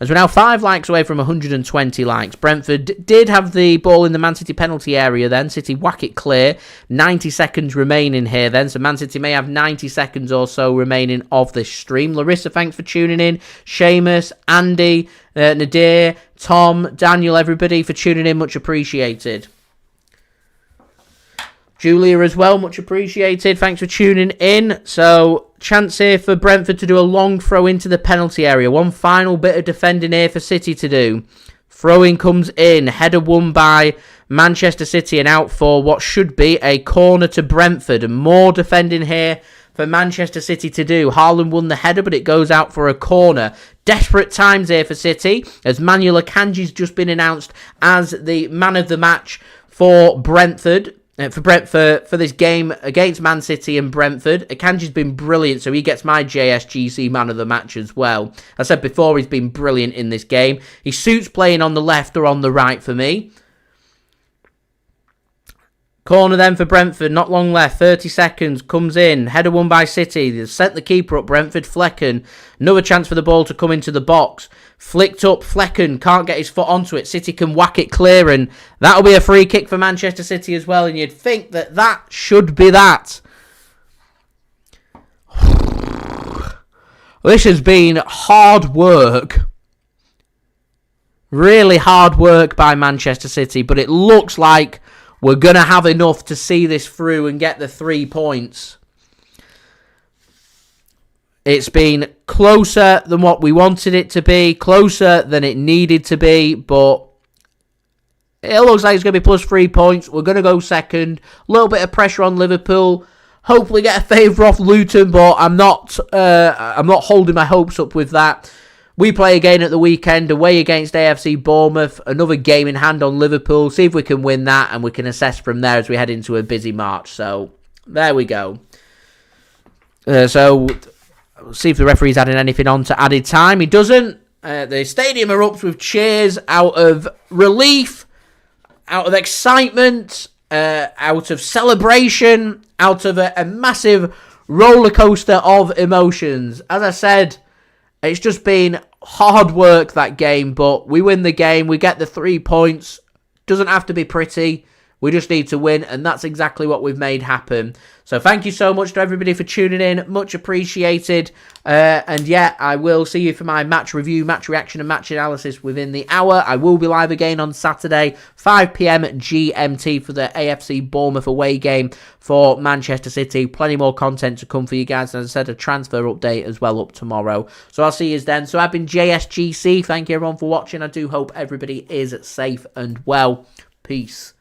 As we're now 5 likes away from 120 likes. Brentford did have the ball in the Man City penalty area then. City whack it clear. 90 seconds remaining here then. So Man City may have 90 seconds or so remaining of this stream. Larissa, thanks for tuning in. Seamus, Andy, Nadir, Tom, Daniel, everybody for tuning in. Much appreciated. Julia as well, much appreciated. Thanks for tuning in. So, chance here for Brentford to do a long throw into the penalty area. One final bit of defending here for City to do. Throw-in comes in. Header won by Manchester City and out for what should be a corner to Brentford. And more defending here for Manchester City to do. Haaland won the header, but it goes out for a corner. Desperate times here for City, as Manuel Akanji's just been announced as the man of the match for Brentford. For this game against Man City and Brentford. Akanji's been brilliant, so he gets my JSGC man of the match as well. I said before, he's been brilliant in this game. He suits playing on the left or on the right for me. Corner then for Brentford, not long left, 30 seconds, comes in, header won by City, they sent the keeper up, Brentford, Flecken, another chance for the ball to come into the box, flicked up, Flecken can't get his foot onto it, City can whack it clear, and that'll be a free kick for Manchester City as well, and you'd think that that should be that. This has been hard work. Really hard work by Manchester City, but it looks like we're going to have enough to see this through and get the 3 points. It's been closer than what we wanted it to be, closer than it needed to be, but it looks like it's going to be plus 3 points. We're going to go second. A little bit of pressure on Liverpool. Hopefully get a favour off Luton, but I'm not holding my hopes up with that. We play again at the weekend, away against AFC Bournemouth. Another game in hand on Liverpool. See if we can win that, and we can assess from there as we head into a busy March. So, there we go. So, we'll see if the referee's adding anything on to added time. He doesn't. The stadium erupts with cheers out of relief, out of excitement, out of celebration, out of a massive roller coaster of emotions. As I said, it's just been hard work, that game, but we win the game. We get the 3 points. Doesn't have to be pretty. We just need to win, and that's exactly what we've made happen. So thank you so much to everybody for tuning in. Much appreciated. And yeah, I will see you for my match review, match reaction, and match analysis within the hour. I will be live again on Saturday, 5 p.m. GMT for the AFC Bournemouth away game for Manchester City. Plenty more content to come for you guys. As I said, a transfer update as well up tomorrow. So I'll see you then. So I've been JSGC. Thank you everyone for watching. I do hope everybody is safe and well. Peace.